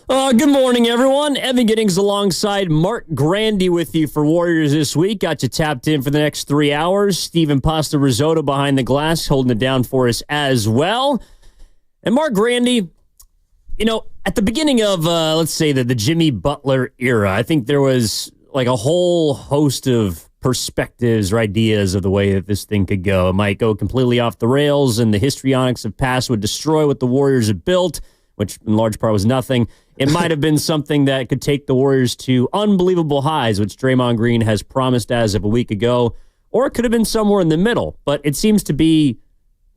Good morning, everyone. Evan Giddings alongside Mark Grandy with you for Warriors this week. Got you tapped in for the next 3 hours. Steven Pasta Risotto behind the glass holding it down for us as well. And Mark Grandy, at the beginning of, let's say, the Jimmy Butler era, I think there was like a whole host of perspectives or ideas of the way that this thing could go. It might go completely off the rails, and the histrionics of past would destroy what the Warriors had built, which in large part was nothing. It might have been something that could take the Warriors to unbelievable highs, which Draymond Green has promised as of a week ago, or it could have been somewhere in the middle. But it seems to be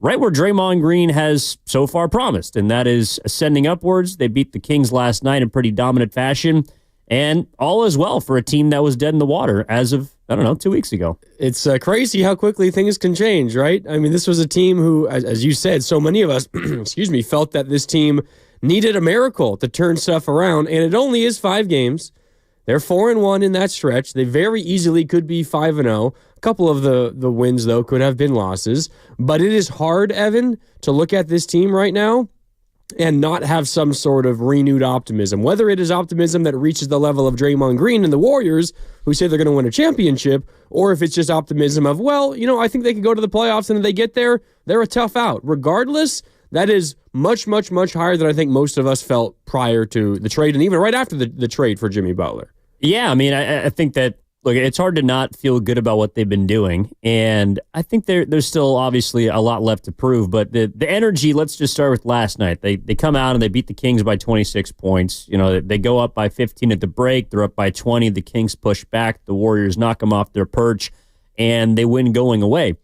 right where Draymond Green has so far promised, and that is ascending upwards. They beat the Kings last night in pretty dominant fashion, and all is well for a team that was dead in the water as of, 2 weeks ago. It's crazy how quickly things can change, right? I mean, this was a team who, as you said, so many of us, felt that this team needed a miracle to turn stuff around, and it only is 5 games. They're 4-1 in that stretch. They very easily could be 5-0. A couple of the wins, though, could have been losses. But it is hard, Evan, to look at this team right now and not have some sort of renewed optimism. Whether it is optimism that reaches the level of Draymond Green and the Warriors, who say they're going to win a championship, or if it's just optimism of, I think they can go to the playoffs, and if they get there, they're a tough out. Regardless, that is much, much, much higher than I think most of us felt prior to the trade and even right after the trade for Jimmy Butler. Yeah, I mean, I think that, look, it's hard to not feel good about what they've been doing, and I think there's still obviously a lot left to prove, but the energy, let's just start with last night. They come out and they beat the Kings by 26 points. They go up by 15 at the break. They're up by 20. The Kings push back. The Warriors knock them off their perch, and they win going away.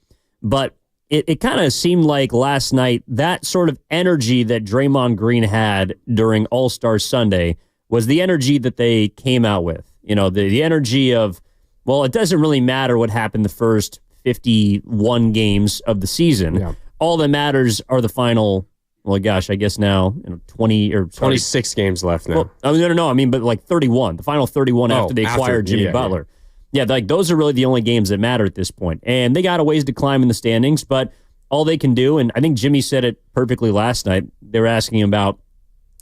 But it kind of seemed like last night that sort of energy that Draymond Green had during All-Star Sunday was the energy that they came out with. The energy of, it doesn't really matter what happened the first 51 games of the season. Yeah. All that matters are the final, I guess now 26 games left now. No. I mean, but like 31, the final 31 after they acquired Jimmy Butler. Yeah, those are really the only games that matter at this point. And they got a ways to climb in the standings, but all they can do, and I think Jimmy said it perfectly last night, they were asking him about,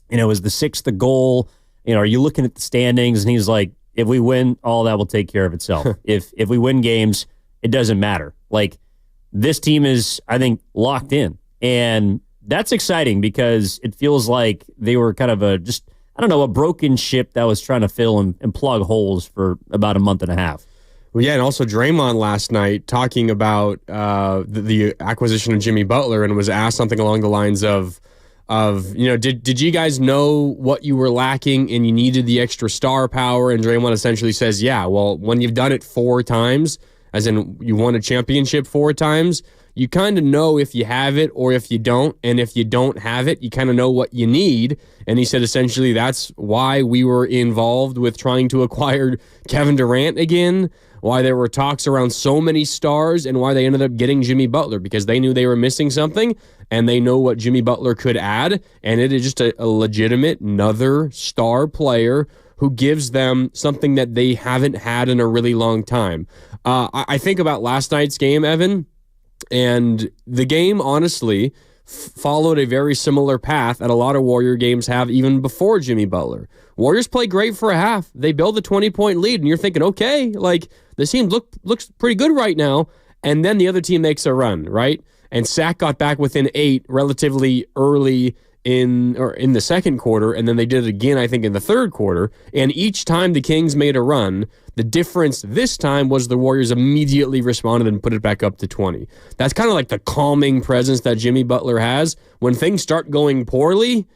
is the 6th the goal? Are you looking at the standings? And he's like, if we win, all that will take care of itself. If we win games, it doesn't matter. Like, this team is, I think, locked in. And that's exciting because it feels like they were kind of a broken ship that was trying to fill and plug holes for about a month and a half. Well, yeah, and also Draymond last night talking about the acquisition of Jimmy Butler and was asked something along the lines of did you guys know what you were lacking and you needed the extra star power? And Draymond essentially says, yeah, well, when you've done it 4 times, as in you won a championship 4 times, you kind of know if you have it or if you don't. And if you don't have it, you kind of know what you need. And he said essentially that's why we were involved with trying to acquire Kevin Durant again, why there were talks around so many stars, and why they ended up getting Jimmy Butler, because they knew they were missing something and they know what Jimmy Butler could add. And it is just a legitimate another star player who gives them something that they haven't had in a really long time. I think about last night's game, Evan, and the game, honestly, followed a very similar path that a lot of Warrior games have even before Jimmy Butler. Warriors play great for a half. They build a 20-point lead, and you're thinking, okay, like, this team looks pretty good right now, and then the other team makes a run, right? And Sac got back within 8 relatively early in the second quarter, and then they did it again, I think, in the third quarter. And each time the Kings made a run, the difference this time was the Warriors immediately responded and put it back up to 20. That's kind of like the calming presence that Jimmy Butler has. When things start going poorly,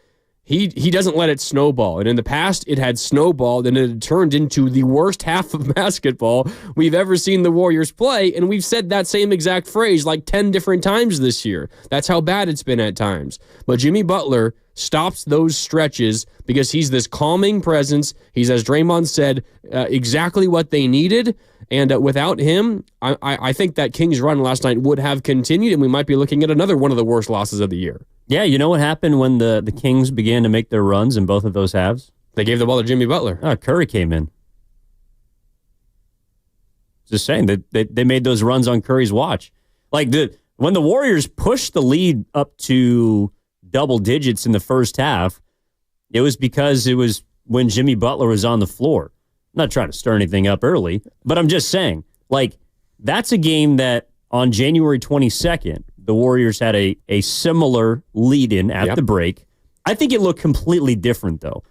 he doesn't let it snowball. And in the past, it had snowballed, and it had turned into the worst half of basketball we've ever seen the Warriors play. And we've said that same exact phrase like 10 different times this year. That's how bad it's been at times. But Jimmy Butler stops those stretches because he's this calming presence. He's, as Draymond said, exactly what they needed. And without him, I think that Kings run last night would have continued, and we might be looking at another one of the worst losses of the year. Yeah, you know what happened when the Kings began to make their runs in both of those halves? They gave the ball to Jimmy Butler. Curry came in. Just saying, they made those runs on Curry's watch. Like, when the Warriors pushed the lead up to double digits in the first half, It was because it was when Jimmy Butler was on the floor. I'm not trying to stir anything up early, but I'm just saying, like, that's a game that on January 22nd, the Warriors had a similar lead-in at the break. I think it looked completely different, though.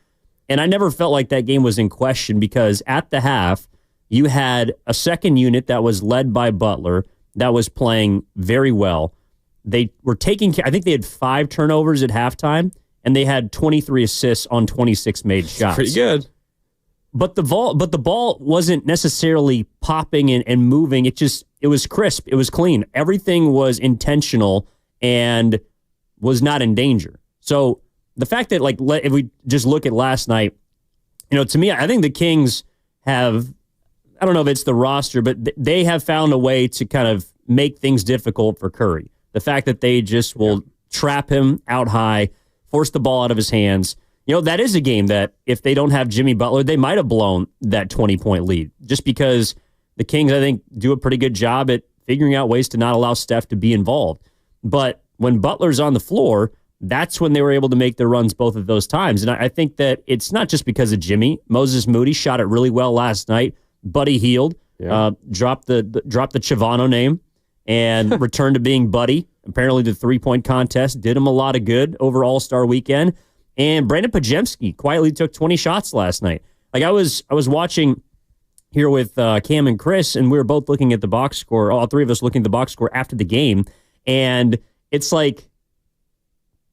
And I never felt like that game was in question because at the half, you had a second unit that was led by Butler that was playing very well. They were taking, I think they had 5 turnovers at halftime, and they had 23 assists on 26 made shots. Pretty good. But the ball wasn't necessarily popping and moving. It was crisp. It was clean. Everything was intentional and was not in danger. So the fact that, like, if we just look at last night, to me, I think the Kings have, I don't know if it's the roster, but they have found a way to kind of make things difficult for Curry. The fact that they just will trap him out high, force the ball out of his hands. That is a game that if they don't have Jimmy Butler, they might have blown that 20-point lead just because the Kings, I think, do a pretty good job at figuring out ways to not allow Steph to be involved. But when Butler's on the floor, that's when they were able to make their runs both of those times. And I think that it's not just because of Jimmy. Moses Moody shot it really well last night. Buddy Hield dropped the Chivano name and returned to being Buddy. Apparently the 3-point contest did him a lot of good over All-Star Weekend. And Brandon Pajemski quietly took 20 shots last night. Like I was watching here with Cam and Chris, and we were both looking at the box score, all three of us looking at the box score after the game, and it's like,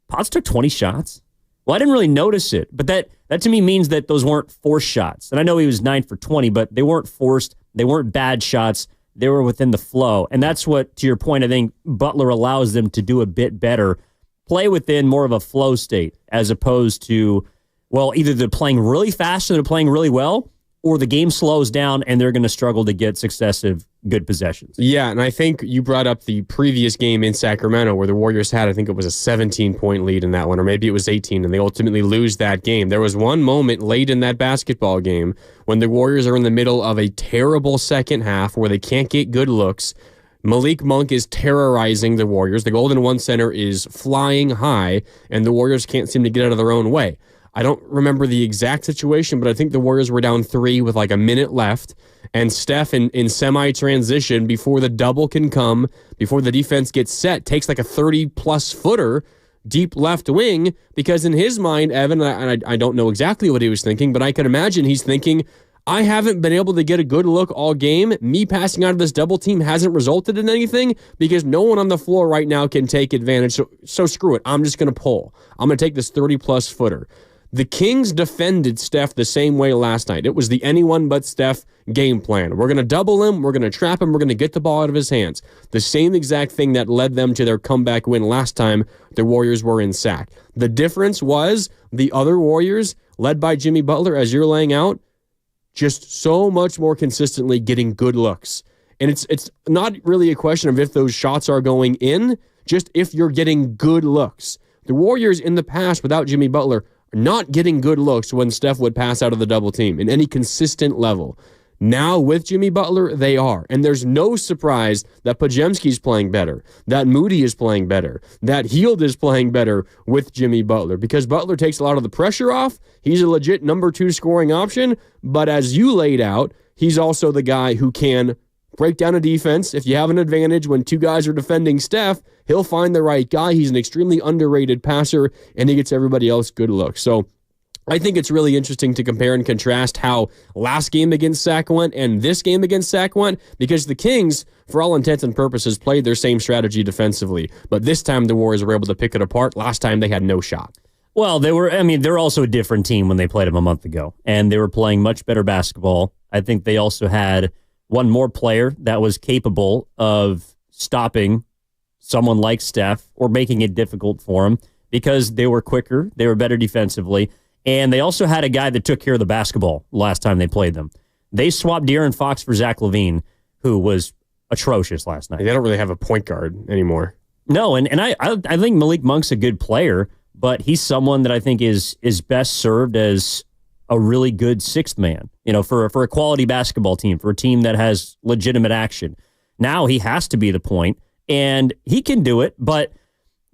Potts took 20 shots? Well, I didn't really notice it, but that to me means that those weren't forced shots. And I know he was 9 for 20, but they weren't forced. They weren't bad shots. They were within the flow. And that's what, to your point, I think Butler allows them to do a bit better. Play within more of a flow state as opposed to, well, either they're playing really fast and they're playing really well, or the game slows down and they're going to struggle to get successive good possessions. Yeah, and I think you brought up the previous game in Sacramento where the Warriors had, I think it was a 17-point lead in that one, or maybe it was 18, and they ultimately lose that game. There was one moment late in that basketball game when the Warriors are in the middle of a terrible second half where they can't get good looks. Malik Monk is terrorizing the Warriors. The Golden One Center is flying high, and the Warriors can't seem to get out of their own way. I don't remember the exact situation, but I think the Warriors were down 3 with like a minute left, and Steph in semi-transition before the double can come, before the defense gets set, takes like a 30-plus footer deep left wing, because in his mind, Evan, and I don't know exactly what he was thinking, but I can imagine he's thinking, I haven't been able to get a good look all game. Me passing out of this double team hasn't resulted in anything because no one on the floor right now can take advantage. So screw it. I'm just going to pull. I'm going to take this 30-plus footer. The Kings defended Steph the same way last night. It was the anyone but Steph game plan. We're going to double him. We're going to trap him. We're going to get the ball out of his hands. The same exact thing that led them to their comeback win last time the Warriors were in sack. The difference was the other Warriors, led by Jimmy Butler, as you're laying out, just so much more consistently getting good looks. And it's not really a question of if those shots are going in, just if you're getting good looks. The Warriors in the past without Jimmy Butler are not getting good looks when Steph would pass out of the double team in any consistent level. Now with Jimmy Butler, they are. And there's no surprise that Pajemski's playing better, that Moody is playing better, that Hield is playing better with Jimmy Butler, because Butler takes a lot of the pressure off. He's a legit number 2 scoring option. But as you laid out, he's also the guy who can break down a defense. If you have an advantage when 2 guys are defending Steph, he'll find the right guy. He's an extremely underrated passer, and he gets everybody else good looks. So I think it's really interesting to compare and contrast how last game against Sac went and this game against Sac went, because the Kings, for all intents and purposes, played their same strategy defensively. But this time the Warriors were able to pick it apart. Last time they had no shot. Well, they're also a different team when they played them a month ago, and they were playing much better basketball. I think they also had one more player that was capable of stopping someone like Steph or making it difficult for him because they were quicker, they were better defensively. And they also had a guy that took care of the basketball last time they played them. They swapped De'Aaron Fox for Zach LaVine, who was atrocious last night. They don't really have a point guard anymore. No, and I think Malik Monk's a good player, but he's someone that I think is best served as a really good sixth man, for a quality basketball team, for a team that has legitimate action. Now he has to be the point, and he can do it, but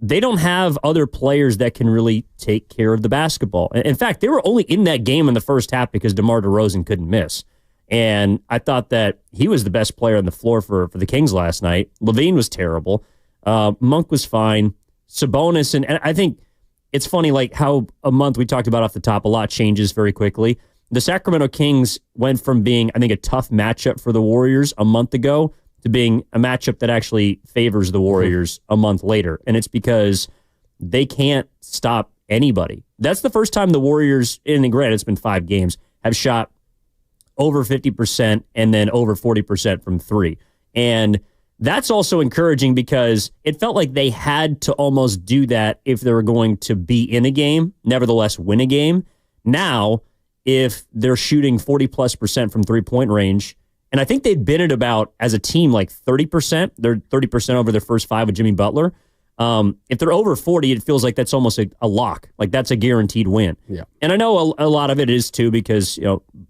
they don't have other players that can really take care of the basketball. In fact, they were only in that game in the first half because DeMar DeRozan couldn't miss. And I thought that he was the best player on the floor for the Kings last night. Levine was terrible. Monk was fine. Sabonis, and I think it's funny, like how a month we talked about off the top, a lot changes very quickly. The Sacramento Kings went from being, I think, a tough matchup for the Warriors a month ago to being a matchup that actually favors the Warriors a month later. And it's because they can't stop anybody. That's the first time the Warriors, and granted, it's been 5 games, have shot over 50% and then over 40% from 3. And that's also encouraging because it felt like they had to almost do that if they were going to be in a game, nevertheless win a game. Now, if they're shooting 40+% from 3-point range, and I think they'd been at about, as a team, like 30%. They're 30% over their first 5 with Jimmy Butler. If they're over 40, it feels like that's almost a lock. Like that's a guaranteed win. Yeah. And I know a lot of it is too because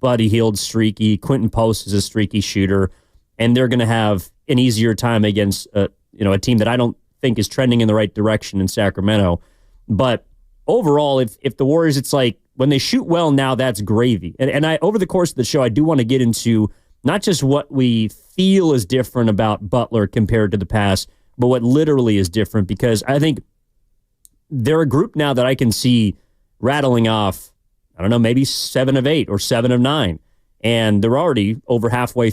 Buddy Hield's streaky, Quentin Post is a streaky shooter, and they're going to have an easier time against a team that I don't think is trending in the right direction in Sacramento. But overall, if the Warriors, it's like when they shoot well now, that's gravy. And I over the course of the show, I do want to get into not just what we feel is different about Butler compared to the past, but what literally is different, because I think they're a group now that I can see rattling off, I don't know, maybe 7 of 8 or 7 of 9. And they're already over halfway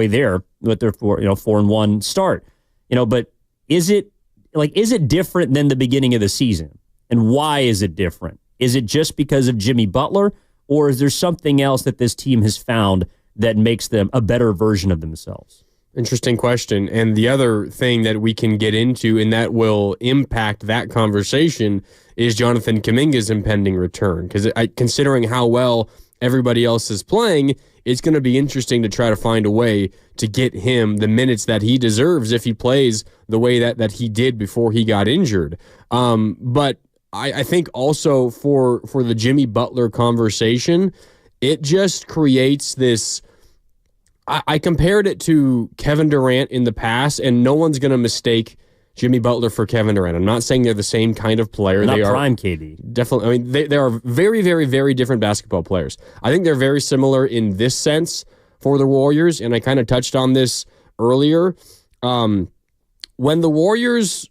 there with their 4-1 start. But is it different than the beginning of the season? And why is it different? Is it just because of Jimmy Butler, or is there something else that this team has found that makes them a better version of themselves? Interesting question. And the other thing that we can get into and that will impact that conversation is Jonathan Kuminga's impending return. Because considering how well everybody else is playing, it's going to be interesting to try to find a way to get him the minutes that he deserves if he plays the way that he did before he got injured. But I think also for the Jimmy Butler conversation, it just creates this. I compared it to Kevin Durant in the past, and no one's going to mistake Jimmy Butler for Kevin Durant. I'm not saying they're the same kind of player. Not they are prime KD. Definitely. I mean, they are very, very, very different basketball players. I think they're very similar in this sense for the Warriors, and I kind of touched on this earlier. When the Warriors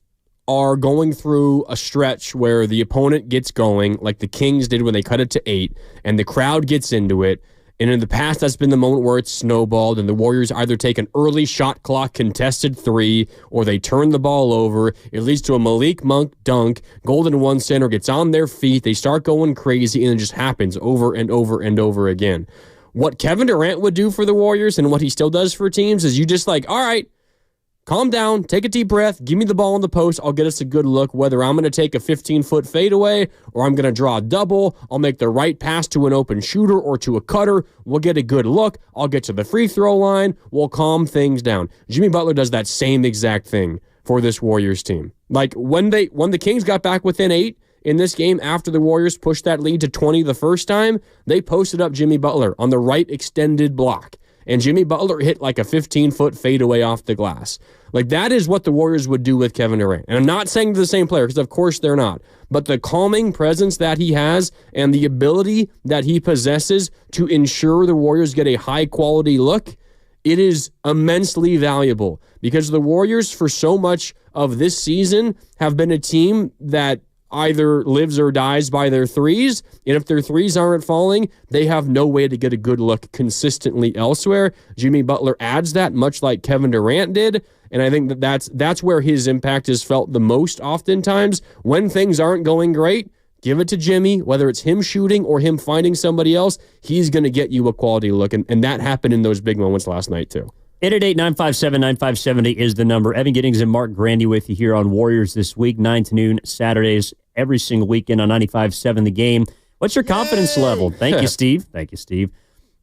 are going through a stretch where the opponent gets going, like the Kings did when they cut it to 8, and the crowd gets into it, and in the past, that's been the moment where it's snowballed and the Warriors either take an early shot clock contested 3 or they turn the ball over. It leads to a Malik Monk dunk. Golden One center gets on their feet. They start going crazy, and it just happens over and over and over again. What Kevin Durant would do for the Warriors and what he still does for teams is you just like, all right, calm down, take a deep breath, give me the ball in the post, I'll get us a good look, whether I'm going to take a 15-foot fadeaway or I'm going to draw a double, I'll make the right pass to an open shooter or to a cutter, we'll get a good look, I'll get to the free throw line, we'll calm things down. Jimmy Butler does that same exact thing for this Warriors team. Like when the Kings got back within 8 in this game after the Warriors pushed that lead to 20 the first time, they posted up Jimmy Butler on the right extended block. And Jimmy Butler hit like a 15-foot fadeaway off the glass. Like, that is what the Warriors would do with Kevin Durant. And I'm not saying they're the same player, because of course they're not. But the calming presence that he has and the ability that he possesses to ensure the Warriors get a high-quality look, it is immensely valuable. Because the Warriors, for so much of this season, have been a team that either lives or dies by their threes, and if their threes aren't falling, they have no way to get a good look consistently elsewhere. Jimmy Butler adds that, much like Kevin Durant did, and I think that's where his impact is felt the most oftentimes. When things aren't going great, give it to Jimmy, whether it's him shooting or him finding somebody else, he's going to get you a quality look, and that happened in those big moments last night too. 888-957-9570 is the number. Evan Giddings and Mark Grandy with you here on Warriors This Week, 9 to noon, Saturdays, every single weekend on 95.7 The Game. What's your confidence level? Thank you, Steve. Thank you, Steve.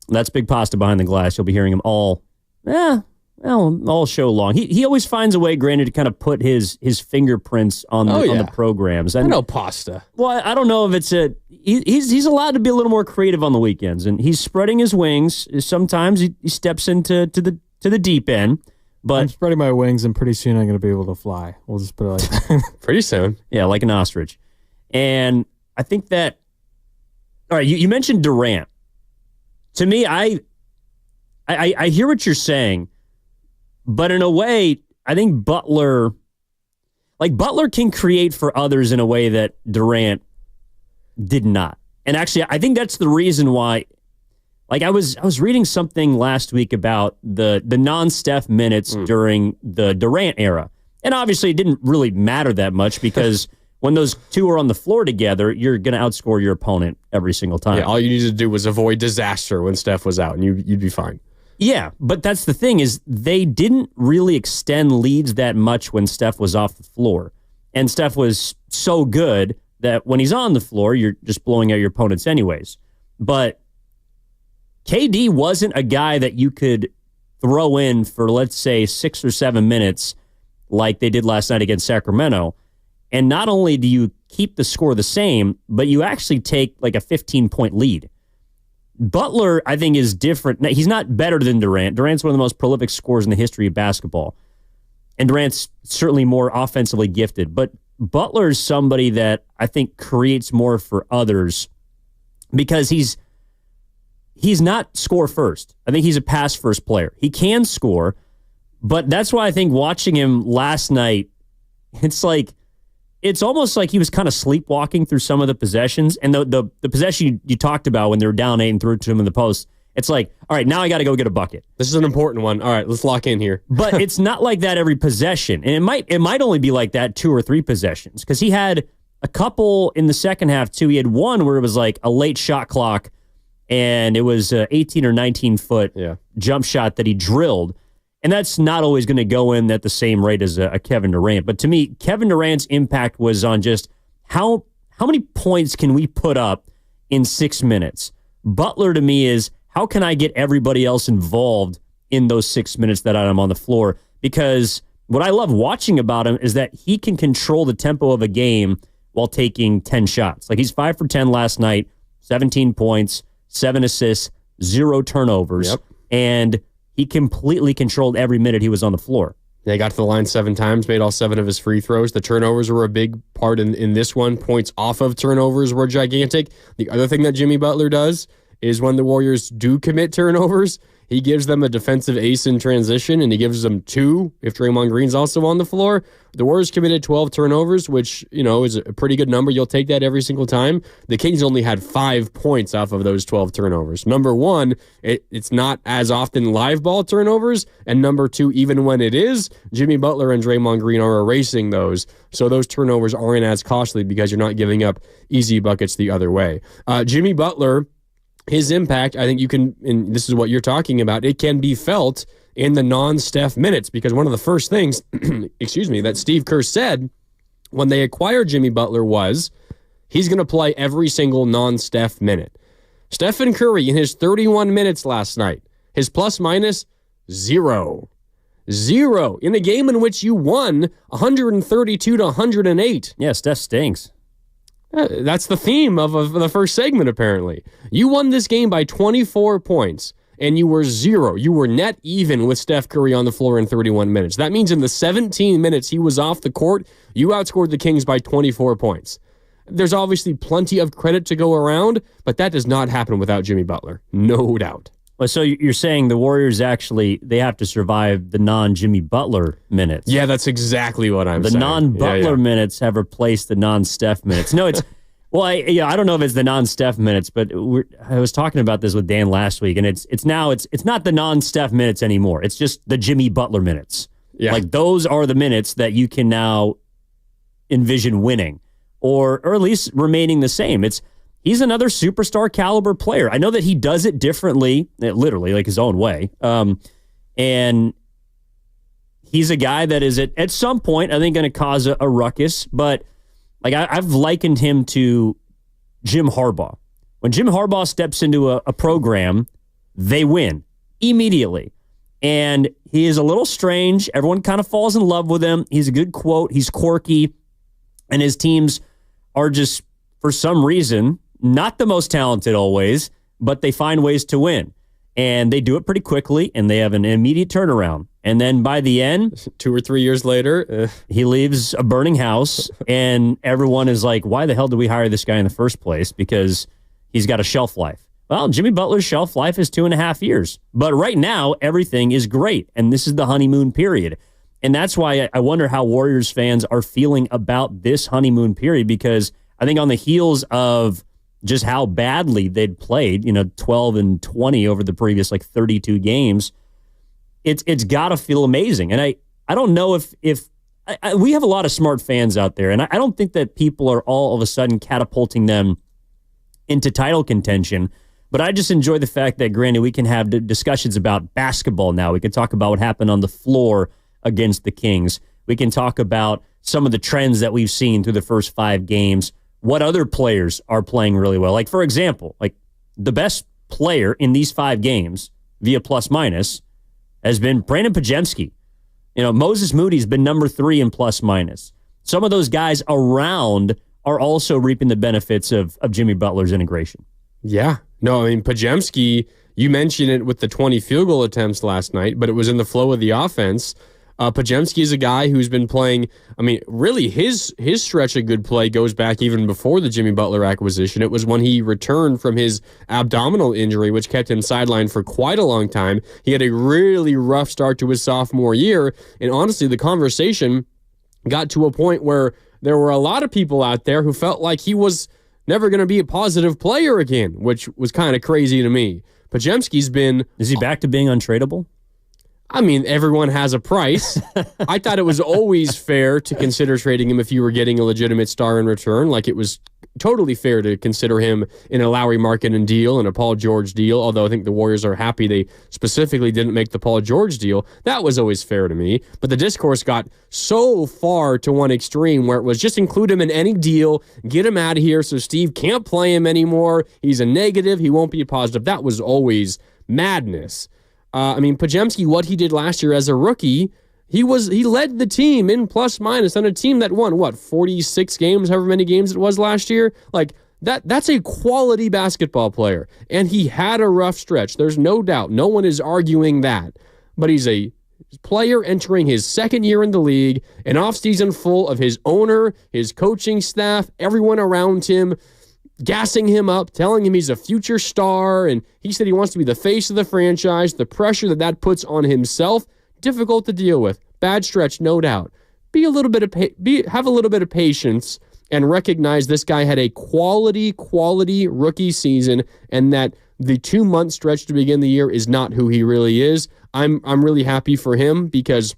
That's Big Pasta behind the glass. You'll be hearing him all show long. He always finds a way, Grandy, to kind of put his fingerprints on the programs. I know Pasta. Well, I don't know if it's he's allowed to be a little more creative on the weekends, and he's spreading his wings. Sometimes he steps into the deep end, But I'm spreading my wings, and pretty soon I'm going to be able to fly. We'll just put it like that. Pretty soon. Yeah, like an ostrich. And I think that, all right, you mentioned Durant. To me, I hear what you're saying, but in a way, I think Butler can create for others in a way that Durant did not. And actually, I think that's the reason why. Like I was reading something last week about the non-Steph minutes during the Durant era. And obviously it didn't really matter that much because when those two are on the floor together, you're going to outscore your opponent every single time. Yeah, all you needed to do was avoid disaster when Steph was out, and you'd be fine. Yeah, but that's the thing is they didn't really extend leads that much when Steph was off the floor. And Steph was so good that when he's on the floor, you're just blowing out your opponents anyways. But KD wasn't a guy that you could throw in for, let's say, 6 or 7 minutes like they did last night against Sacramento. And not only do you keep the score the same, but you actually take like a 15-point lead. Butler, I think, is different. Now, he's not better than Durant. Durant's one of the most prolific scorers in the history of basketball. And Durant's certainly more offensively gifted. But Butler is somebody that I think creates more for others because he's not score first. I think he's a pass first player. He can score, but that's why I think watching him last night, it's almost like he was kind of sleepwalking through some of the possessions. And the possession you talked about when they were down 8 and threw it to him in the post, it's like, all right, now I got to go get a bucket. This is an important one. All right, let's lock in here. But it's not like that every possession. And it might only be like that 2 or 3 possessions because he had a couple in the second half too. He had one where it was like a late shot clock and it was an 18 or 19-foot jump shot that he drilled. And that's not always going to go in at the same rate as a Kevin Durant. But to me, Kevin Durant's impact was on just how many points can we put up in 6 minutes? Butler to me is how can I get everybody else involved in those 6 minutes that I'm on the floor? Because what I love watching about him is that he can control the tempo of a game while taking 10 shots. Like he's 5 for 10 last night, 17 points, 7 assists, 0 turnovers. Yep. And he completely controlled every minute he was on the floor. Yeah, he got to the line 7 times, made all 7 of his free throws. The turnovers were a big part in this one. Points off of turnovers were gigantic. The other thing that Jimmy Butler does is when the Warriors do commit turnovers, he gives them a defensive ace in transition, and he gives them 2 if Draymond Green's also on the floor. The Warriors committed 12 turnovers, which, is a pretty good number. You'll take that every single time. The Kings only had 5 points off of those 12 turnovers. Number 1, it's not as often live ball turnovers, and number 2, even when it is, Jimmy Butler and Draymond Green are erasing those, so those turnovers aren't as costly because you're not giving up easy buckets the other way. Jimmy Butler, his impact, I think you can, and this is what you're talking about, it can be felt in the non-Steph minutes because one of the first things, that Steve Kerr said when they acquired Jimmy Butler was he's going to play every single non-Steph minute. Stephen Curry in his 31 minutes last night, his plus minus 0. 0 in a game in which you won 132 to 108. Yeah, Steph stinks. That's the theme of the first segment, apparently. You won this game by 24 points, and you were 0. You were net even with Steph Curry on the floor in 31 minutes. That means in the 17 minutes he was off the court, you outscored the Kings by 24 points. There's obviously plenty of credit to go around, but that does not happen without Jimmy Butler. No doubt. Well, so you're saying the Warriors they have to survive the non-Jimmy Butler minutes. Yeah, that's exactly what I'm saying. The non-Butler minutes have replaced the non-Steph minutes. No, it's well, I don't know if it's the non-Steph minutes, but I was talking about this with Dan last week, and it's not the non-Steph minutes anymore. It's just the Jimmy Butler minutes. Yeah. Like those are the minutes that you can now envision winning, or at least remaining the same. He's another superstar caliber player. I know that he does it differently, literally, like his own way. And he's a guy that is at some point, I think, going to cause a ruckus. But like I've likened him to Jim Harbaugh. When Jim Harbaugh steps into a program, they win immediately. And he is a little strange. Everyone kind of falls in love with him. He's a good quote. He's quirky. And his teams are just, for some reason, not the most talented always, but they find ways to win. And they do it pretty quickly, and they have an immediate turnaround. And then by the end, 2 or 3 years later, he leaves a burning house, and everyone is like, why the hell did we hire this guy in the first place? Because he's got a shelf life. Well, Jimmy Butler's shelf life is 2.5 years. But right now, everything is great, and this is the honeymoon period. And that's why I wonder how Warriors fans are feeling about this honeymoon period, because I think on the heels of just how badly they'd played, 12 and 20 over the previous 32 games, it's got to feel amazing. And I don't know if we have a lot of smart fans out there, and I don't think that people are all of a sudden catapulting them into title contention. But I just enjoy the fact that, granted, we can have discussions about basketball now. We can talk about what happened on the floor against the Kings. We can talk about some of the trends that we've seen through the first 5 games, what other players are playing really well. Like, for example, the best player in these 5 games via plus minus has been Brandon Podziemski. Moses Moody's been number 3 in plus minus. Some of those guys around are also reaping the benefits of Jimmy Butler's integration. Yeah. No, I mean, Podziemski, you mentioned it with the 20 field goal attempts last night, but it was in the flow of the offense. Podziemski is a guy who's been playing, really his stretch of good play goes back even before the Jimmy Butler acquisition. It was when he returned from his abdominal injury, which kept him sidelined for quite a long time. He had a really rough start to his sophomore year, and honestly, the conversation got to a point where there were a lot of people out there who felt like he was never going to be a positive player again, which was kind of crazy to me. Podziemski's been... Is he back to being untradeable? Everyone has a price. I thought it was always fair to consider trading him if you were getting a legitimate star in return. It was totally fair to consider him in a Lowry Markkanen deal and a Paul George deal, although I think the Warriors are happy they specifically didn't make the Paul George deal. That was always fair to me. But the discourse got so far to one extreme where it was just include him in any deal, get him out of here so Steve can't play him anymore. He's a negative. He won't be a positive. That was always madness. Podziemski, what he did last year as a rookie, he led the team in plus minus on a team that won 46 games, however many games it was last year. That's a quality basketball player, and he had a rough stretch. There's no doubt. No one is arguing that. But he's a player entering his second year in the league, an offseason full of his owner, his coaching staff, everyone around him gassing him up, telling him he's a future star, and he said he wants to be the face of the franchise. The pressure that puts on himself, difficult to deal with. Bad stretch, no doubt. Have a little bit of patience and recognize this guy had a quality rookie season, and that the 2-month stretch to begin the year is not who he really is. I'm really happy for him because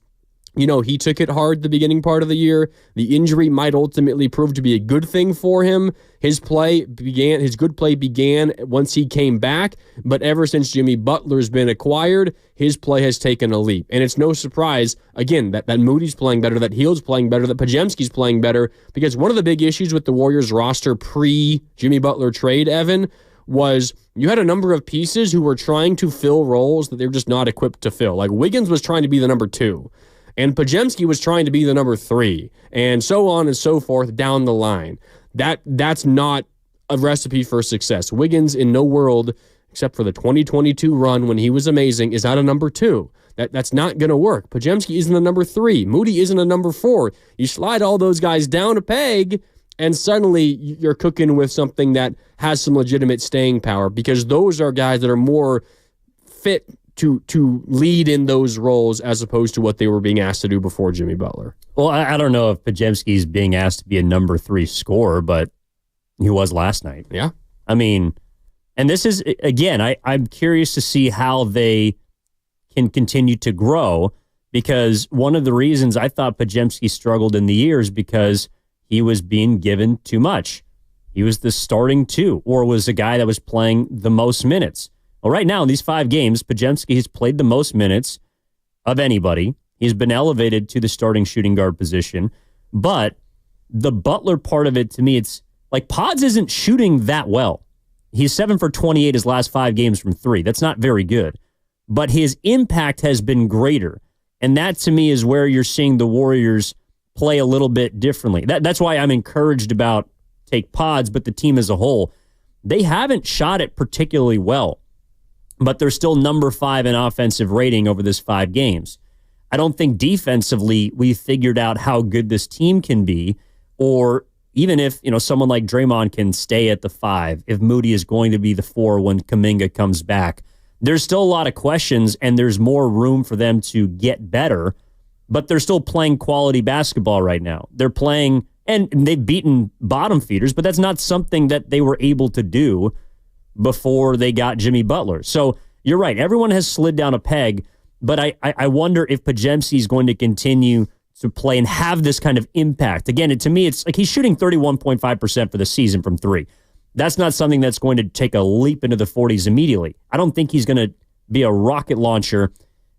he took it hard the beginning part of the year. The injury might ultimately prove to be a good thing for him. His good play began once he came back, but ever since Jimmy Butler's been acquired, his play has taken a leap. And it's no surprise, again, that Moody's playing better, that Hield's playing better, that Podziemski's playing better, because one of the big issues with the Warriors roster pre-Jimmy Butler trade, Evan, was you had a number of pieces who were trying to fill roles that they're just not equipped to fill. Wiggins was trying to be the number 2. And Podziemski was trying to be the number 3, and so on and so forth down the line. That's not a recipe for success. Wiggins, in no world, except for the 2022 run when he was amazing, is not a number 2. That's not going to work. Podziemski isn't a number 3. Moody isn't a number 4. You slide all those guys down a peg, and suddenly you're cooking with something that has some legitimate staying power, because those are guys that are more fit to lead in those roles as opposed to what they were being asked to do before Jimmy Butler. Well, I don't know if Podziemski's being asked to be a number 3 scorer, but he was last night. Yeah. And this is, again, I'm curious to see how they can continue to grow, because one of the reasons I thought Podziemski struggled in the year is because he was being given too much. He was the starting 2, or was a guy that was playing the most minutes. Well, right now in these 5 games, Podziemski has played the most minutes of anybody. He's been elevated to the starting shooting guard position. But the Butler part of it, to me, it's Pods isn't shooting that well. He's 7 for 28 his last 5 games from 3. That's not very good. But his impact has been greater. And that, to me, is where you're seeing the Warriors play a little bit differently. That's why I'm encouraged about take Pods, but the team as a whole. They haven't shot it particularly well, but they're still number 5 in offensive rating over this 5 games. I don't think defensively we figured out how good this team can be, or even if, someone like Draymond can stay at the 5, if Moody is going to be the 4 when Kuminga comes back. There's still a lot of questions, and there's more room for them to get better, but they're still playing quality basketball right now. They're playing, and they've beaten bottom feeders, but that's not something that they were able to do before they got Jimmy Butler. So you're right. Everyone has slid down a peg, but I wonder if Podziemski is going to continue to play and have this kind of impact. Again, to me, it's like he's shooting 31.5% for the season from 3. That's not something that's going to take a leap into the 40s immediately. I don't think he's going to be a rocket launcher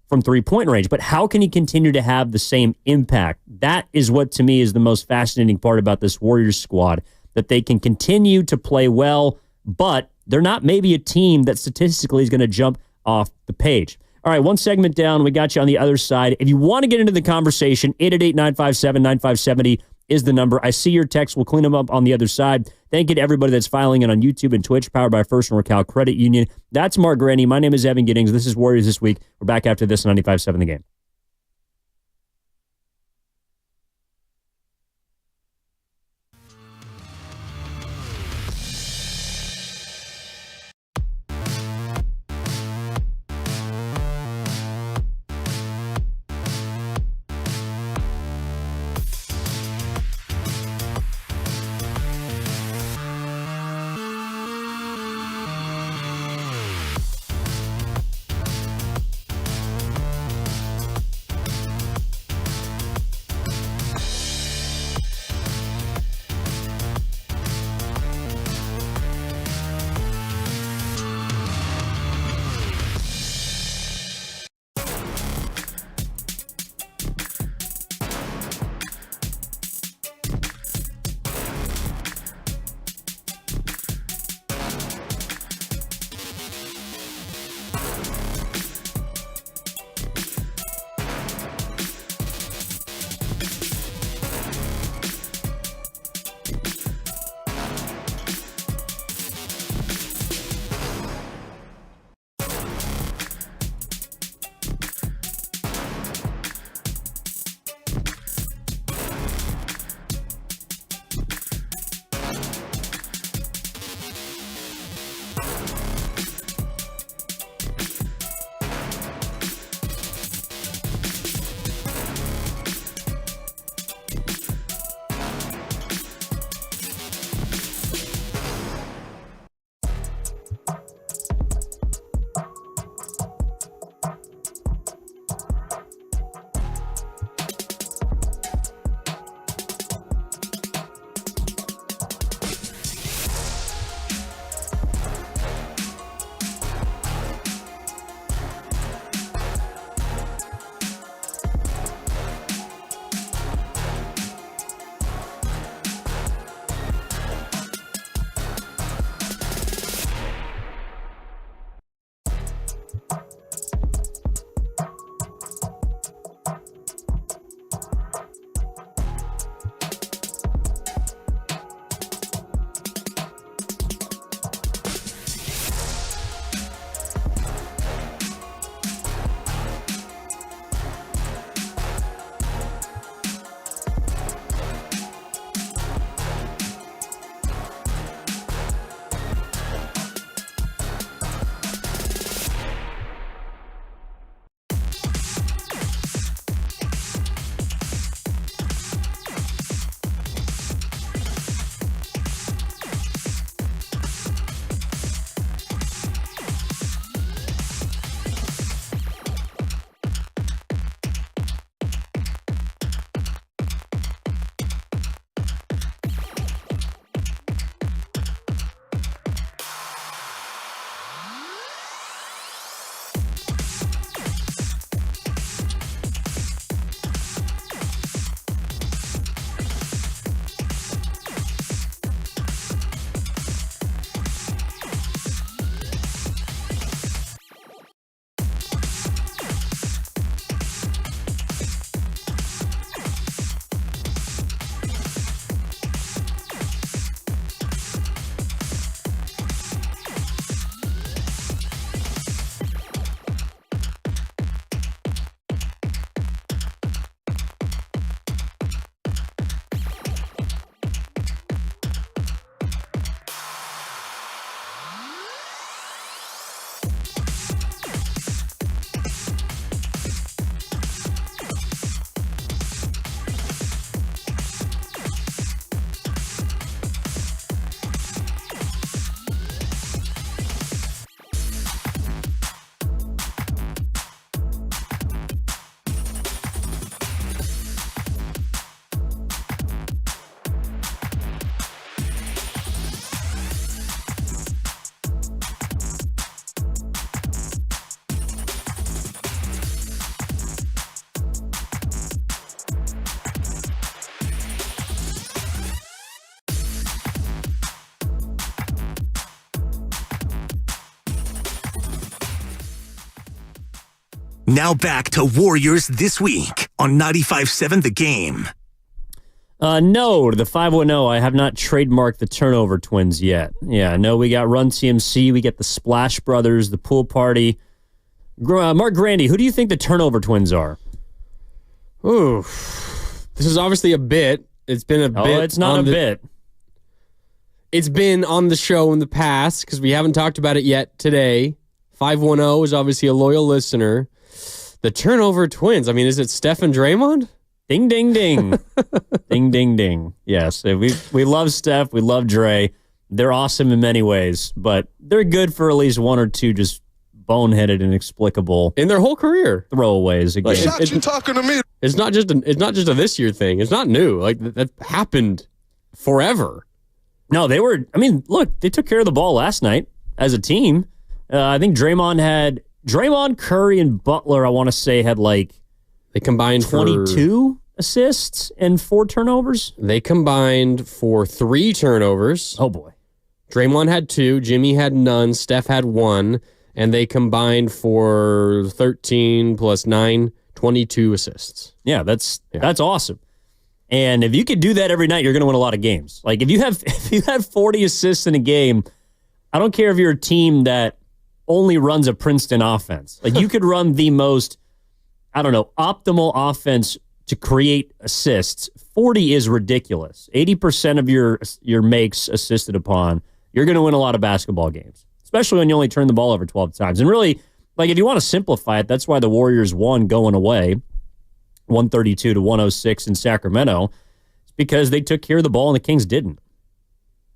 from 3-point range, but how can he continue to have the same impact? That is what, to me, is the most fascinating part about this Warriors squad, that they can continue to play well, but they're not maybe a team that statistically is going to jump off the page. All right, one segment down. We got you on the other side. If you want to get into the conversation, 888-957-9570 is the number. I see your text. We'll clean them up on the other side. Thank you to everybody that's filing in on YouTube and Twitch, powered by First NorCal Credit Union. That's Mark Grandy. My name is Evan Giddings. This is Warriors This Week. We're back after this 95.7 The Game. Now back to Warriors This Week on 95.7 The Game. No, to the 510. I have not trademarked the Turnover Twins yet. Yeah, no, we got Run TMC, we get the Splash Brothers, the Pool Party. Mark Grandy, who do you think the Turnover Twins are? Ooh, this is obviously a bit. It's been a bit. Oh, it's not a bit. It's been on the show in the past because we haven't talked about it yet today. 510 is obviously a loyal listener. The Turnover Twins. I mean, is it Steph and Draymond? Ding, ding, ding. Ding, ding, ding. Yes, we love Steph. We love Dre. They're awesome in many ways, but they're good for at least one or two just boneheaded, inexplicable in their whole career throwaways. Again, you talking to me? It's not just a this year thing. It's not new. Like that happened forever. No, they were. I mean, look, they took care of the ball last night as a team. I think Draymond, Curry, and Butler. I want to say had like they combined 22 assists and 4 turnovers. They combined for 3 turnovers. Oh boy, Draymond had 2, Jimmy had none, Steph had 1, and they combined for 13 plus 9, 22 assists. Yeah, that's awesome. And if you could do that every night, you're going to win a lot of games. Like if you have 40 assists in a game, I don't care if you're a team that only runs a Princeton offense. Like you could run the most, optimal offense to create assists. 40 is ridiculous. 80% of your makes assisted upon. You're going to win a lot of basketball games, especially when you only turn the ball over 12 times. And really, like if you want to simplify it, that's why the Warriors won going away. 132 to 106 in Sacramento. It's because they took care of the ball and the Kings didn't.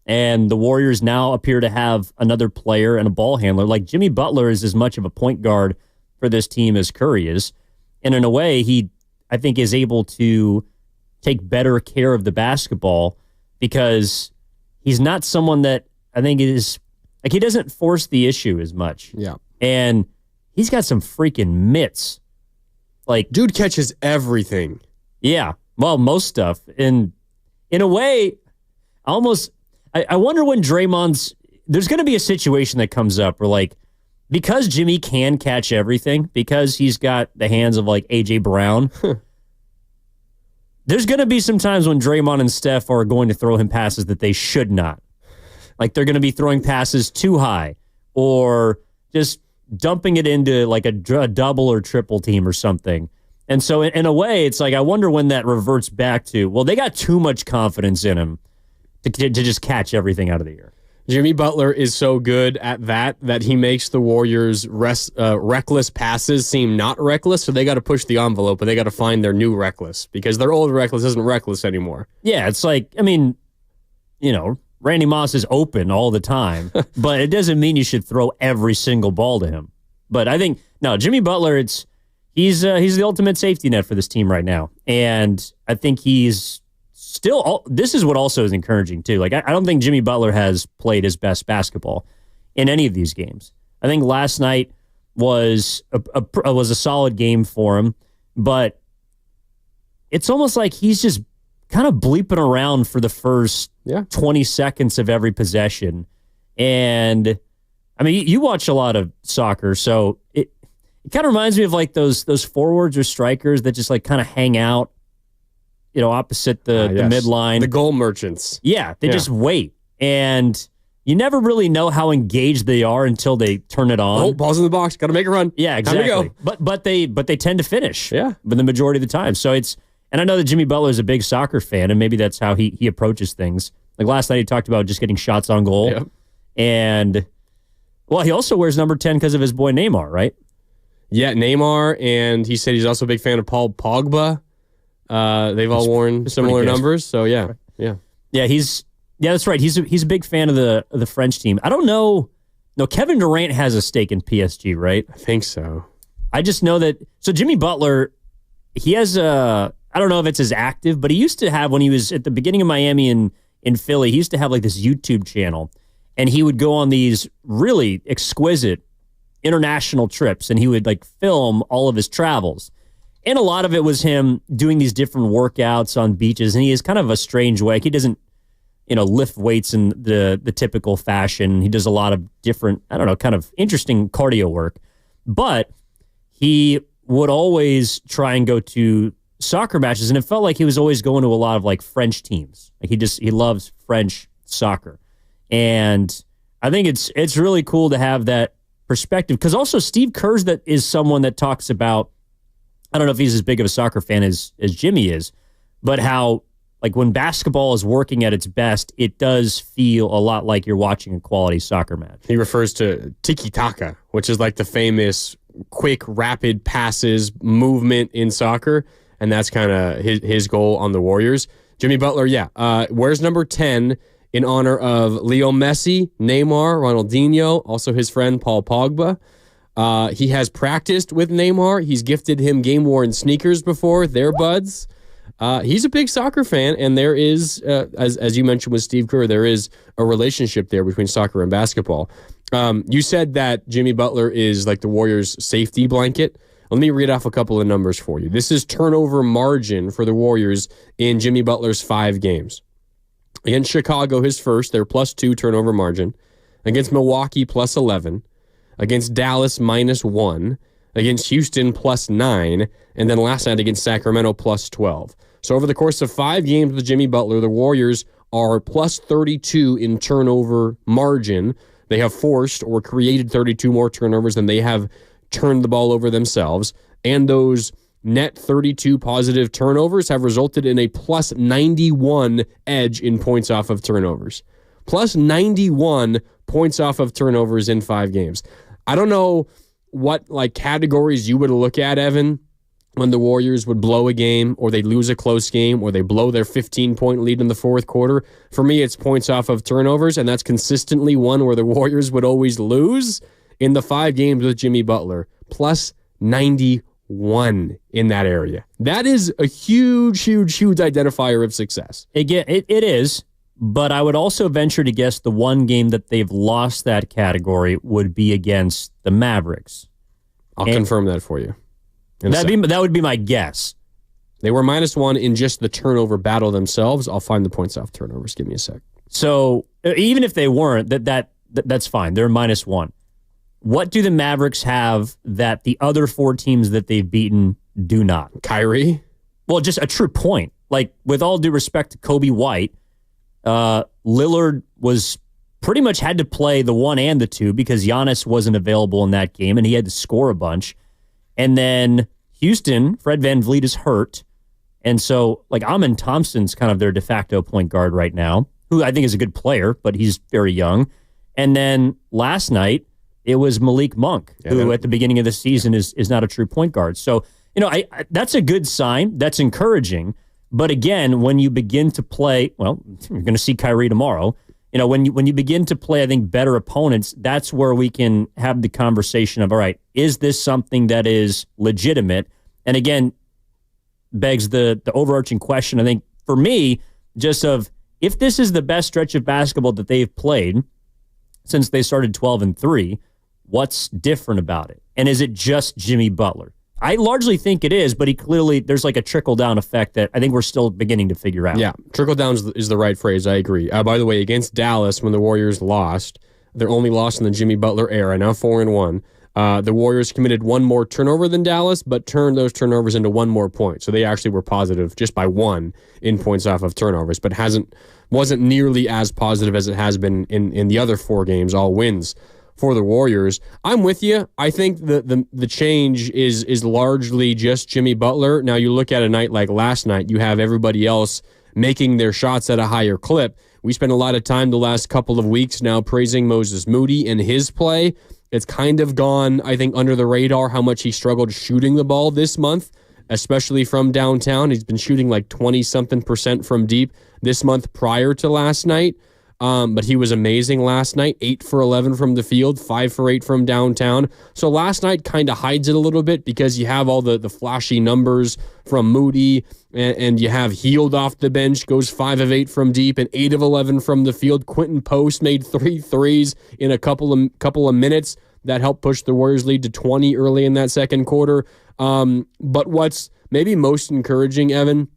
And the Warriors now appear to have another player and a ball handler. Like Jimmy Butler is as much of a point guard for this team as Curry is. And in a way, he, I think, is able to take better care of the basketball because he's not someone that I think is, like he doesn't force the issue as much. Yeah. And he's got some freaking mitts. Like, dude catches everything. Yeah. Well, most stuff. And in a way, I wonder when there's going to be a situation that comes up where, like, because Jimmy can catch everything, because he's got the hands of, like, A.J. Brown, there's going to be some times when Draymond and Steph are going to throw him passes that they should not. Like, they're going to be throwing passes too high or just dumping it into like a double or triple team or something. And so in a way, it's like, I wonder when that reverts back to, well, they got too much confidence in him to just catch everything out of the air. Jimmy Butler is so good at that he makes the Warriors' reckless passes seem not reckless, so they got to push the envelope, and they got to find their new reckless because their old reckless isn't reckless anymore. Yeah, it's like, I mean, Randy Moss is open all the time, but it doesn't mean you should throw every single ball to him. But I think, no, Jimmy Butler, he's the ultimate safety net for this team right now. And I think he's still, this is what also is encouraging too. Like, I don't think Jimmy Butler has played his best basketball in any of these games. I think last night was a solid game for him, but it's almost like he's just kind of bleeping around for the first 20 seconds of every possession. And I mean, you watch a lot of soccer, so it kind of reminds me of like those forwards or strikers that just like kind of hang out, opposite the midline. The goal merchants. Yeah, they just wait. And you never really know how engaged they are until they turn it on. Oh, ball's in the box. Got to make a run. Yeah, exactly. Time to go. But they tend to finish. Yeah. But the majority of the time. So and I know that Jimmy Butler is a big soccer fan, and maybe that's how he approaches things. Like last night, he talked about just getting shots on goal. Yep. And, well, he also wears number 10 because of his boy Neymar, right? Yeah, Neymar, and he said he's also a big fan of Paul Pogba. They've all worn similar numbers, so yeah. Yeah, that's right. He's a big fan of the French team. I don't know. No, Kevin Durant has a stake in PSG, right? I think so. I just know that. So Jimmy Butler, he has I don't know if it's as active, but he used to have, when he was at the beginning of Miami and in Philly, he used to have like this YouTube channel, and he would go on these really exquisite international trips, and he would like film all of his travels. And a lot of it was him doing these different workouts on beaches, and he is kind of a strange way. He doesn't, lift weights in the typical fashion. He does a lot of different, kind of interesting cardio work. But he would always try and go to soccer matches, and it felt like he was always going to a lot of like French teams. Like he loves French soccer, and I think it's really cool to have that perspective, because also Steve Kerr's that is someone that talks about, I don't know if he's as big of a soccer fan as Jimmy is, but how like when basketball is working at its best, it does feel a lot like you're watching a quality soccer match. He refers to tiki-taka, which is like the famous quick, rapid passes movement in soccer, and that's kind of his goal on the Warriors. Jimmy Butler, wears number 10 in honor of Leo Messi, Neymar, Ronaldinho, also his friend Paul Pogba. He has practiced with Neymar. He's gifted him game-worn sneakers before. They're buds. He's a big soccer fan, and there is, as you mentioned with Steve Kerr, there is a relationship there between soccer and basketball. You said that Jimmy Butler is like the Warriors' safety blanket. Let me read off a couple of numbers for you. This is turnover margin for the Warriors in Jimmy Butler's 5 games. Against Chicago, his first, they're +2 turnover margin. Against Milwaukee, +11. Against Dallas, -1. Against Houston, +9. And then last night against Sacramento, +12. So over the course of 5 games with Jimmy Butler, the Warriors are +32 in turnover margin. They have forced or created 32 more turnovers than they have turned the ball over themselves. And those net 32 positive turnovers have resulted in a +91 edge in points off of turnovers. +91 points off of turnovers in 5 games. I don't know what like categories you would look at, Evan, when the Warriors would blow a game or they lose a close game or they blow their 15-point lead in the fourth quarter. For me, it's points off of turnovers, and that's consistently one where the Warriors would always lose in the 5 games with Jimmy Butler. +91 in that area. That is a huge identifier of success. Again, it is, but I would also venture to guess the one game that they've lost that category would be against the Mavericks. I'll confirm that for you. That would be my guess. They were -1 in just the turnover battle themselves. I'll find the points off turnovers. Give me a sec. So even if they weren't, that's fine. They're -1. What do the Mavericks have that the other 4 teams that they've beaten do not? Kyrie? Well, just a true point. Like, with all due respect to Kobe White, Lillard was pretty much had to play the 1 and the 2 because Giannis wasn't available in that game, and he had to score a bunch. And then Houston, Fred VanVleet is hurt. And so, like, Amen Thompson's kind of their de facto point guard right now, who I think is a good player, but he's very young. And then last night, it was Malik Monk, who at the beginning of the season is not a true point guard. So, I that's a good sign. That's encouraging. But again, when you begin to play, well, you're going to see Kyrie tomorrow. When you begin to play, I think, better opponents, that's where we can have the conversation of, all right, is this something that is legitimate? And again, begs the overarching question, I think, for me, just of if this is the best stretch of basketball that they've played since they started 12-3, what's different about it? And is it just Jimmy Butler? I largely think it is, but there's like a trickle-down effect that I think we're still beginning to figure out. Yeah, trickle-down is the right phrase. I agree. By the way, against Dallas, when the Warriors lost, their only loss in the Jimmy Butler era, now 4-1, the Warriors committed 1 more turnover than Dallas, but turned those turnovers into 1 more point. So they actually were positive just by 1 in points off of turnovers, but wasn't nearly as positive as it has been in the other 4 games, all wins for the Warriors. I'm with you. I think the change is largely just Jimmy Butler. Now you look at a night like last night, you have everybody else making their shots at a higher clip. We spent a lot of time the last couple of weeks now praising Moses Moody and his play. It's kind of gone, I think, under the radar how much he struggled shooting the ball this month, especially from downtown. He's been shooting like 20-something% from deep this month prior to last night. But he was amazing last night, 8 for 11 from the field, 5 for 8 from downtown. So last night kind of hides it a little bit because you have all the flashy numbers from Moody, and you have Hield off the bench, goes 5 of 8 from deep and 8 of 11 from the field. Quentin Post made 3 threes in a couple of minutes that helped push the Warriors lead to 20 early in that second quarter. But what's maybe most encouraging, Evan,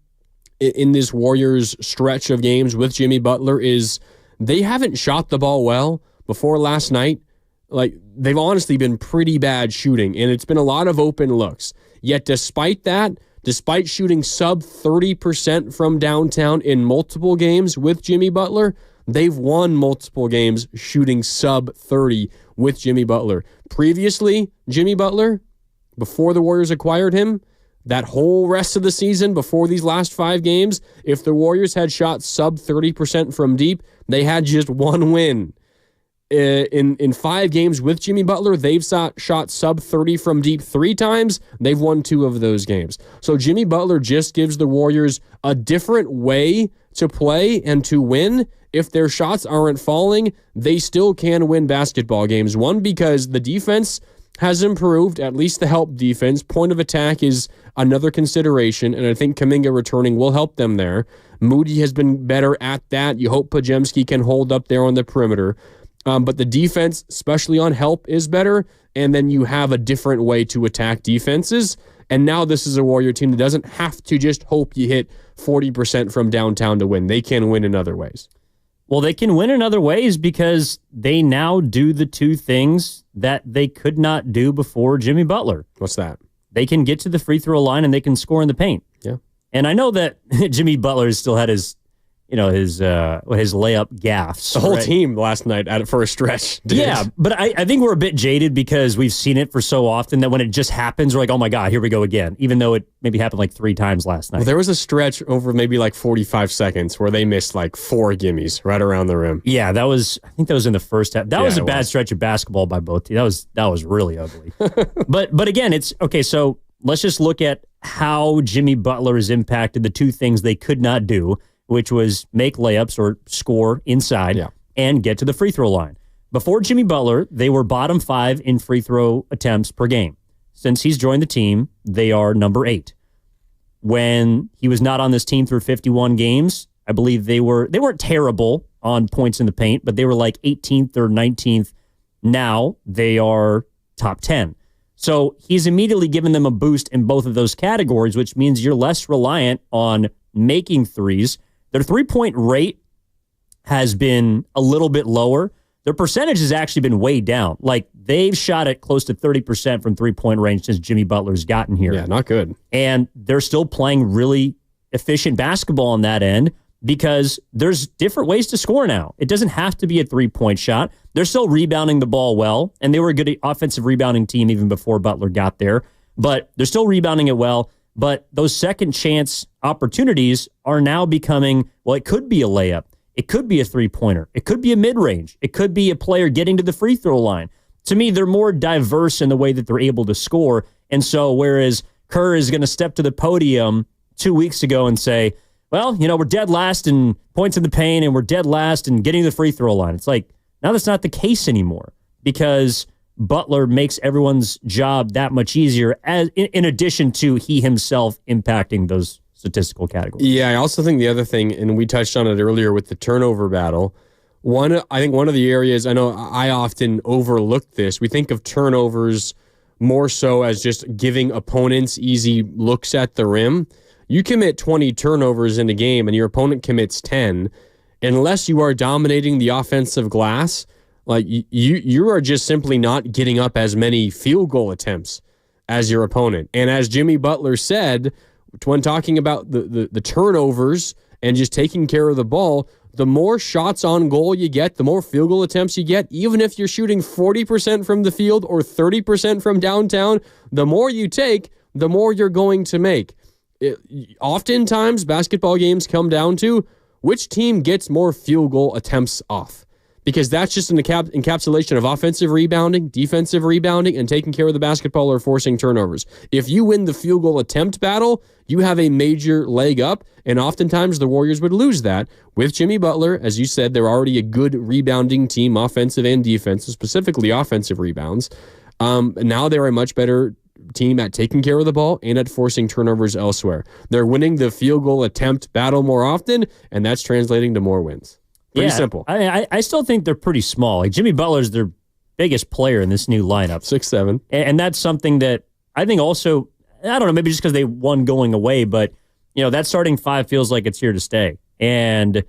in this Warriors stretch of games with Jimmy Butler is they haven't shot the ball well before last night. like they've honestly been pretty bad shooting, and it's been a lot of open looks. Yet despite that, despite shooting sub 30% from downtown in multiple games with Jimmy Butler, they've won multiple games shooting sub 30 with Jimmy Butler. Previously, Jimmy Butler, before the Warriors acquired him, that whole rest of the season, before these last 5 games, if the Warriors had shot sub 30% from deep, they had just one win. In 5 games with Jimmy Butler, they've shot sub 30 from deep 3 times. They've won 2 of those games. So Jimmy Butler just gives the Warriors a different way to play and to win. If their shots aren't falling, they still can win basketball games. One, because the defense has improved, at least the help defense. Point of attack is another consideration, and I think Kuminga returning will help them there. Moody has been better at that. You hope Podziemski can hold up there on the perimeter. But the defense, especially on help, is better, and then you have a different way to attack defenses. And now this is a Warrior team that doesn't have to just hope you hit 40% from downtown to win. They can win in other ways. Well, they can win in other ways because they now do the 2 things that they could not do before Jimmy Butler. What's that? They can get to the free throw line and they can score in the paint. Yeah. And I know that Jimmy Butler has still had his layup gaffes. The whole team last night for a stretch did. Yeah, but I think we're a bit jaded because we've seen it for so often that when it just happens, we're like, oh my God, here we go again, even though it maybe happened like 3 times last night. Well, there was a stretch over maybe like 45 seconds where they missed like 4 gimmies right around the rim. Yeah, I think that was in the first half. That was a bad stretch of basketball by both teams. That was really ugly. But again, it's okay, so let's just look at how Jimmy Butler has impacted the 2 things they could not do, which was make layups or score inside and get to the free throw line. Before Jimmy Butler, they were bottom 5 in free throw attempts per game. Since he's joined the team, they are number 8. When he was not on this team through 51 games, I believe they weren't terrible on points in the paint, but they were like 18th or 19th. Now they are top 10. So he's immediately given them a boost in both of those categories, which means you're less reliant on making threes. Their 3-point rate has been a little bit lower. Their percentage has actually been way down. Like, they've shot at close to 30% from 3-point range since Jimmy Butler's gotten here. Yeah, not good. And they're still playing really efficient basketball on that end because there's different ways to score now. It doesn't have to be a 3-point shot. They're still rebounding the ball well, and they were a good offensive rebounding team even before Butler got there. But they're still rebounding it well. But those second chance opportunities are now becoming, well, it could be a layup. It could be a 3-pointer. It could be a mid-range. It could be a player getting to the free throw line. To me, they're more diverse in the way that they're able to score. And so whereas Kerr is going to step to the podium 2 weeks ago and say, well, we're dead last in points in the paint and we're dead last in getting to the free throw line. It's like, now that's not the case anymore because Butler makes everyone's job that much easier, as in addition to he himself impacting those statistical categories. Yeah, I also think the other thing, and we touched on it earlier with the turnover battle, I think one of the areas, I know I often overlook this, we think of turnovers more so as just giving opponents easy looks at the rim. You commit 20 turnovers in a game and your opponent commits 10, unless you are dominating the offensive glass, like you are just simply not getting up as many field goal attempts as your opponent. And as Jimmy Butler said, when talking about the turnovers and just taking care of the ball, the more shots on goal you get, the more field goal attempts you get, even if you're shooting 40% from the field or 30% from downtown, the more you take, the more you're going to make. Oftentimes, basketball games come down to which team gets more field goal attempts off. Because that's just an encapsulation of offensive rebounding, defensive rebounding, and taking care of the basketball or forcing turnovers. If you win the field goal attempt battle, you have a major leg up, and oftentimes the Warriors would lose that. With Jimmy Butler, as you said, they're already a good rebounding team, offensive and defensive, specifically offensive rebounds. Now they're a much better team at taking care of the ball and at forcing turnovers elsewhere. They're winning the field goal attempt battle more often, and that's translating to more wins. Pretty simple. I still think they're pretty small. Like Jimmy Butler's their biggest player in this new lineup. 6'7". And that's something that I think also, I don't know, maybe just because they won going away, but that starting 5 feels like it's here to stay. And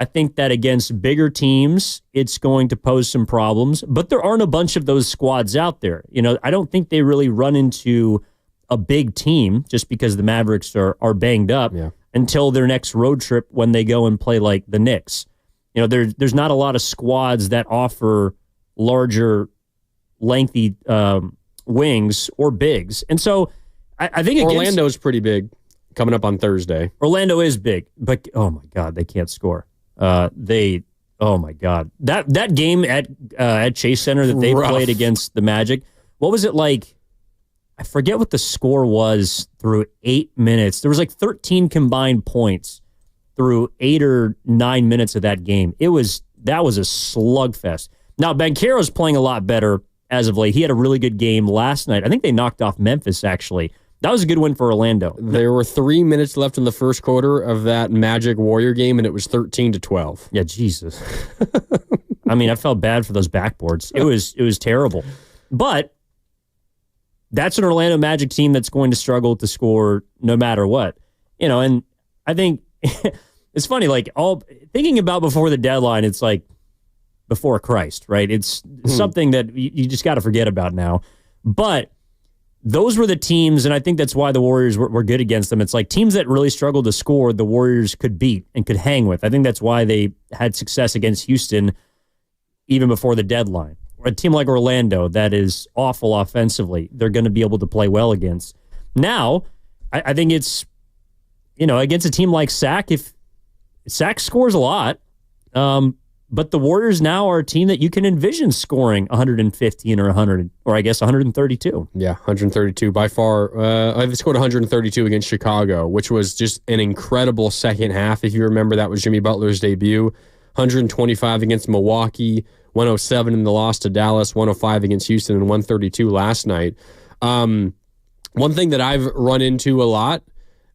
I think that against bigger teams, it's going to pose some problems, but there aren't a bunch of those squads out there. I don't think they really run into a big team just because the Mavericks are banged up until their next road trip when they go and play like the Knicks. There's not a lot of squads that offer larger, lengthy wings or bigs. And so I think Orlando's pretty big coming up on Thursday. Orlando is big, but oh my God, they can't score. Oh my God, that game at Chase Center that they played against the Magic, what was it like? I forget what the score was through 8 minutes. There was like 13 combined points through 8 or 9 minutes of that game. That was a slugfest. Now Banchero's playing a lot better as of late. He had a really good game last night. I think they knocked off Memphis actually. That was a good win for Orlando. There were 3 minutes left in the first quarter of that Magic Warrior game, and it was 13-12. Yeah, Jesus. I mean, I felt bad for those backboards. It was terrible. But that's an Orlando Magic team that's going to struggle to score no matter what. And I think it's funny, like thinking about before the deadline, it's like before Christ, right? It's something that you just got to forget about now. But those were the teams, and I think that's why the Warriors were good against them. It's like teams that really struggled to score, the Warriors could beat and could hang with. I think that's why they had success against Houston even before the deadline. A team like Orlando that is awful offensively, they're going to be able to play well against. Now, I think it's, against a team like Sac, if Sac scores a lot, but the Warriors now are a team that you can envision scoring 115 or 100, or I guess 132. Yeah, 132 by far. I've scored 132 against Chicago, which was just an incredible second half. If you remember, that was Jimmy Butler's debut. 125 against Milwaukee, 107 in the loss to Dallas, 105 against Houston, and 132 last night. One thing that I've run into a lot,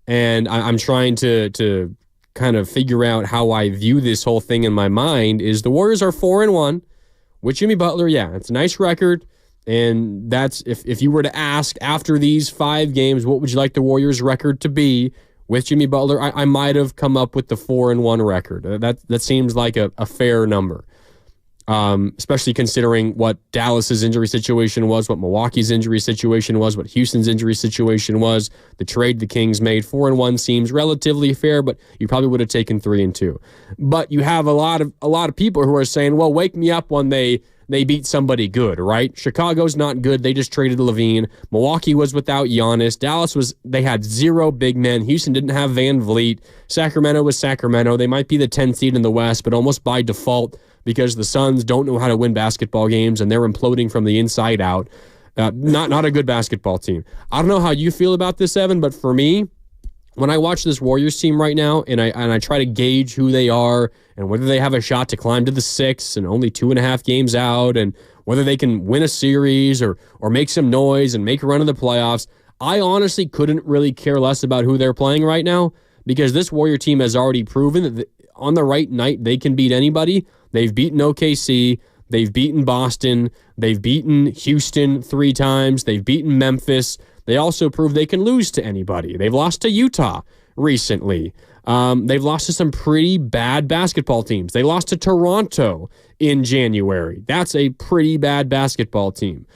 and I'm trying to kind of figure out how I view this whole thing in my mind, is the Warriors are 4-1 with Jimmy Butler. Yeah, it's a nice record. And that's if you were to ask after these 5 games, what would you like the Warriors record to be with Jimmy Butler? I might have come up with the 4-1 record. That seems like a fair number. Especially considering what Dallas's injury situation was, what Milwaukee's injury situation was, what Houston's injury situation was, the trade the Kings made. 4-1 seems relatively fair, but you probably would have taken 3-2. But you have a lot of people who are saying, well, wake me up when they beat somebody good, right? Chicago's not good. They just traded Levine. Milwaukee was without Giannis. Dallas they had 0 big men. Houston didn't have Van Vliet. Sacramento was Sacramento. They might be the 10th seed in the West, but almost by default, because the Suns don't know how to win basketball games and they're imploding from the inside out. Not a good basketball team. I don't know how you feel about this, Evan, but for me, when I watch this Warriors team right now and I try to gauge who they are and whether they have a shot to climb to the 6 and only 2.5 games out and whether they can win a series or make some noise and make a run in the playoffs, I honestly couldn't really care less about who they're playing right now because this Warrior team has already proven that on the right night they can beat anybody. They've beaten OKC. They've beaten Boston. They've beaten Houston 3 times. They've beaten Memphis. They also prove they can lose to anybody. They've lost to Utah recently. They've lost to some pretty bad basketball teams. They lost to Toronto in January. That's a pretty bad basketball team.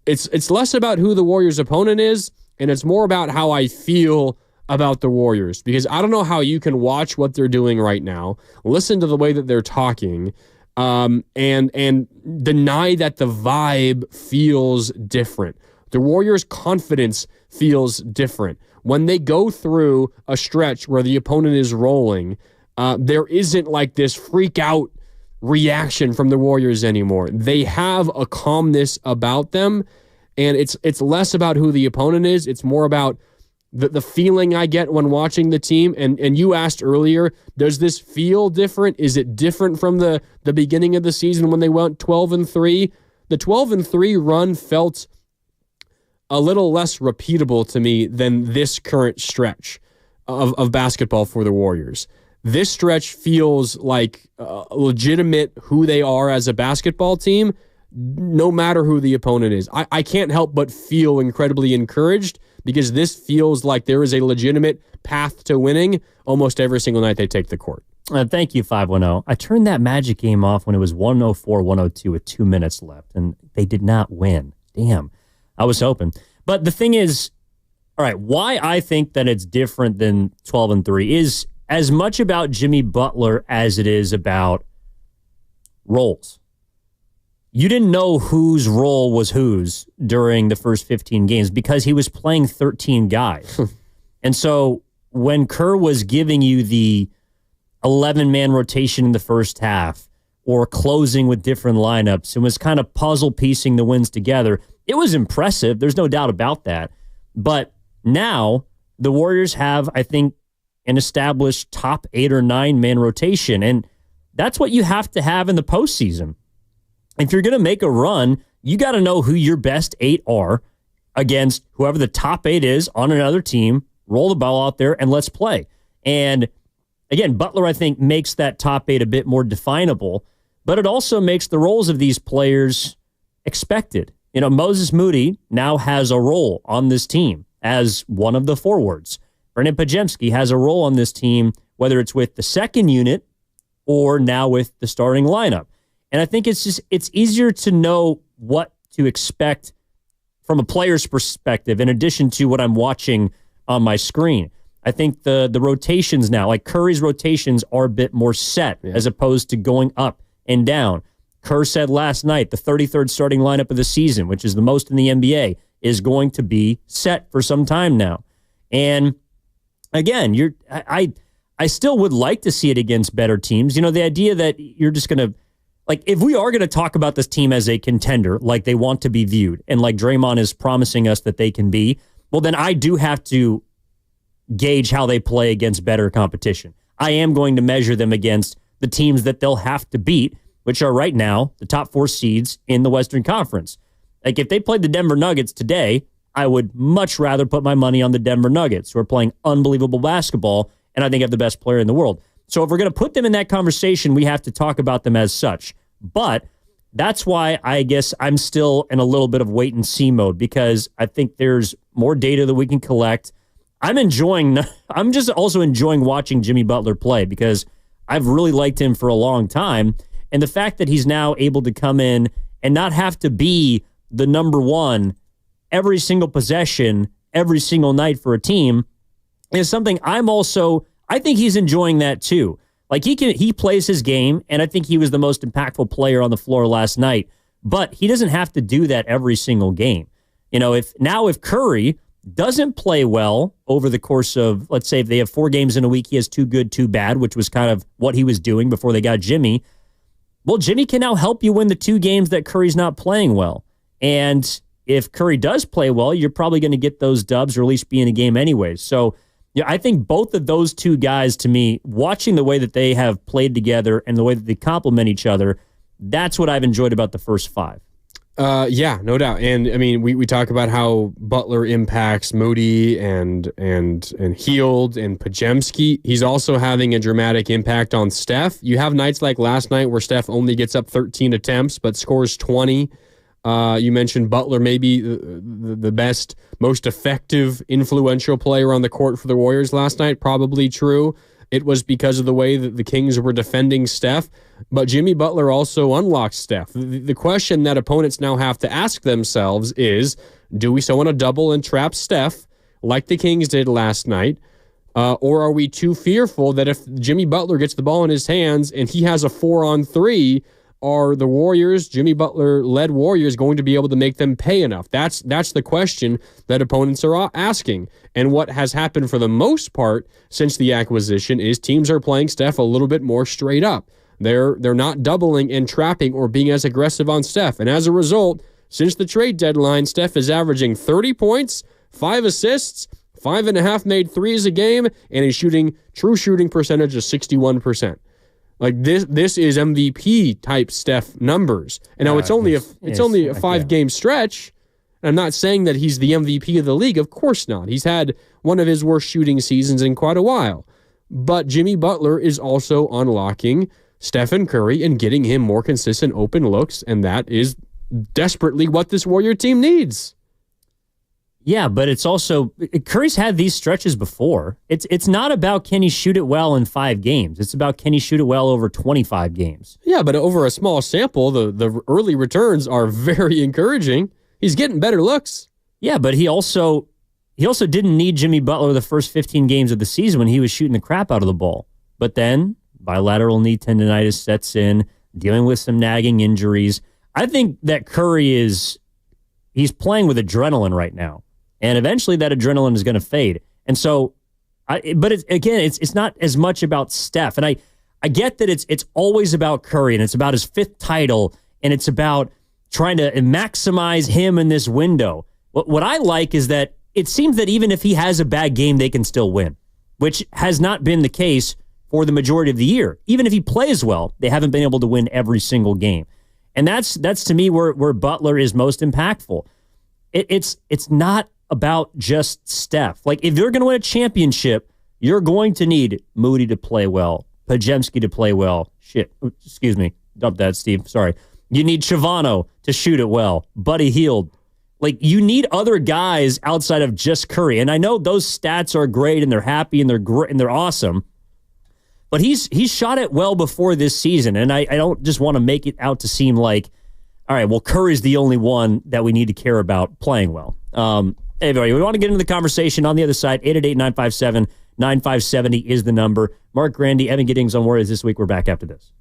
It's less about who the Warriors' opponent is, and it's more about how I feel about the Warriors, because I don't know how you can watch what they're doing right now, listen to the way that they're talking, and deny that the vibe feels different. The Warriors' confidence feels different. When they go through a stretch where the opponent is rolling, there isn't like this freak out reaction from the Warriors anymore. They have a calmness about them, and it's less about who the opponent is. It's more about the feeling I get when watching the team. And you asked earlier, does this feel different? Is it different from the beginning of the season when they went 12-3? The 12-3 run felt a little less repeatable to me than this current stretch of basketball for the Warriors. This stretch feels like legitimate who they are as a basketball team, no matter who the opponent is. I can't help but feel incredibly encouraged because this feels like there is a legitimate path to winning almost every single night they take the court. Thank you, 510. I turned that Magic game off when it was 104-102 with 2 minutes left, and they did not win. Damn. I was hoping. But the thing is, all right, why I think that it's different than 12-3 is as much about Jimmy Butler as it is about roles. You didn't know whose role was whose during the first 15 games because he was playing 13 guys. And so when Kerr was giving you the 11-man rotation in the first half or closing with different lineups and was kind of puzzle piecing the wins together, it was impressive. There's no doubt about that. But now the Warriors have, I think, an established top 8 or 9-man rotation, and that's what you have to have in the postseason. If you're going to make a run, you got to know who your best 8 are against whoever the top 8 is on another team. Roll the ball out there and let's play. And again, Butler, I think, makes that top 8 a bit more definable, but it also makes the roles of these players expected. You know, Moses Moody now has a role on this team as one of the forwards. Brendan Pajemski has a role on this team, whether it's with the second unit or now with the starting lineup. And I think it's easier to know what to expect from a player's perspective in addition to what I'm watching on my screen. I think the rotations now, like Curry's rotations, are a bit more set as opposed to going up and down. Kerr said last night the 33rd starting lineup of the season, which is the most in the NBA, is going to be set for some time now. And again, I still would like to see it against better teams. You know, the idea that you're just going to, like, if we are going to talk about this team as a contender, like they want to be viewed, and like Draymond is promising us that they can be, well, then I do have to gauge how they play against better competition. I am going to measure them against the teams that they'll have to beat, which are right now the top 4 seeds in the Western Conference. Like, if they played the Denver Nuggets today, I would much rather put my money on the Denver Nuggets, who are playing unbelievable basketball and I think have the best player in the world. So if we're going to put them in that conversation, we have to talk about them as such. But that's why I guess I'm still in a little bit of wait and see mode, because I think there's more data that we can collect. I'm just also enjoying watching Jimmy Butler play because I've really liked him for a long time. And the fact that he's now able to come in and not have to be the number one every single possession, every single night for a team is something I think he's enjoying that too. Like he plays his game, and I think he was the most impactful player on the floor last night, but he doesn't have to do that every single game. You know, if Curry doesn't play well over the course of, let's say if they have 4 games in a week, he has 2 good, 2 bad, which was kind of what he was doing before they got Jimmy. Well, Jimmy can now help you win the 2 games that Curry's not playing well. And if Curry does play well, you're probably going to get those dubs or at least be in a game anyways. So yeah, I think both of those 2 guys, to me, watching the way that they have played together and the way that they complement each other, that's what I've enjoyed about the first 5. Yeah, no doubt. And I mean, we talk about how Butler impacts Moody and Hield and Pajemski. He's also having a dramatic impact on Steph. You have nights like last night where Steph only gets up 13 attempts but scores 20. You mentioned Butler, maybe the best, most effective, influential player on the court for the Warriors last night. Probably true. It was because of the way that the Kings were defending Steph. But Jimmy Butler also unlocked Steph. The question that opponents now have to ask themselves is, do we still want to double and trap Steph like the Kings did last night? Or are we too fearful that if Jimmy Butler gets the ball in his hands and he has a 4-on-3, are the Warriors, Jimmy Butler-led Warriors, going to be able to make them pay enough? That's the question that opponents are asking. And what has happened for the most part since the acquisition is teams are playing Steph a little bit more straight up. They're not doubling and trapping or being as aggressive on Steph. And as a result, since the trade deadline, Steph is averaging 30 points, 5 assists, 5.5 made threes a game, and he's true shooting percentage of 61%. Like this is MVP type Steph numbers. And now it's only a 5-game stretch. I'm not saying that he's the MVP of the league. Of course not. He's had one of his worst shooting seasons in quite a while. But Jimmy Butler is also unlocking Stephen Curry and getting him more consistent open looks, and that is desperately what this Warrior team needs. Yeah, but it's also Curry's had these stretches before. It's not about can he shoot it well in 5 games. It's about can he shoot it well over 25 games. Yeah, but over a small sample, the early returns are very encouraging. He's getting better looks. Yeah, but he also didn't need Jimmy Butler the first 15 games of the season when he was shooting the crap out of the ball. But then bilateral knee tendonitis sets in, dealing with some nagging injuries. I think that Curry he's playing with adrenaline right now. And eventually that adrenaline is going to fade. And so, it's not as much about Steph. And I get that it's always about Curry and it's about his 5th title and it's about trying to maximize him in this window. What I like is that it seems that even if he has a bad game, they can still win, which has not been the case for the majority of the year. Even if he plays well, they haven't been able to win every single game. And that's to me where Butler is most impactful. It's not about just Steph. Like, if you're going to win a championship, you're going to need Moody to play well, Pajemski to play well. Excuse me. Dump that, Steve. Sorry. You need Chavano to shoot it well. Buddy Hield. Like, you need other guys outside of just Curry. And I know those stats are great and they're happy and they're great and they're awesome. But he's shot it well before this season. And I don't just want to make it out to seem like, all right, well, Curry's the only one that we need to care about playing well. Hey, everybody, we want to get into the conversation on the other side. 888-957-9570 is the number. Mark Grandy, Evan Giddings on Warriors this week. We're back after this.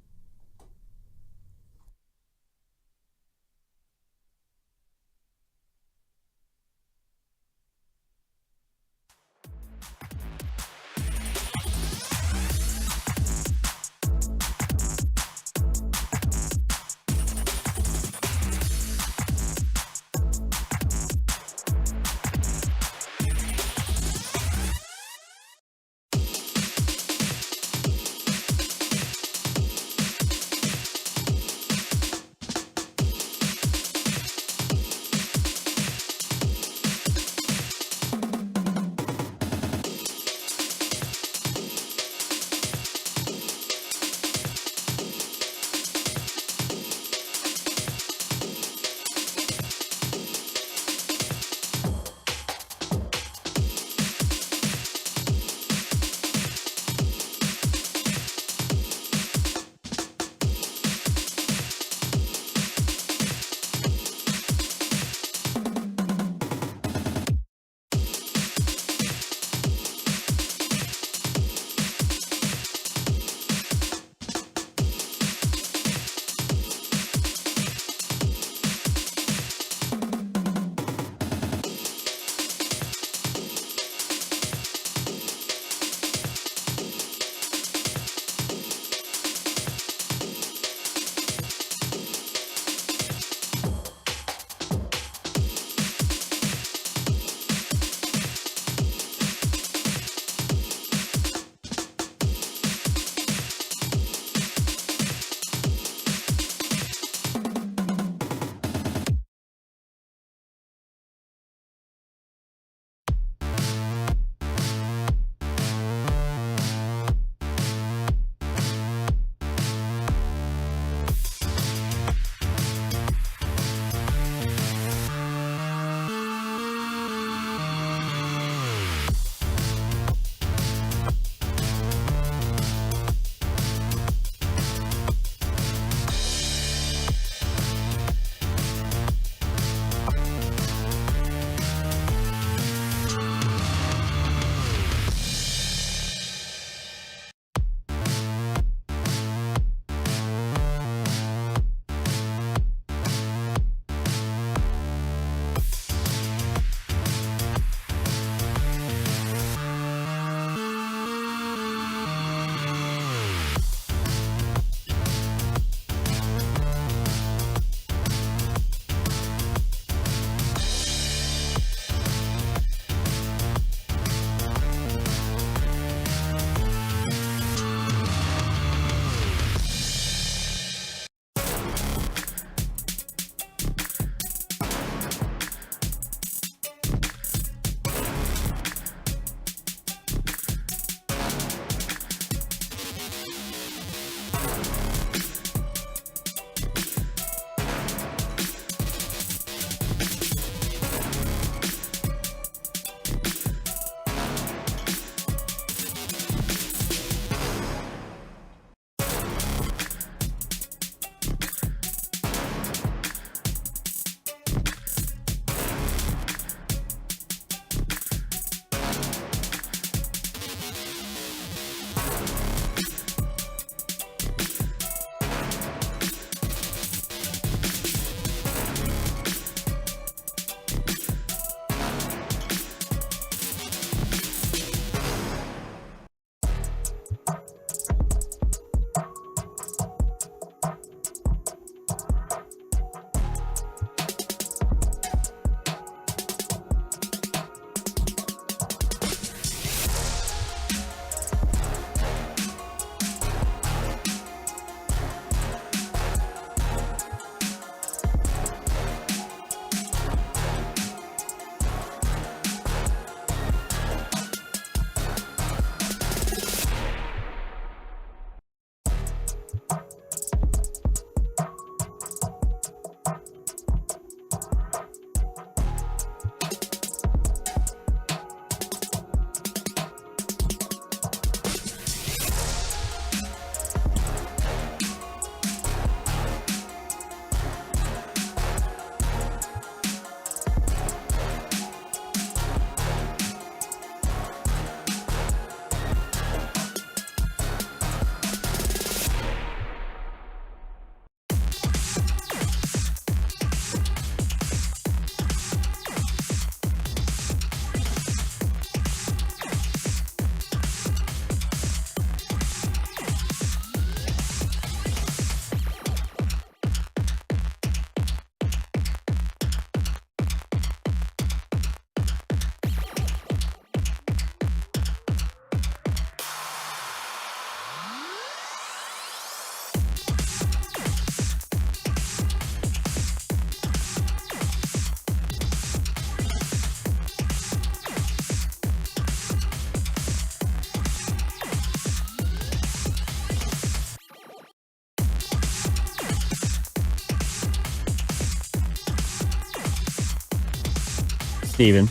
Steven.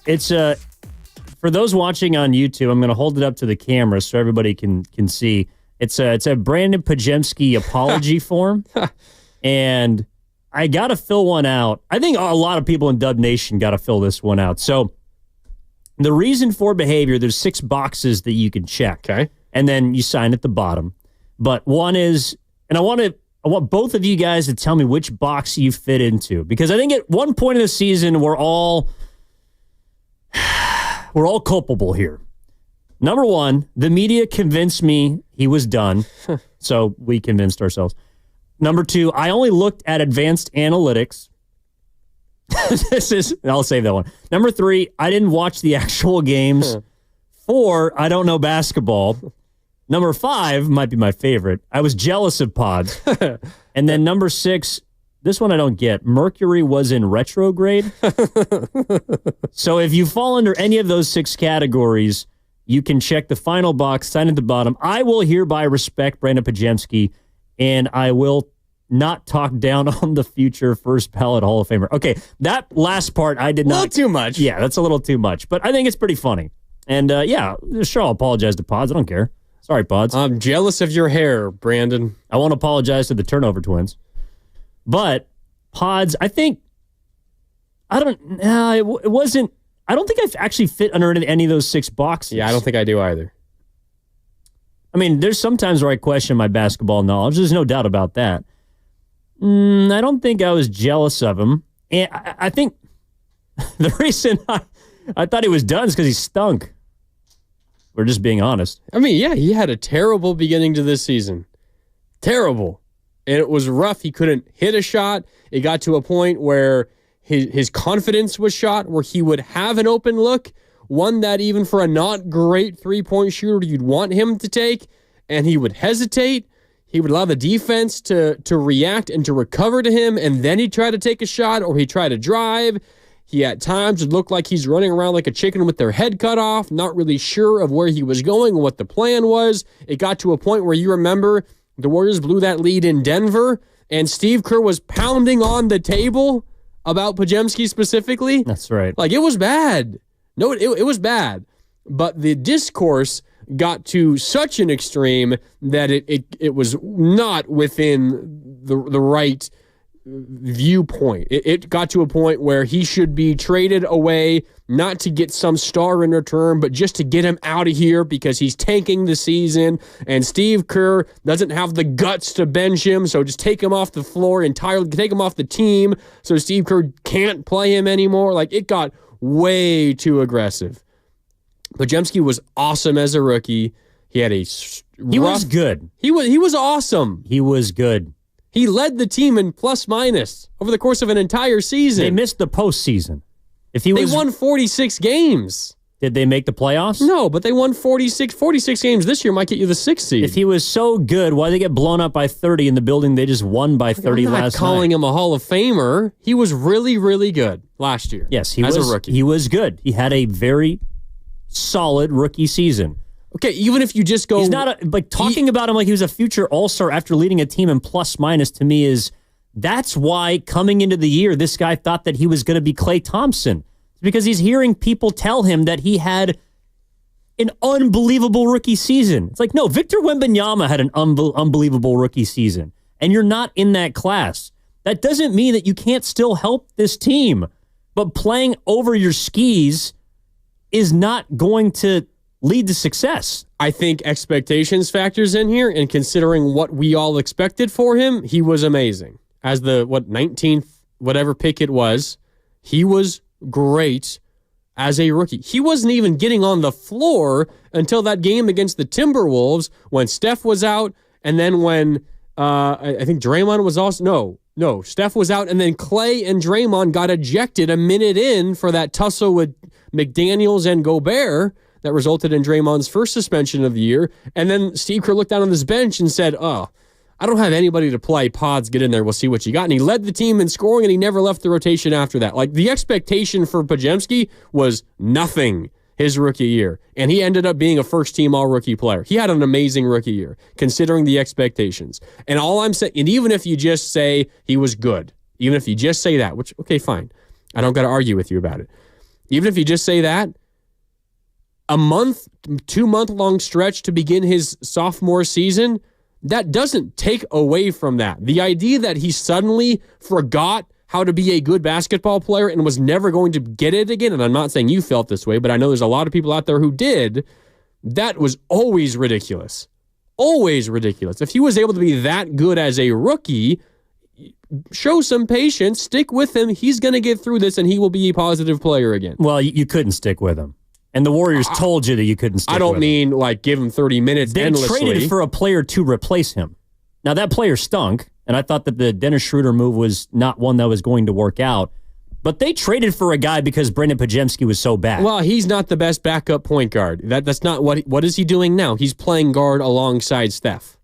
It's for those watching on YouTube, I'm going to hold it up to the camera so everybody can see. It's a Brandon Pajemski apology form, and I got to fill one out. I think a lot of people in Dub Nation got to fill this one out. So the reason for behavior, there's 6 boxes that you can check. Okay. And then you sign at the bottom. But one is, and I want both of you guys to tell me which box you fit into. Because I think at one point in the season, we're all culpable here. Number one, the media convinced me he was done. So we convinced ourselves. Number 2, I only looked at advanced analytics. I'll save that one. Number 3, I didn't watch the actual games. 4, I don't know basketball. Number 5 might be my favorite. I was jealous of Pods. And then number 6, this one I don't get. Mercury was in retrograde. So if you fall under any of those 6 categories, you can check the final box, sign at the bottom. I will hereby respect Brandon Pajemski, and I will not talk down on the future first ballot Hall of Famer. Okay, that last part I did not. A little too much. Yeah, that's a little too much. But I think it's pretty funny. And yeah, sure, I'll apologize to Pods. I don't care. Sorry, Pods. I'm jealous of your hair, Brandon. I won't apologize to the Turnover Twins. But Pods, I think, it wasn't, I don't think I've actually fit under any of those 6 boxes. Yeah, I don't think I do either. I mean, there's some times where I question my basketball knowledge. There's no doubt about that. I don't think I was jealous of him. And I think the reason I thought he was done is because he stunk. We're just being honest. I mean, yeah, he had a terrible beginning to this season. Terrible. And it was rough. He couldn't hit a shot. It got to a point where his confidence was shot, where he would have an open look, one that even for a not great three-point shooter you'd want him to take, and he would hesitate. He would allow the defense to react and to recover to him, and then he'd try to take a shot or he'd try to drive. He at times would look like he's running around like a chicken with their head cut off, not really sure of where he was going or what the plan was. It got to a point where you remember the Warriors blew that lead in Denver, and Steve Kerr was pounding on the table about Pajemski specifically. That's right. Like, it was bad. No, it was bad. But the discourse got to such an extreme that it was not within the right viewpoint. It got to a point where he should be traded away, not to get some star in return, but just to get him out of here because he's tanking the season, and Steve Kerr doesn't have the guts to bench him, so just take him off the floor entirely, take him off the team so Steve Kerr can't play him anymore. Like, it got way too aggressive. Pajemski was awesome as a rookie. He had a He was good. He was awesome. He was good. He led the team in plus minus over the course of an entire season. They missed the postseason. They won 46 games. Did they make the playoffs? No, but they won 46 games this year might get you the 6th seed. If he was so good, why did they get blown up by 30 in the building they just won by 30 I'm not last calling night? him a Hall of Famer. He was really, really good last year. Yes, he as was a rookie. He was good. He had a very solid rookie season. Okay, even if you just go... He's not talking about him like he was a future all-star after leading a team in plus minus to me is that's why coming into the year this guy thought that he was going to be Klay Thompson. It's because he's hearing people tell him that he had an unbelievable rookie season. It's like, no, Victor Wembanyama had an unbelievable rookie season, and you're not in that class. That doesn't mean that you can't still help this team, but playing over your skis is not going to lead to success. I think expectations factors in here, and considering what we all expected for him, he was amazing. As the 19th whatever pick it was, he was great as a rookie. He wasn't even getting on the floor until that game against the Timberwolves when Steph was out, and then when I think Draymond was also no, Steph was out, and then Klay and Draymond got ejected a minute in for that tussle with McDaniels and Gobert that resulted in Draymond's first suspension of the year. And then Steve Kerr looked down on this bench and said, I don't have anybody to play. Pods, get in there. We'll see what you got. And he led the team in scoring, and he never left the rotation after that. Like, the expectation for Pajemski was nothing his rookie year. And he ended up being a first-team all-rookie player. He had an amazing rookie year, considering the expectations. And all I'm saying, and even if you just say he was good, even if you just say that, which, okay, fine. I don't got to argue with you about it. Even if you just say that, a month, 2-month-long stretch to begin his sophomore season, that doesn't take away from that. The idea that he suddenly forgot how to be a good basketball player and was never going to get it again, and I'm not saying you felt this way, but I know there's a lot of people out there who did, that was always ridiculous. Always ridiculous. If he was able to be that good as a rookie, show some patience, stick with him. He's going to get through this, and he will be a positive player again. Well, you couldn't stick with him. And the Warriors told you that you couldn't stick with him. I don't mean like give him 30 minutes endlessly. They traded for a player to replace him. Now, that player stunk, and I thought that the Dennis Schroeder move was not one that was going to work out. But they traded for a guy because Brandon Podziemski was so bad. Well, he's not the best backup point guard. That's not what is he doing now? He's playing guard alongside Steph.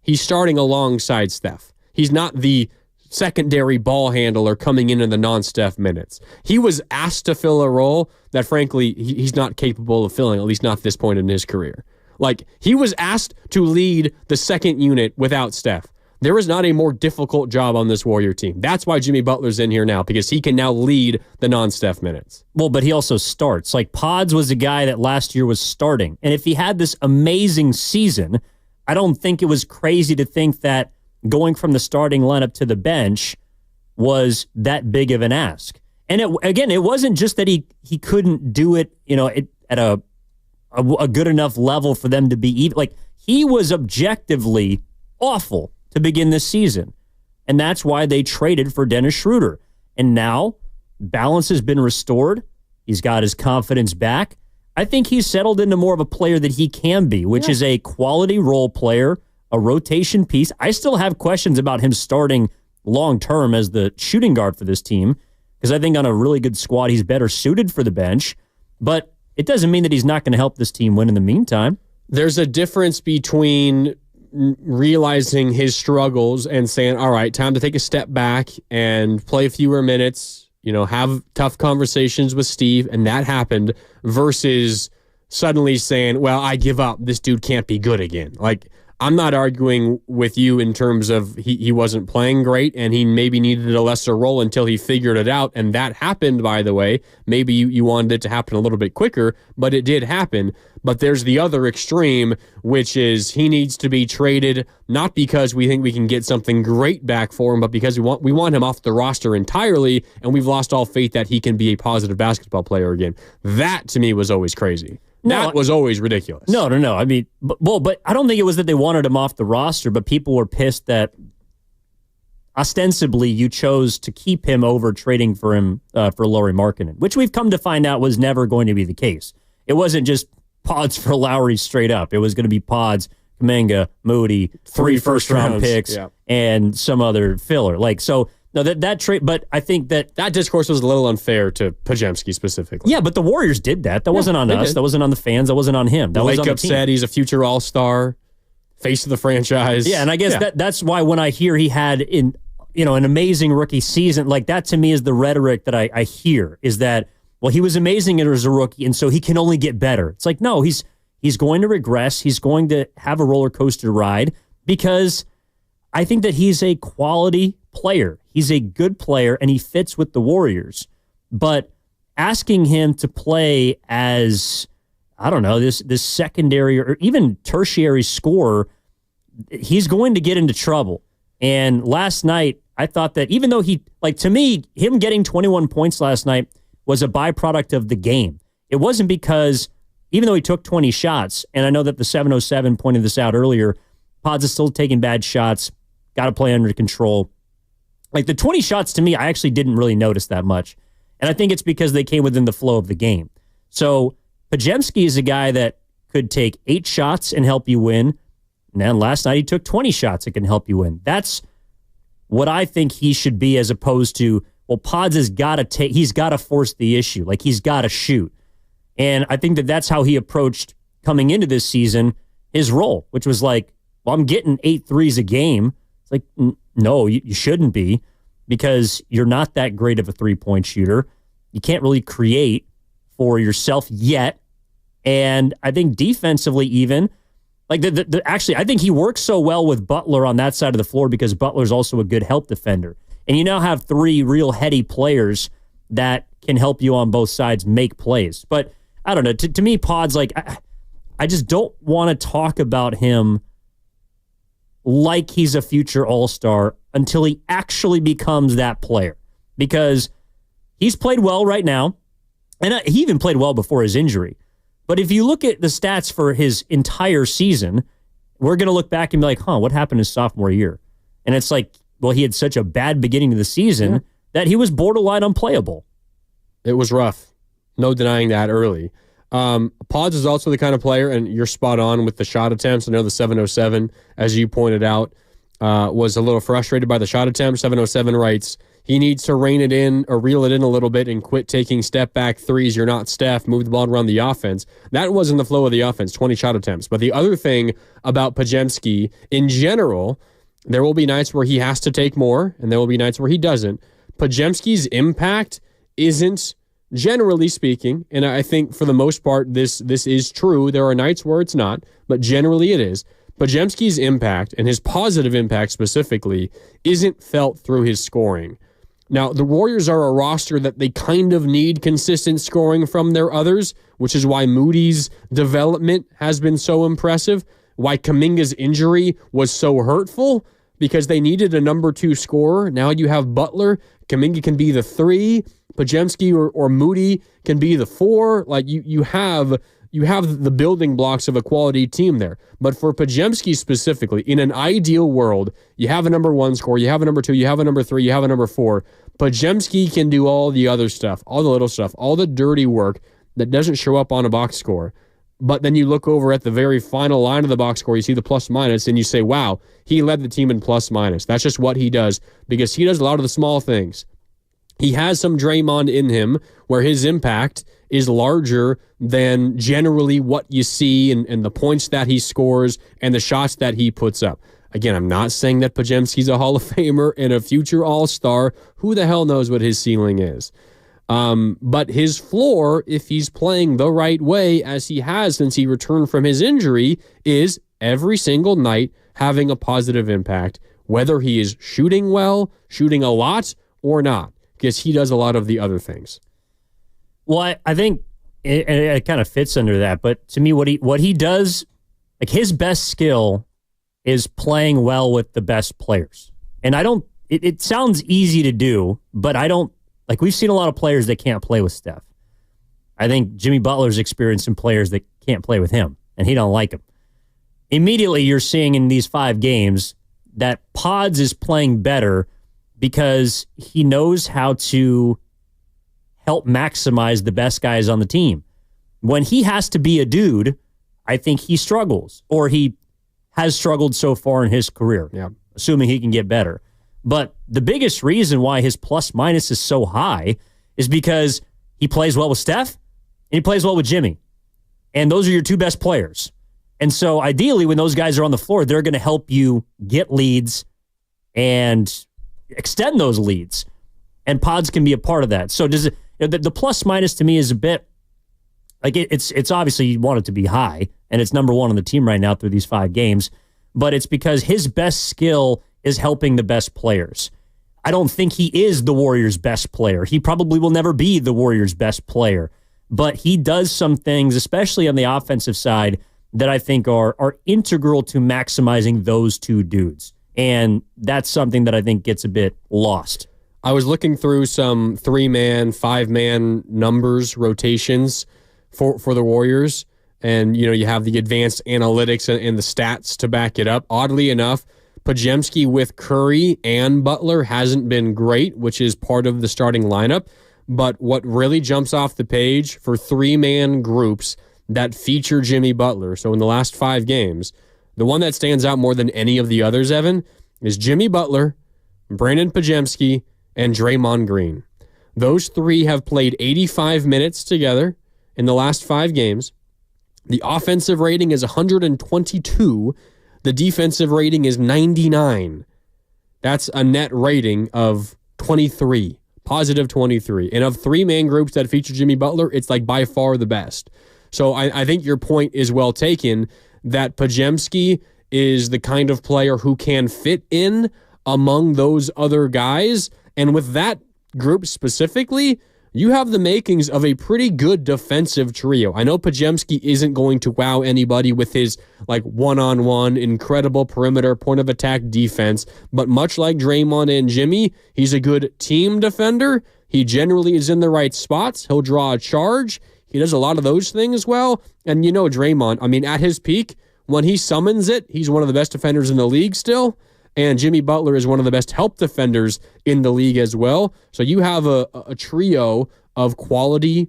He's starting alongside Steph. He's not the secondary ball handler coming in the non-Steph minutes. He was asked to fill a role that, frankly, he's not capable of filling, at least not at this point in his career. Like, he was asked to lead the second unit without Steph. There is not a more difficult job on this Warrior team. That's why Jimmy Butler's in here now, because he can now lead the non-Steph minutes. Well, but he also starts. Like, Pods was a guy that last year was starting. And if he had this amazing season, I don't think it was crazy to think that going from the starting lineup to the bench was that big of an ask. And it wasn't just that he couldn't do it, at a good enough level for them to be even. Like, he was objectively awful to begin this season. And that's why they traded for Dennis Schroeder. And now balance has been restored. He's got his confidence back. I think he's settled into more of a player that he can be, which is a quality role player, a rotation piece. I still have questions about him starting long-term as the shooting guard for this team, because I think on a really good squad, he's better suited for the bench. But it doesn't mean that he's not going to help this team win in the meantime. There's a difference between realizing his struggles and saying, all right, time to take a step back and play fewer minutes, have tough conversations with Steve, and that happened, versus suddenly saying, well, I give up. This dude can't be good again. Like, I'm not arguing with you in terms of he wasn't playing great and he maybe needed a lesser role until he figured it out. And that happened, by the way. Maybe you wanted it to happen a little bit quicker, but it did happen. But there's the other extreme, which is he needs to be traded, not because we think we can get something great back for him, but because we want him off the roster entirely, and we've lost all faith that he can be a positive basketball player again. That, to me, was always crazy. That was always ridiculous. No. I mean, but I don't think it was that they wanted him off the roster, but people were pissed that ostensibly you chose to keep him over trading for him for Lauri Markkanen, which we've come to find out was never going to be the case. It wasn't just Pods for Lowry straight up. It was going to be Pods, Kuminga, Moody, 3 first-round picks, and some other filler. No, that trade, but I think that discourse was a little unfair to Podziemski specifically. Yeah, but the Warriors did that. That wasn't on us. Did. That wasn't on the fans. That wasn't on him. That was on the team. Said he's a future All-Star, face of the franchise. Yeah, and I guess that's why when I hear he had an amazing rookie season, like that to me is the rhetoric that I hear is that, well, he was amazing as a rookie, and so he can only get better. It's like, no, he's going to regress. He's going to have a roller coaster ride because I think that he's a quality player. He's a good player, and he fits with the Warriors. But asking him to play as, I don't know, this secondary or even tertiary scorer, he's going to get into trouble. And last night, I thought that even though to me, him getting 21 points last night was a byproduct of the game. It wasn't because, even though he took 20 shots, and I know that the 707 pointed this out earlier, Pods is still taking bad shots, got to play under control. Like the 20 shots to me, I actually didn't really notice that much. And I think it's because they came within the flow of the game. So Podziemski is a guy that could take 8 shots and help you win. And then last night he took 20 shots that can help you win. That's what I think he should be, as opposed to, well, Pods he's got to force the issue. Like he's got to shoot. And I think that that's how he approached coming into this season, his role, which was like, well, I'm getting 8 threes a game. It's like, no, you shouldn't be, because you're not that great of a three-point shooter. You can't really create for yourself yet. And I think defensively even, like actually, I think he works so well with Butler on that side of the floor because Butler's also a good help defender. And you now have 3 real heady players that can help you on both sides make plays. But I don't know. To me, Pod's like, I just don't want to talk about him like he's a future all-star until he actually becomes that player. Because he's played well right now, and he even played well before his injury. But if you look at the stats for his entire season, we're going to look back and be like, what happened his sophomore year? And it's like, well, he had such a bad beginning of the season that he was borderline unplayable. It was rough. No denying that early. Pods is also the kind of player, and you're spot on with the shot attempts. I know the 707, as you pointed out, was a little frustrated by the shot attempt. 707 writes, he needs to rein it in or reel it in a little bit and quit taking step-back threes. You're not Steph. Move the ball around the offense. That wasn't the flow of the offense, 20 shot attempts. But the other thing about Podziemski, in general, there will be nights where he has to take more, and there will be nights where he doesn't. Podziemski's impact isn't, generally speaking, and I think for the most part this is true. There are nights where it's not, but generally it is. Podziemski's impact, and his positive impact specifically, isn't felt through his scoring. Now, the Warriors are a roster that they kind of need consistent scoring from their others, which is why Moody's development has been so impressive, why Kuminga's injury was so hurtful, because they needed a number 2 scorer. Now you have Butler. Kuminga can be the 3. Podziemski or Moody can be the 4. Like you have the building blocks of a quality team there. But for Podziemski specifically, in an ideal world, you have a number 1 scorer, you have a number 2, you have a number 3, you have a number 4. Podziemski can do all the other stuff, all the little stuff, all the dirty work that doesn't show up on a box score. But then you look over at the very final line of the box score, you see the plus minus, and you say, wow, he led the team in plus minus. That's just what he does, because he does a lot of the small things. He has some Draymond in him where his impact is larger than generally what you see and the points that he scores and the shots that he puts up. Again, I'm not saying that Podziemski's a Hall of Famer and a future All-Star. Who the hell knows what his ceiling is? But his floor, if he's playing the right way, as he has since he returned from his injury, is every single night having a positive impact, whether he is shooting well, shooting a lot, or not, because he does a lot of the other things. Well, I think it kind of fits under that. But to me, what he does, like his best skill is playing well with the best players. And it sounds easy to do, but like we've seen a lot of players that can't play with Steph. I think Jimmy Butler's experienced some players that can't play with him, and he don't like him. Immediately, you're seeing in these 5 games that Pods is playing better because he knows how to help maximize the best guys on the team. When he has to be a dude, I think he struggles, or he has struggled so far in his career, assuming he can get better. But the biggest reason why his plus minus is so high is because he plays well with Steph and he plays well with Jimmy. And those are your 2 best players. And so ideally, when those guys are on the floor, they're going to help you get leads and extend those leads. And Pods can be a part of that. So the plus minus to me is a bit like it's obviously you want it to be high, and it's number 1 on the team right now through these 5 games. But it's because his best skill is helping the best players. I don't think he is the Warriors' best player. He probably will never be the Warriors' best player. But he does some things, especially on the offensive side, that I think are integral to maximizing those 2 dudes. And that's something that I think gets a bit lost. I was looking through some 3-man, 5-man numbers, rotations for the Warriors. And, you have the advanced analytics and the stats to back it up. Oddly enough, Podziemski with Curry and Butler hasn't been great, which is part of the starting lineup. But what really jumps off the page for 3-man groups that feature Jimmy Butler, so in the last 5 games, the one that stands out more than any of the others, Evan, is Jimmy Butler, Brandon Podziemski, and Draymond Green. Those 3 have played 85 minutes together in the last 5 games. The offensive rating is 122. The defensive rating is 99. That's a net rating of 23, positive 23. And of 3-man groups that feature Jimmy Butler, it's like by far the best. So I think your point is well taken that Podziemski is the kind of player who can fit in among those other guys. And with that group specifically, you have the makings of a pretty good defensive trio. I know Podziemski isn't going to wow anybody with his like one-on-one incredible perimeter point of attack defense, but much like Draymond and Jimmy, he's a good team defender. He generally is in the right spots. He'll draw a charge. He does a lot of those things well. And you know Draymond, I mean, at his peak, when he summons it, he's one of the best defenders in the league still. And Jimmy Butler is one of the best help defenders in the league as well. So you have a trio of quality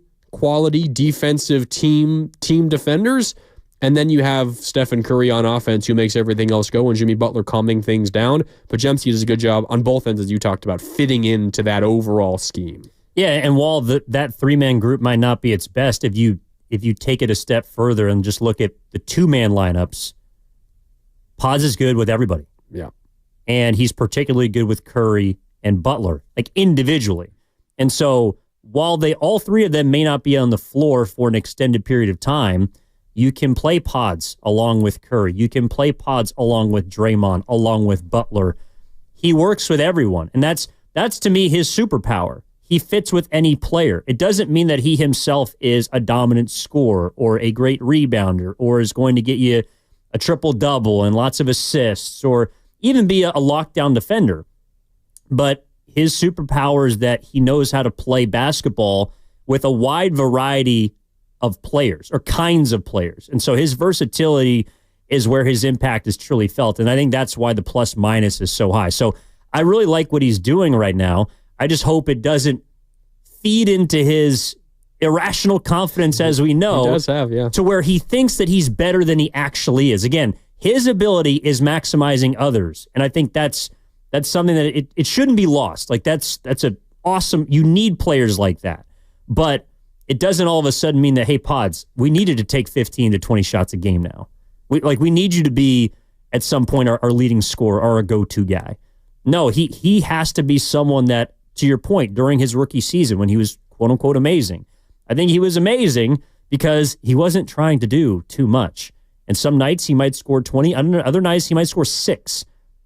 defensive team defenders. And then you have Stephen Curry on offense who makes everything else go, and Jimmy Butler calming things down. Podziemski does a good job on both ends, as you talked about, fitting into that overall scheme. Yeah, and while that three-man group might not be its best, if you take it a step further and just look at the two-man lineups, Pods is good with everybody. Yeah. And he's particularly good with Curry and Butler, like individually. And so while all three of them may not be on the floor for an extended period of time, you can play Pods along with Curry. You can play Pods along with Draymond, along with Butler. He works with everyone, and that's to me his superpower. He fits with any player. It doesn't mean that he himself is a dominant scorer or a great rebounder or is going to get you a triple-double and lots of assists or even be a lockdown defender. But his superpower is that he knows how to play basketball with a wide variety of players or kinds of players. And so his versatility is where his impact is truly felt. And I think that's why the plus-minus is so high. So I really like what he's doing right now. I just hope it doesn't feed into his irrational confidence, as we know, He does have, yeah. to where he thinks that he's better than he actually is. Again, his ability is maximizing others. And I think that's something that it shouldn't be lost. Like that's a awesome, you need players like that. But it doesn't all of a sudden mean that, hey, Pods, we needed to take 15 to 20 shots a game now. We need you to be, at some point, our leading scorer or a go-to guy. No, he has to be someone that, to your point, during his rookie season when he was, quote-unquote, amazing, I think he was amazing because he wasn't trying to do too much. And some nights he might score 20. Other nights he might score 6.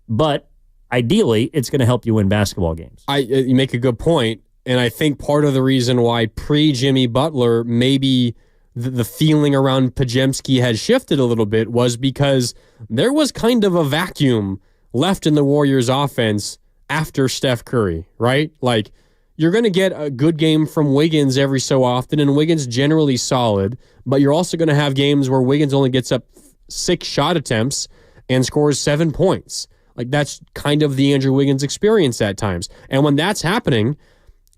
But ideally, it's going to help you win basketball games. You make a good point. And I think part of the reason why pre-Jimmy Butler, maybe the feeling around Podziemski had shifted a little bit was because there was kind of a vacuum left in the Warriors offense after Steph Curry, right? Like, you're going to get a good game from Wiggins every so often, and Wiggins generally solid, but you're also going to have games where Wiggins only gets up 6 shot attempts and scores 7 points. Like, that's kind of the Andrew Wiggins experience at times. And when that's happening,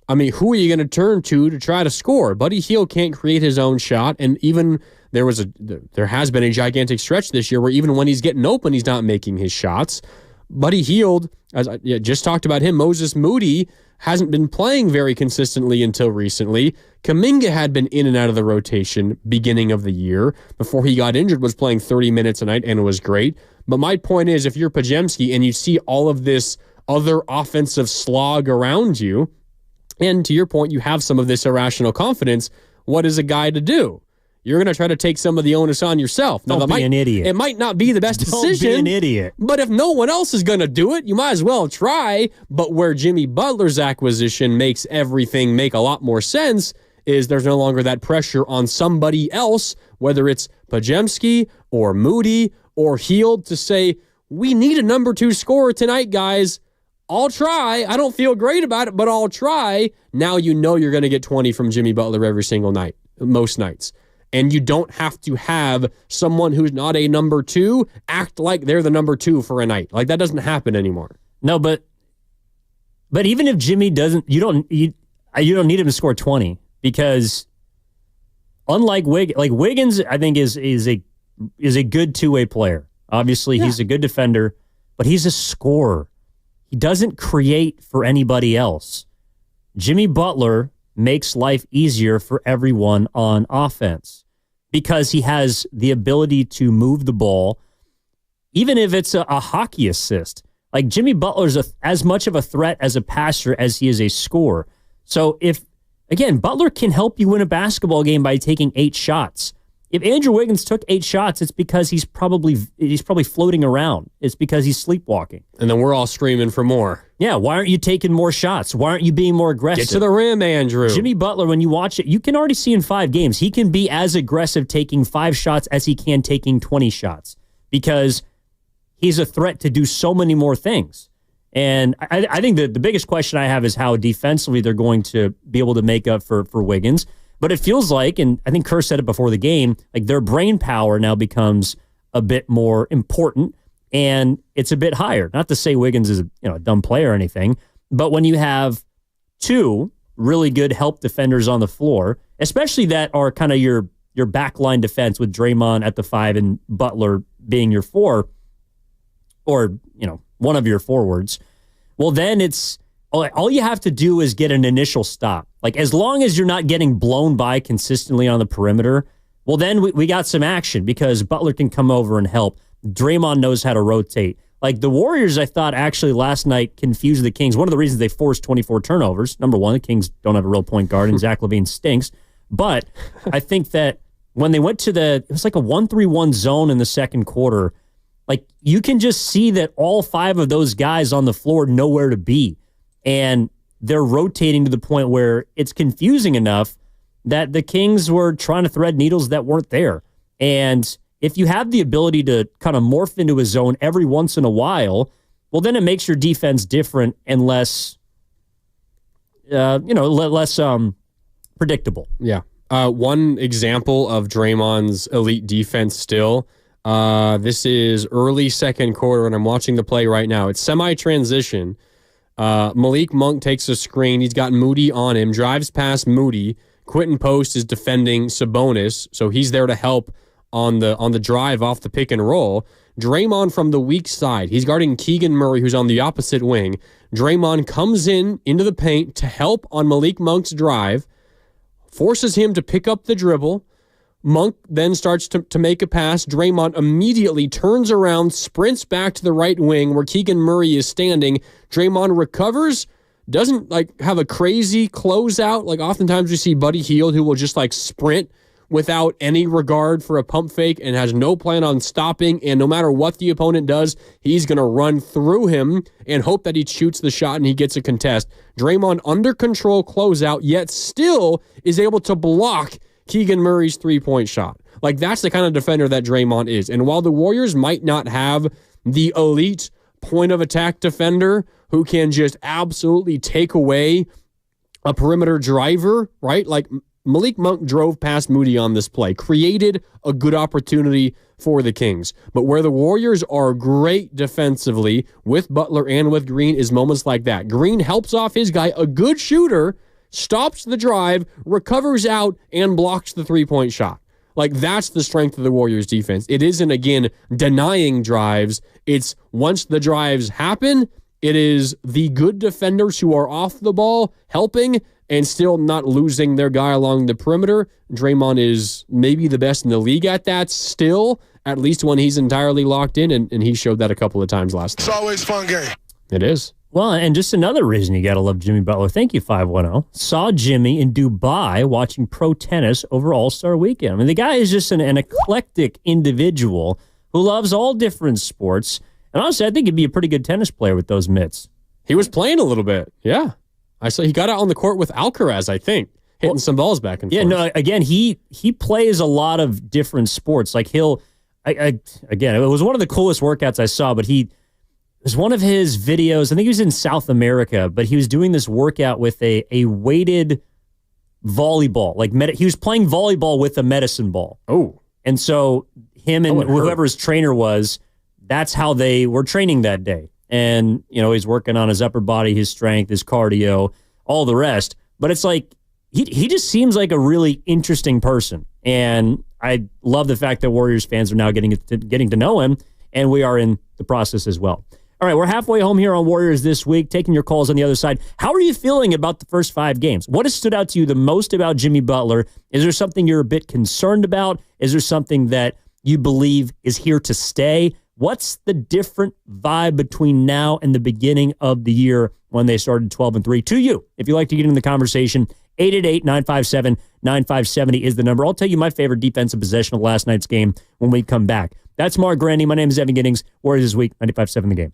I mean, who are you going to turn to try to score? Buddy Hield can't create his own shot, and even there has been a gigantic stretch this year where even when he's getting open, he's not making his shots. Buddy Hield, as I just talked about him, Moses Moody hasn't been playing very consistently until recently. Kuminga had been in and out of the rotation beginning of the year. Before he got injured, was playing 30 minutes a night, and it was great. But my point is, if you're Podziemski and you see all of this other offensive slog around you, and to your point, you have some of this irrational confidence, what is a guy to do? You're going to try to take some of the onus on yourself. Don't be an idiot. It might not be the best decision. Don't be an idiot. But if no one else is going to do it, you might as well try. But where Jimmy Butler's acquisition makes everything make a lot more sense is there's no longer that pressure on somebody else, whether it's Podziemski or Moody or Hield, to say, we need a number 2 scorer tonight, guys. I'll try. I don't feel great about it, but I'll try. Now you know you're going to get 20 from Jimmy Butler every single night, most nights. And you don't have to have someone who's not a number 2 act like they're the number 2 for a night. Like, that doesn't happen anymore. No, but even if Jimmy doesn't, you don't need him to score 20 because unlike Wiggins, I think is a good two-way player. Obviously, he's a good defender, but he's a scorer. He doesn't create for anybody else. Jimmy Butler makes life easier for everyone on offense because he has the ability to move the ball, even if it's a hockey assist. Like, Jimmy Butler's as much of a threat as a passer as he is a scorer. So Butler can help you win a basketball game by taking 8 shots. If Andrew Wiggins took 8 shots, it's because he's probably floating around. It's because he's sleepwalking. And then we're all screaming for more. Yeah, why aren't you taking more shots? Why aren't you being more aggressive? Get to the rim, Andrew. Jimmy Butler, when you watch it, you can already see in 5 games, he can be as aggressive taking 5 shots as he can taking 20 shots because he's a threat to do so many more things. And I think that the biggest question I have is how defensively they're going to be able to make up for Wiggins. But it feels like, and I think Kerr said it before the game, like their brain power now becomes a bit more important and it's a bit higher. Not to say Wiggins is a dumb player or anything, but when you have 2 really good help defenders on the floor, especially that are kind of your backline defense with Draymond at the 5 and Butler being your 4, or one of your forwards, well then it's all you have to do is get an initial stop. Like, as long as you're not getting blown by consistently on the perimeter, well, then we got some action because Butler can come over and help. Draymond knows how to rotate. Like, the Warriors, I thought, actually last night confused the Kings. One of the reasons they forced 24 turnovers, number one, the Kings don't have a real point guard, and Zach LaVine stinks. But I think that when they went to it was like a 1-3-1 zone in the second quarter, like, you can just see that all 5 of those guys on the floor know where to be. And they're rotating to the point where it's confusing enough that the Kings were trying to thread needles that weren't there. And if you have the ability to kind of morph into a zone every once in a while, well, then it makes your defense different and less, less predictable. Yeah. One example of Draymond's elite defense still, this is early second quarter, and I'm watching the play right now. It's semi-transition. Malik Monk takes a screen. He's got Moody on him, drives past Moody. Quentin Post is defending Sabonis, so he's there to help on the drive off the pick and roll. Draymond from the weak side. He's guarding Keegan Murray, who's on the opposite wing. Draymond comes into the paint to help on Malik Monk's drive, forces him to pick up the dribble. Monk then starts to make a pass. Draymond immediately turns around, sprints back to the right wing where Keegan Murray is standing. Draymond recovers, doesn't have a crazy closeout. Like, oftentimes we see Buddy Hield, who will just sprint without any regard for a pump fake and has no plan on stopping. And no matter what the opponent does, he's going to run through him and hope that he shoots the shot and he gets a contest. Draymond under control closeout, yet still is able to block Keegan Murray's 3-point shot. Like, that's the kind of defender that Draymond is. And while the Warriors might not have the elite point of attack defender who can just absolutely take away a perimeter driver, right? Like, Malik Monk drove past Moody on this play, created a good opportunity for the Kings. But where the Warriors are great defensively with Butler and with Green is moments like that. Green helps off his guy, a good shooter, stops the drive, recovers out, and blocks the 3-point shot. Like, that's the strength of the Warriors defense. It isn't, again, denying drives. It's once the drives happen, it is the good defenders who are off the ball helping and still not losing their guy along the perimeter. Draymond is maybe the best in the league at that still, at least when he's entirely locked in, and he showed that a couple of times last night. It's always a fun game. It is. Well, and just another reason you got to love Jimmy Butler. Thank you, 510. Saw Jimmy in Dubai watching pro tennis over All-Star Weekend. I mean, the guy is just an eclectic individual who loves all different sports. And honestly, I think he'd be a pretty good tennis player with those mitts. He was playing a little bit, yeah. I saw he got out on the court with Alcaraz, I think, hitting some balls back and forth. Yeah, no, again, he plays a lot of different sports. Like, again, it was one of the coolest workouts I saw, but it was one of his videos. I think he was in South America, but he was doing this workout with a weighted volleyball. Like, he was playing volleyball with a medicine ball. Oh. And so him and whoever his trainer was, that's how they were training that day. And, he's working on his upper body, his strength, his cardio, all the rest. But it's like, he just seems like a really interesting person. And I love the fact that Warriors fans are now getting to know him, and we are in the process as well. All right, we're halfway home here on Warriors This Week, taking your calls on the other side. How are you feeling about the first 5 games? What has stood out to you the most about Jimmy Butler? Is there something you're a bit concerned about? Is there something that you believe is here to stay? What's the different vibe between now and the beginning of the year when they started 12-3? To you, if you'd like to get in the conversation, 888-957-9232. 9570 is the number. I'll tell you my favorite defensive possession of last night's game when we come back. That's Mark Grandy. My name is Evan Giddings. Warriors this week, 95.7 The Game.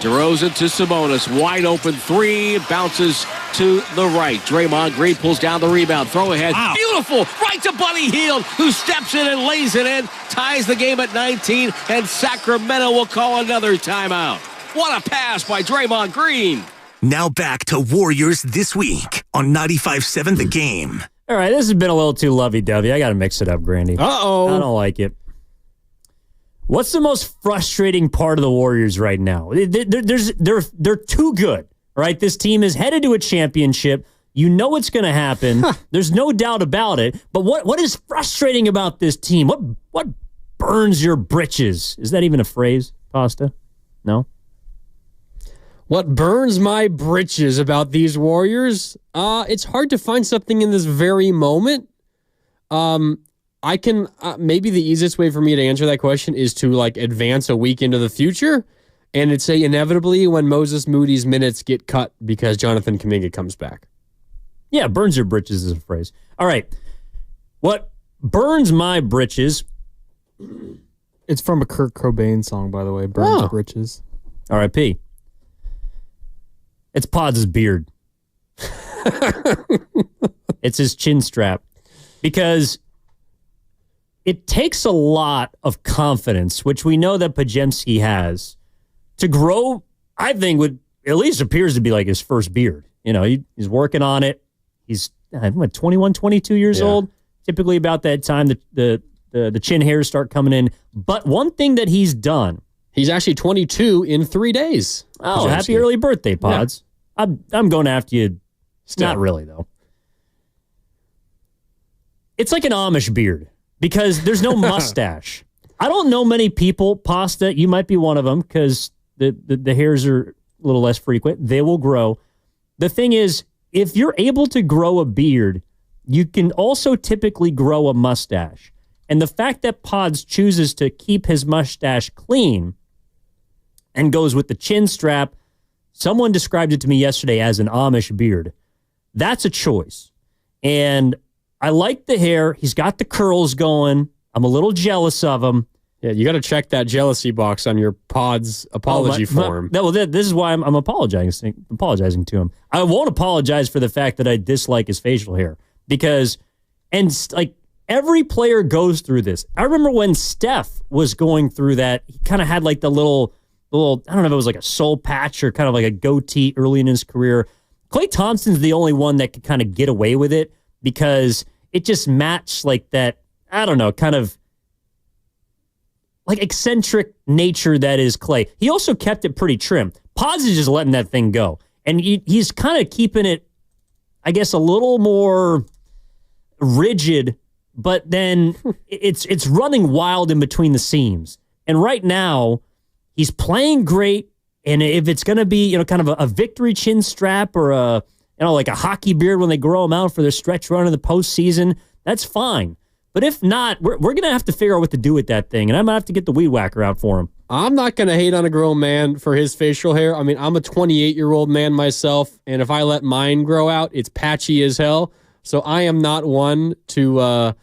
DeRozan to Sabonis, wide open three, bounces to the right. Draymond Green pulls down the rebound, throw ahead. Wow. Beautiful, right to Buddy Hield, who steps in and lays it in, ties the game at 19, and Sacramento will call another timeout. What a pass by Draymond Green. Now back to Warriors This Week on 95.7 The Game. All right, this has been a little too lovey-dovey. I got to mix it up, Grandy. Uh-oh. I don't like it. What's the most frustrating part of the Warriors right now? They're too good, right? This team is headed to a championship. You know it's going to happen. There's no doubt about it. But what is frustrating about this team? What burns your britches? Is that even a phrase? Pasta? No? What burns my britches about these Warriors? It's hard to find something in this very moment. I can maybe the easiest way for me to answer that question is to like advance a week into the future, and it's say inevitably when Moses Moody's minutes get cut because Jonathan Kuminga comes back. Yeah, burns your britches is a phrase. All right. What burns my britches? It's from a Kurt Cobain song, by the way. Burns britches. R.I.P. It's Pods' beard. It's his chin strap. Because it takes a lot of confidence, which we know that Pajemski has, to grow, I think, what at least appears to be like his first beard. You know, he's working on it. He's 21, 22 years old. Typically about that time, the chin hairs start coming in. But one thing that he's done. He's actually 22 in 3 days. Oh, happy early birthday, Pods. Yeah. I'm going after you. Still. Not really, though. It's like an Amish beard because there's no mustache. I don't know many people, Pasta, you might be one of them because the hairs are a little less frequent. They will grow. The thing is, if you're able to grow a beard, you can also typically grow a mustache. And the fact that Pods chooses to keep his mustache clean and goes with the chin strap, someone described it to me yesterday as an Amish beard. That's a choice. And I like the hair. He's got the curls going. I'm a little jealous of him. Yeah, you got to check that jealousy box on your Pod's apology form. This is why I'm apologizing to him. I won't apologize for the fact that I dislike his facial hair because, like, every player goes through this. I remember when Steph was going through that, he kind of had like the little, I don't know if it was like a soul patch or kind of like a goatee early in his career. Klay Thompson's the only one that could kind of get away with it because it just matched like that, I don't know, kind of like eccentric nature that is Klay. He also kept it pretty trim. Pods is just letting that thing go. And he's kind of keeping it, I guess, a little more rigid, but then it's running wild in between the seams. And right now, he's playing great. And if it's going to be, kind of a victory chin strap or like a hockey beard when they grow them out for their stretch run in the postseason, that's fine. But if not, we're going to have to figure out what to do with that thing. And I'm going to have to get the weed whacker out for him. I'm not going to hate on a grown man for his facial hair. I mean, I'm a 28-year-old man myself, and if I let mine grow out, it's patchy as hell. So I am not one to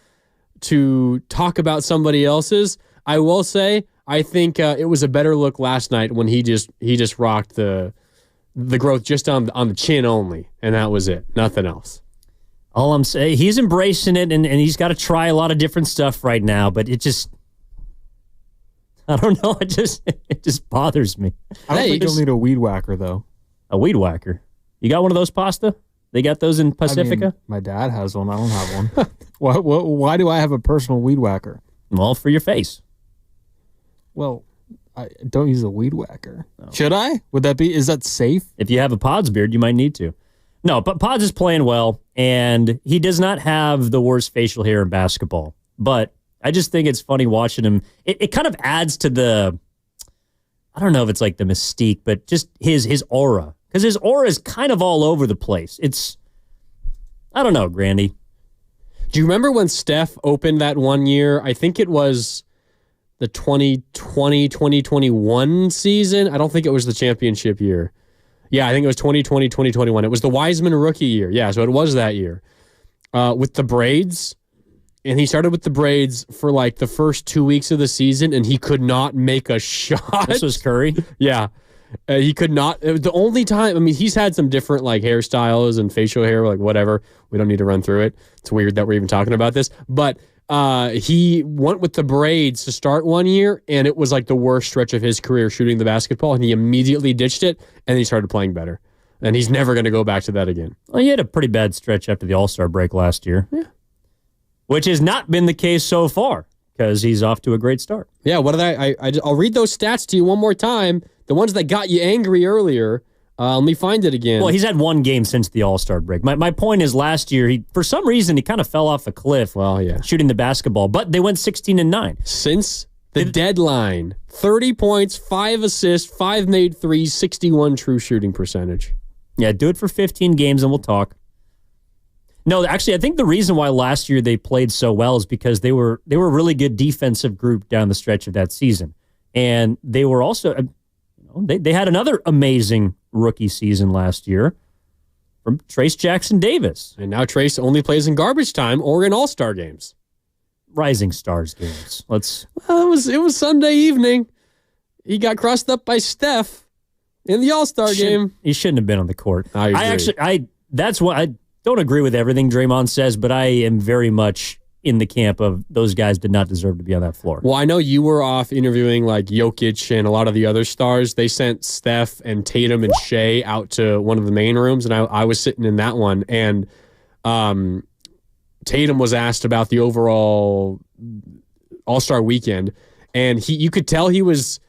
talk about somebody else's. I will say, I think it was a better look last night when he just rocked the growth just on the chin only, and that was it. Nothing else. All I'm saying, he's embracing it, and he's got to try a lot of different stuff right now, but it just, I don't know, it just bothers me. I don't think you'll need a weed whacker, though. A weed whacker? You got one of those, Pasta? They got those in Pacifica? I mean, my dad has one. I don't have one. Why do I have a personal weed whacker? Well, for your face. Well, I don't use a weed whacker. No. Should I? Is that safe? If you have a Pods beard, you might need to. No, but Pods is playing well, and he does not have the worst facial hair in basketball. But I just think it's funny watching him. It kind of adds to the, I don't know if it's like the mystique, but just his aura. Because his aura is kind of all over the place. It's, I don't know, Grandy. Do you remember when Steph opened that one year? I think it was the 2020-2021 season. I don't think it was the championship year. Yeah, I think it was 2020-2021. It was the Wiseman rookie year. Yeah, so it was that year. With the braids. And he started with the braids for like the first 2 weeks of the season, and he could not make a shot. This was Curry? Yeah. He could not. It was the only time. I mean, he's had some different like hairstyles and facial hair, like whatever. We don't need to run through it. It's weird that we're even talking about this. But he went with the braids to start one year, and it was like the worst stretch of his career shooting the basketball, and he immediately ditched it, and he started playing better. And he's never going to go back to that again. Well, he had a pretty bad stretch after the All-Star break last year. Yeah. Which has not been the case so far, because he's off to a great start. Yeah, what did I'll read those stats to you one more time. The ones that got you angry earlier. Let me find it again. Well, he's had one game since the All-Star break. My point is last year, for some reason, he kind of fell off a cliff shooting the basketball. But they went 16-9. Since The deadline. 30 points, 5 assists, 5 made threes, 61 true shooting percentage. Yeah, do it for 15 games and we'll talk. No, actually, I think the reason why last year they played so well is because they were a really good defensive group down the stretch of that season. And they were also, they had another amazing rookie season last year from Trace Jackson Davis. And now Trace only plays in garbage time or in all-star games. Rising Stars games. Well, it was Sunday evening. He got crossed up by Steph in the All-Star game. He shouldn't have been on the court. I agree. That's what I don't agree with everything Draymond says, but I am very much in the camp of those guys did not deserve to be on that floor. Well, I know you were off interviewing like Jokic and a lot of the other stars. They sent Steph and Tatum and Shea out to one of the main rooms, and I was sitting in that one, and Tatum was asked about the overall All-Star weekend, and you could tell he was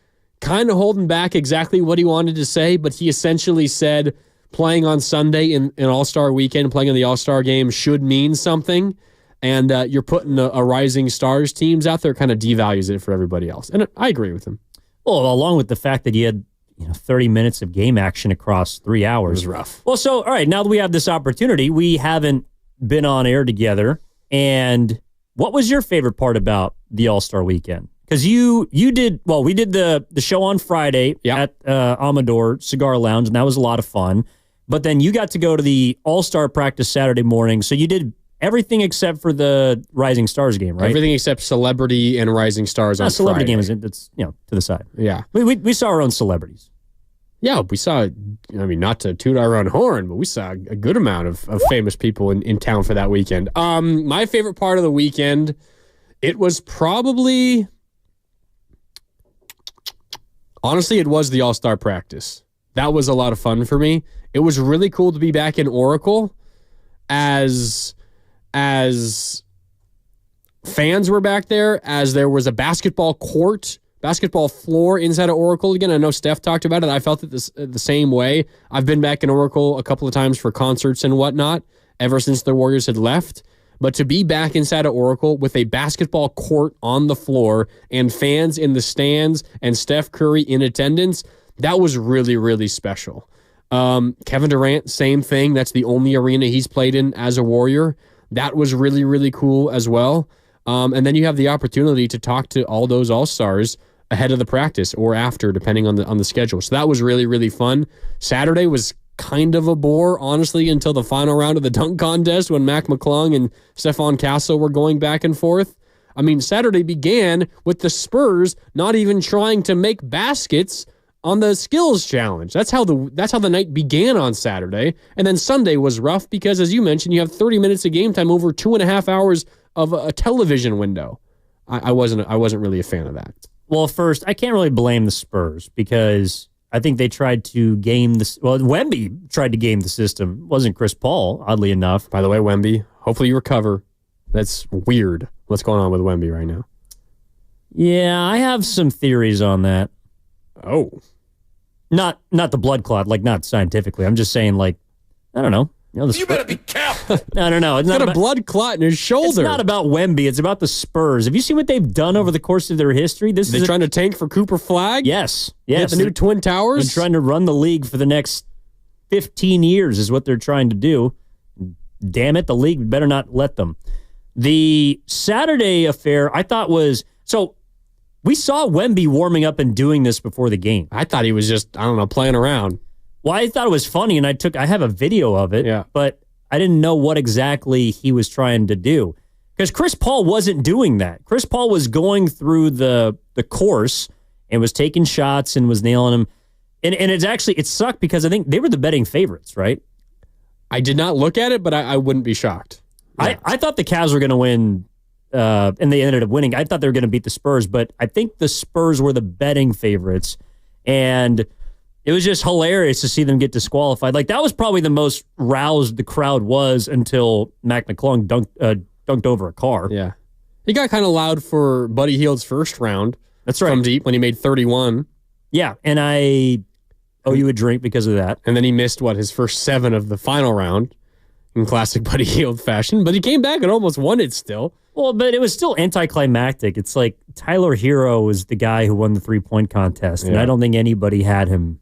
kind of holding back exactly what he wanted to say, but he essentially said playing on Sunday in an All-Star weekend, playing in the All-Star game should mean something, and you're putting a Rising Stars teams out there, kind of devalues it for everybody else. And I agree with him. Well, along with the fact that you had 30 minutes of game action across 3 hours. It was rough. Well, so, all right, now that we have this opportunity, we haven't been on air together. And what was your favorite part about the All-Star weekend? Because we did the show on Friday at Amador Cigar Lounge, and that was a lot of fun. But then you got to go to the All-Star practice Saturday morning, so you did everything except for the Rising Stars game, right? Everything except Celebrity and Rising Stars on Celebrity Friday. game is to the side. Yeah. We saw our own celebrities. Yeah, we saw, not to toot our own horn, but we saw a good amount of famous people in town for that weekend. My favorite part of the weekend, it was probably, honestly, it was the All-Star practice. That was a lot of fun for me. It was really cool to be back in Oracle as fans were back there, as there was a basketball floor inside of Oracle again. I know Steph talked about it. I felt it the same way. I've been back in Oracle a couple of times for concerts and whatnot ever since the Warriors had left. But to be back inside of Oracle with a basketball court on the floor and fans in the stands and Steph Curry in attendance, that was really, really special. Kevin Durant, same thing. That's the only arena he's played in as a Warrior. That was really, really cool as well. And then you have the opportunity to talk to all those All-Stars ahead of the practice or after, depending on the schedule. So that was really, really fun. Saturday was kind of a bore, honestly, until the final round of the dunk contest when Mac McClung and Stephon Castle were going back and forth. I mean, Saturday began with the Spurs not even trying to make baskets on the skills challenge. That's how the night began on Saturday. And then Sunday was rough because, as you mentioned, you have 30 minutes of game time over 2.5 hours of a television window. I wasn't really a fan of that. Well, first, I can't really blame the Spurs because I think they tried to game this. Well, Wemby tried to game the system. It wasn't Chris Paul, oddly enough. By the way, Wemby, hopefully you recover. That's weird. What's going on with Wemby right now? Yeah, I have some theories on that. Oh. Not the blood clot, not scientifically. I'm just saying, I don't know. You better be careful. I don't know. It's got a blood clot in his shoulder. It's not about Wemby. It's about the Spurs. Have you seen what they've done over the course of their history? They're trying to tank for Cooper Flagg? Yes. Get the new Twin Towers? They're trying to run the league for the next 15 years is what they're trying to do. Damn it, the league better not let them. The Saturday affair, I thought was... So, we saw Wemby warming up and doing this before the game. I thought he was just, playing around. Well, I thought it was funny, and I have a video of it, but I didn't know what exactly he was trying to do. Because Chris Paul wasn't doing that. Chris Paul was going through the course and was taking shots and was nailing them. And it sucked because I think they were the betting favorites, right? I did not look at it, but I wouldn't be shocked. Yeah. I thought the Cavs were going to win, and they ended up winning. I thought they were going to beat the Spurs, but I think the Spurs were the betting favorites. And it was just hilarious to see them get disqualified. That was probably the most roused the crowd was until Mac McClung dunked over a car. Yeah. He got kind of loud for Buddy Hield's first round. That's right. From deep when he made 31. Yeah, and I owe you a drink because of that. And then he missed, his first 7 of the final round in classic Buddy Hield fashion. But he came back and almost won it still. Well, but it was still anticlimactic. It's like Tyler Hero was the guy who won the 3-point contest, and I don't think anybody had him.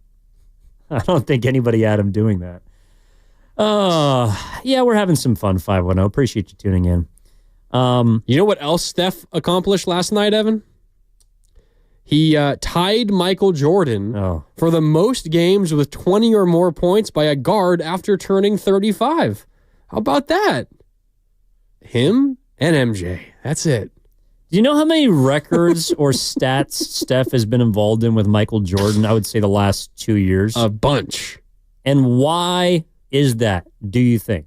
I don't think anybody had him doing that. Yeah, we're having some fun, 510. Appreciate you tuning in. You know what else Steph accomplished last night, Evan? He tied Michael Jordan for the most games with 20 or more points by a guard after turning 35. How about that? Him and MJ. That's it. Do you know how many records or stats Steph has been involved in with Michael Jordan? I would say the last 2 years. A bunch. And why is that, do you think?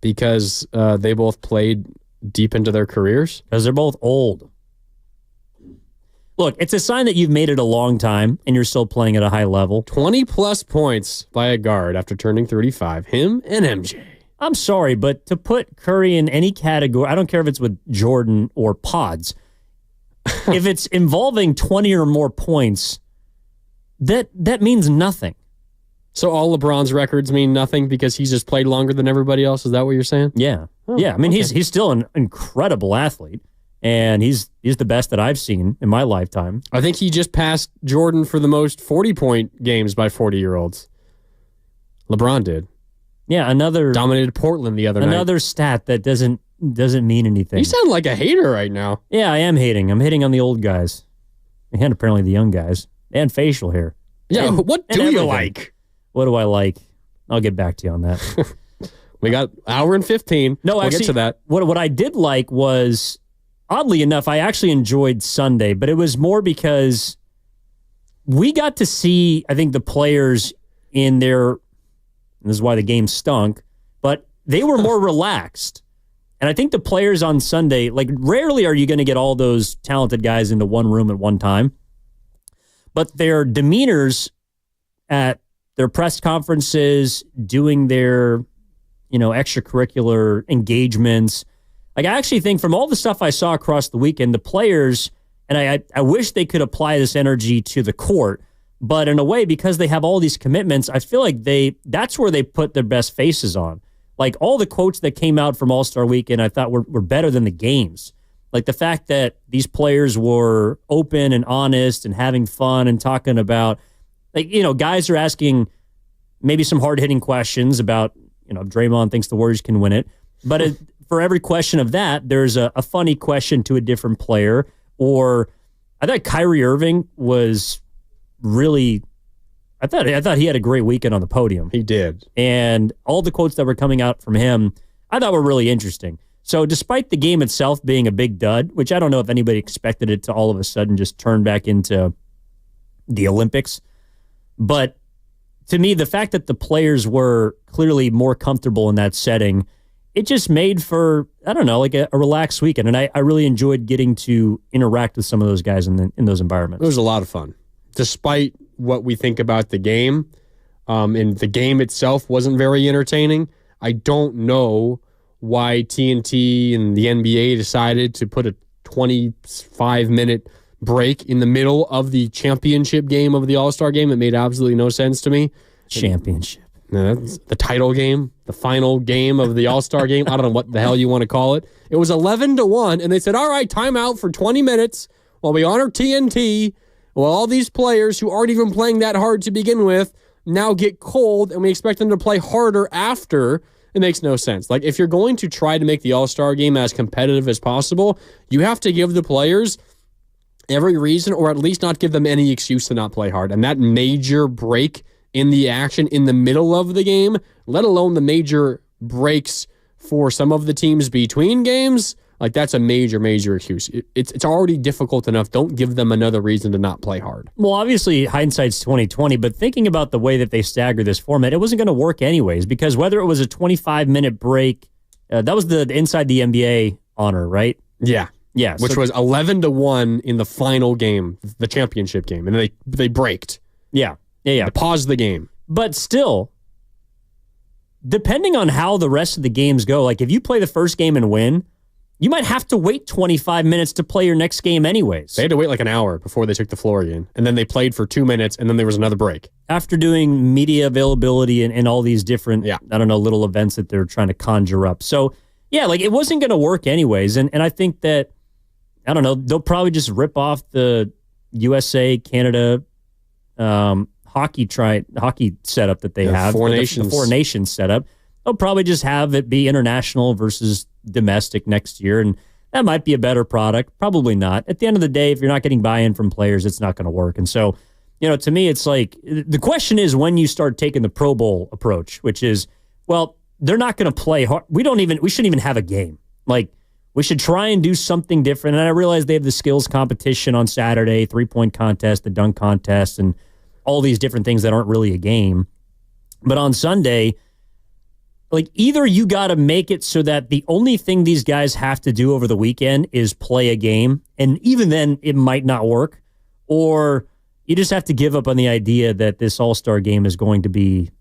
Because they both played deep into their careers? Because they're both old. Look, it's a sign that you've made it a long time and you're still playing at a high level. 20-plus points by a guard after turning 35. Him and MJ. I'm sorry, but to put Curry in any category, I don't care if it's with Jordan or Pods, if it's involving 20 or more points, that means nothing. So all LeBron's records mean nothing because he's just played longer than everybody else? Is that what you're saying? Yeah. I mean, he's still an incredible athlete, and he's the best that I've seen in my lifetime. I think he just passed Jordan for the most 40-point games by 40-year-olds. LeBron did. Yeah, dominated Portland the other night. Another stat that doesn't mean anything. You sound like a hater right now. Yeah, I am hating. I'm hating on the old guys, and apparently the young guys, and facial hair. Yeah, what do you like? What do I like? I'll get back to you on that. We got hour and 15. No, we'll actually, get to that. What I did like was, oddly enough, I actually enjoyed Sunday, but it was more because we got to see, I think, the players in their. And this is why the game stunk, but they were more relaxed. And I think the players on Sunday, like rarely are you going to get all those talented guys into one room at one time, but their demeanors at their press conferences, doing their, extracurricular engagements. Like I actually think from all the stuff I saw across the weekend, the players, and I wish they could apply this energy to the court, but in a way, because they have all these commitments, I feel like that's where they put their best faces on. Like all the quotes that came out from All-Star Weekend, I thought were better than the games. Like the fact that these players were open and honest and having fun and talking about, guys are asking maybe some hard-hitting questions about, if Draymond thinks the Warriors can win it. But for every question of that, there's a funny question to a different player. Or I thought Kyrie Irving was really, I thought he had a great weekend on the podium. He did. And all the quotes that were coming out from him, I thought were really interesting. So despite the game itself being a big dud, which I don't know if anybody expected it to all of a sudden just turn back into the Olympics, but to me, the fact that the players were clearly more comfortable in that setting, it just made for, I don't know, like a relaxed weekend. And I really enjoyed getting to interact with some of those guys in those environments. It was a lot of fun. Despite what we think about the game, and the game itself wasn't very entertaining, I don't know why TNT and the NBA decided to put a 25-minute break in the middle of the championship game of the All-Star game. It made absolutely no sense to me. Championship. That's the title game, the final game of the All-Star game. I don't know what the hell you want to call it. It was 11-1, and they said, all right, timeout for 20 minutes while we honor TNT. Well, all these players who aren't even playing that hard to begin with now get cold, and we expect them to play harder after. It makes no sense. Like, if you're going to try to make the All-Star game as competitive as possible, you have to give the players every reason, or at least not give them any excuse to not play hard. And that major break in the action in the middle of the game, let alone the major breaks for some of the teams between games, like that's a major, major excuse. It's already difficult enough. Don't give them another reason to not play hard. Well, obviously, hindsight's 20/20, but thinking about the way that they staggered this format, it wasn't going to work anyways, because whether it was a 25-minute break, that was the inside the NBA honor, right? Yeah. Yeah. Which was 11-1 in the final game, the championship game, and they braked. Yeah. They paused the game. But still, depending on how the rest of the games go, like if you play the first game and win, you might have to wait 25 minutes to play your next game anyways. They had to wait like an hour before they took the floor again. And then they played for 2 minutes, and then there was another break. After doing media availability and all these different, I don't know, little events that they're trying to conjure up. So Yeah, like it wasn't going to work anyways. And I think that, I don't know, they'll probably just rip off the USA, Canada hockey setup that they have. The Four Nations setup. They'll probably just have it be international versus domestic next year. And that might be a better product. Probably not. At the end of the day, if you're not getting buy-in from players, it's not going to work. And so, to me, it's like the question is when you start taking the Pro Bowl approach, which is, well, they're not going to play hard. We shouldn't even have a game. Like, we should try and do something different. And I realize they have the skills competition on Saturday, 3-point contest, the dunk contest, and all these different things that aren't really a game. But on Sunday, like, either you got to make it so that the only thing these guys have to do over the weekend is play a game, and even then it might not work, or you just have to give up on the idea that this All-Star game is going to be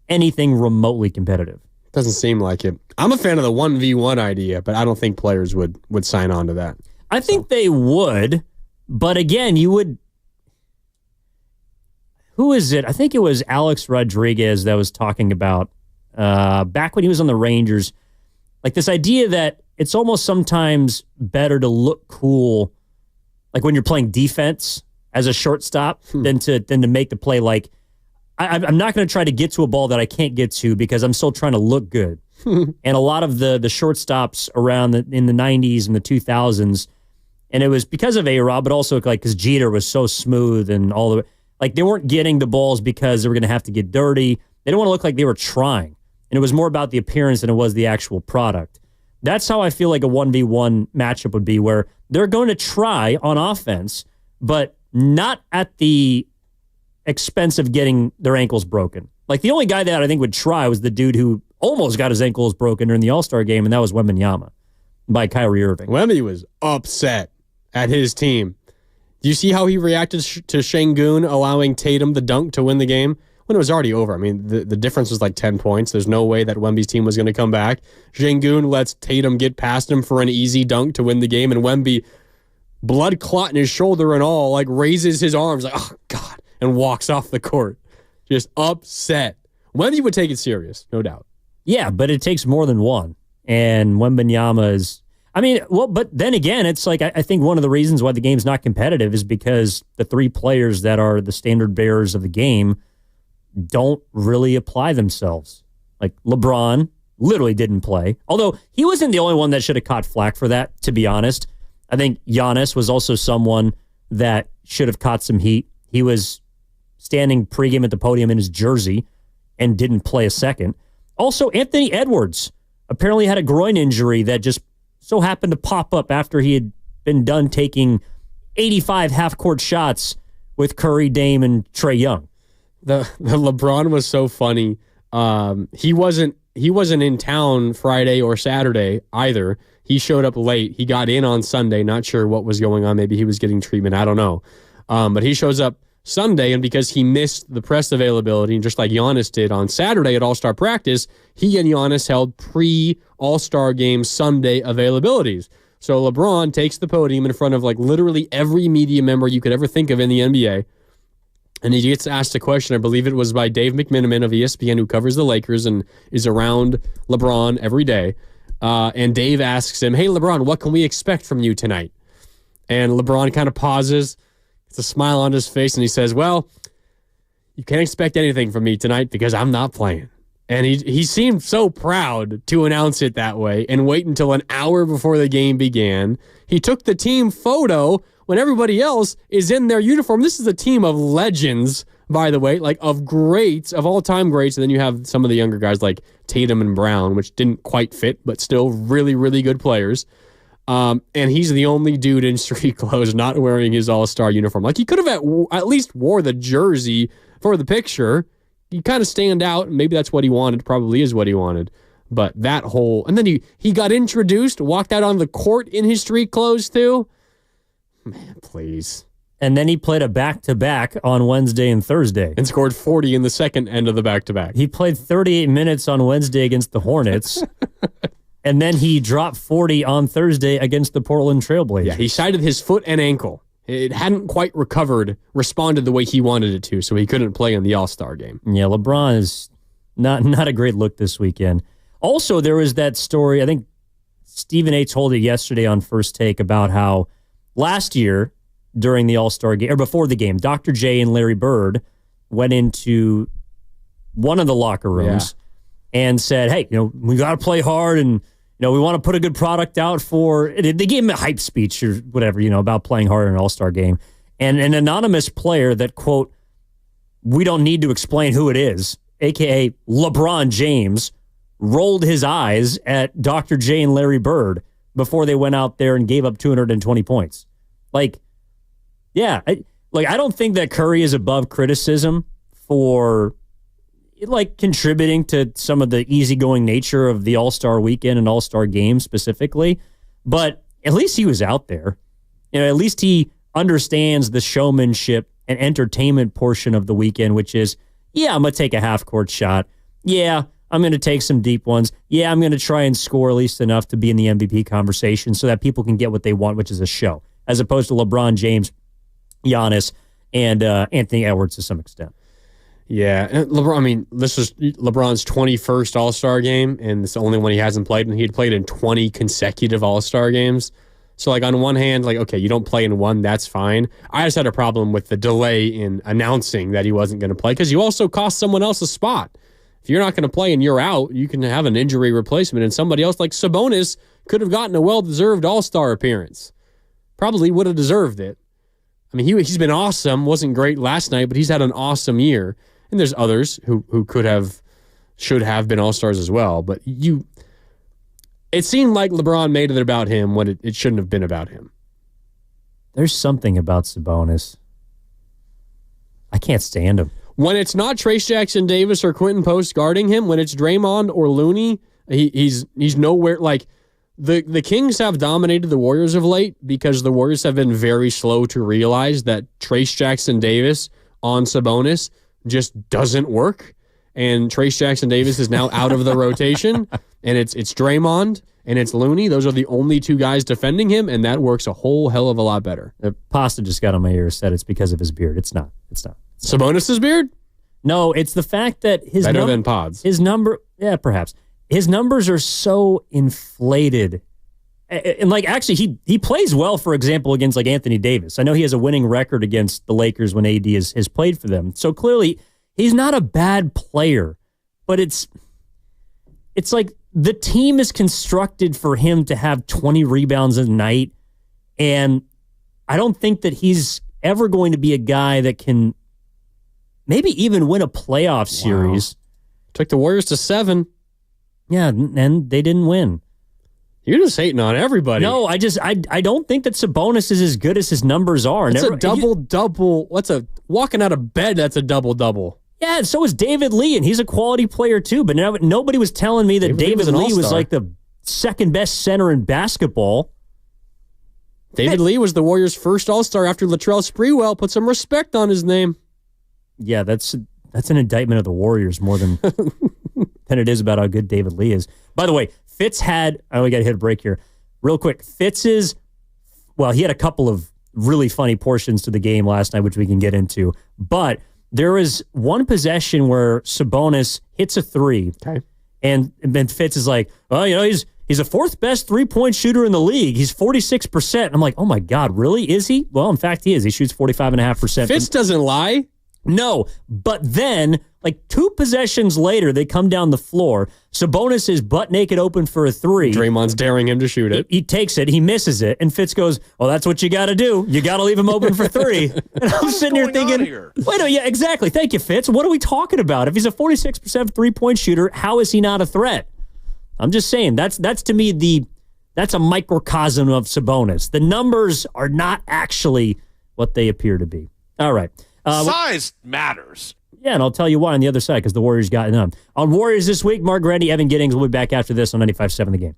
anything remotely competitive. Doesn't seem like it. I'm a fan of the 1v1 idea, but I don't think players would sign on to that. I think they would, but again, you would... Who is it? I think it was Alex Rodriguez that was talking about back when he was on the Rangers, like this idea that it's almost sometimes better to look cool, like when you're playing defense as a shortstop, than to make the play. Like, I'm not going to try to get to a ball that I can't get to because I'm still trying to look good. And a lot of the shortstops around in the 90s and the 2000s, and it was because of A-Rod, but also like because Jeter was so smooth and all the, like, they weren't getting the balls because they were going to have to get dirty. They didn't want to look like they were trying. And it was more about the appearance than it was the actual product. That's how I feel like a 1v1 matchup would be, where they're going to try on offense, but not at the expense of getting their ankles broken. Like, the only guy that I think would try was the dude who almost got his ankles broken during the All-Star game, and that was Wembanyama by Kyrie Irving. Wemby was upset at his team. Do you see how he reacted to Şengün allowing Tatum the dunk to win the game? When it was already over. I mean, the difference was like 10 points. There's no way that Wemby's team was going to come back. Şengün lets Tatum get past him for an easy dunk to win the game, and Wemby, blood clot in his shoulder and all, like raises his arms like, oh, God, and walks off the court. Just upset. Wemby would take it serious, no doubt. Yeah, but it takes more than one. And Wembanyama is... I mean, well, but then again, it's like, I think one of the reasons why the game's not competitive is because the three players that are the standard bearers of the game don't really apply themselves. Like, LeBron literally didn't play. Although, he wasn't the only one that should have caught flack for that, to be honest. I think Giannis was also someone that should have caught some heat. He was standing pregame at the podium in his jersey and didn't play a second. Also, Anthony Edwards apparently had a groin injury that just so happened to pop up after he had been done taking 85 half-court shots with Curry, Dame, and Trae Young. The LeBron was so funny. He wasn't in town Friday or Saturday either. He showed up late. He got in on Sunday. Not sure what was going on. Maybe he was getting treatment. I don't know. But he shows up Sunday, and because he missed the press availability, just like Giannis did on Saturday at All-Star practice, he and Giannis held pre-All-Star game Sunday availabilities. So LeBron takes the podium in front of like literally every media member you could ever think of in the NBA. And he gets asked a question, I believe it was by Dave McMenamin of ESPN, who covers the Lakers and is around LeBron every day. And Dave asks him, hey, LeBron, what can we expect from you tonight? And LeBron kind of pauses, gets a smile on his face, and he says, well, you can't expect anything from me tonight because I'm not playing. And he seemed so proud to announce it that way and wait until an hour before the game began. He took the team photo when everybody else is in their uniform. This is a team of legends, by the way, like of greats, of all-time greats. And then you have some of the younger guys like Tatum and Brown, which didn't quite fit, but still really, really good players. And he's the only dude in street clothes not wearing his all-star uniform. Like, he could have at least wore the jersey for the picture. You kind of stand out. Maybe that's what he wanted. Probably is what he wanted. But that whole... And then he got introduced, walked out on the court in his street clothes too. Man, please. And then he played a back-to-back on Wednesday and Thursday. And scored 40 in the second end of the back-to-back. He played 38 minutes on Wednesday against the Hornets. And then he dropped 40 on Thursday against the Portland Trailblazers. Yeah, he cited his foot and ankle. It hadn't quite responded the way he wanted it to, so he couldn't play in the All-Star game. Yeah, LeBron is not a great look this weekend. Also, there was that story, I think Stephen A. told it yesterday on First Take about how last year during the All-Star game, or before the game, Dr. J and Larry Bird went into one of the locker rooms and said, hey, we got to play hard and, we want to put a good product out for, they gave him a hype speech or whatever, about playing hard in an All-Star game. And an anonymous player that, quote, we don't need to explain who it is, a.k.a. LeBron James, rolled his eyes at Dr. J and Larry Bird before they went out there and gave up 220 points. I don't think that Curry is above criticism for contributing to some of the easygoing nature of the All-Star weekend and All-Star game specifically, but at least he was out there. At least he understands the showmanship and entertainment portion of the weekend, which is, I'm going to take a half-court shot. Yeah, I'm going to take some deep ones. Yeah, I'm going to try and score at least enough to be in the MVP conversation so that people can get what they want, which is a show, as opposed to LeBron James, Giannis, and Anthony Edwards to some extent. Yeah, LeBron. This was LeBron's 21st All-Star game, and it's the only one he hasn't played. And he'd played in 20 consecutive All-Star games. So, on one hand, okay, you don't play in one, that's fine. I just had a problem with the delay in announcing that he wasn't going to play because you also cost someone else a spot. If you're not going to play and you're out, you can have an injury replacement, and somebody else like Sabonis could have gotten a well-deserved All-Star appearance. Probably would have deserved it. He's been awesome. Wasn't great last night, but he's had an awesome year. And there's others who should have been All-Stars as well. But it seemed like LeBron made it about him when it shouldn't have been about him. There's something about Sabonis. I can't stand him. When it's not Trace Jackson Davis or Quentin Post guarding him, when it's Draymond or Looney, he's nowhere. The Kings have dominated the Warriors of late because the Warriors have been very slow to realize that Trace Jackson Davis on Sabonis just doesn't work. And Trace Jackson Davis is now out of the rotation. And it's Draymond and it's Looney. Those are the only two guys defending him, and that works a whole hell of a lot better. Pasta just got on my ear, said it's because of his beard. It's not. Sabonis' beard? No, it's the fact that his better than Pods. His number, perhaps. His numbers are so inflated. And actually, he plays well, for example, against Anthony Davis. I know he has a winning record against the Lakers when AD has played for them. So clearly, he's not a bad player. But it's like the team is constructed for him to have 20 rebounds a night. And I don't think that he's ever going to be a guy that can maybe even win a playoff series. Wow. Took the Warriors to 7. Yeah, and they didn't win. You're just hating on everybody. No, I don't think that Sabonis is as good as his numbers are. It's a double-double. Walking out of bed, that's a double-double. Yeah, so is David Lee, and he's a quality player too. But nobody was telling me that David Lee was the second best center in basketball. David Lee was the Warriors' first All-Star after Latrell Sprewell. Put some respect on his name. Yeah, that's an indictment of the Warriors more than it is about how good David Lee is. By the way, Fitz had, we got to hit a break here. Real quick, he had a couple of really funny portions to the game last night, which we can get into. But there was one possession where Sabonis hits a three. Okay. And then Fitz is like, he's the fourth best three-point shooter in the league. He's 46%. I'm like, oh my God, really? Is he? Well, in fact, he is. He shoots 45.5%. Fitz doesn't lie. No, but then, 2 possessions later, they come down the floor. Sabonis is butt naked open for a three. Draymond's daring him to shoot it. He takes it. He misses it. And Fitz goes, well, that's what you got to do. You got to leave him open for three. And I'm sitting here thinking, yeah, exactly. Thank you, Fitz. What are we talking about? If he's a 46% three-point shooter, how is he not a threat? I'm just saying, that's to me, that's a microcosm of Sabonis. The numbers are not actually what they appear to be. All right. Size matters. Yeah, and I'll tell you why on the other side, because the Warriors got none. On Warriors this week, Mark Grandy, Evan Giddings will be back after this on 95.7 The Game.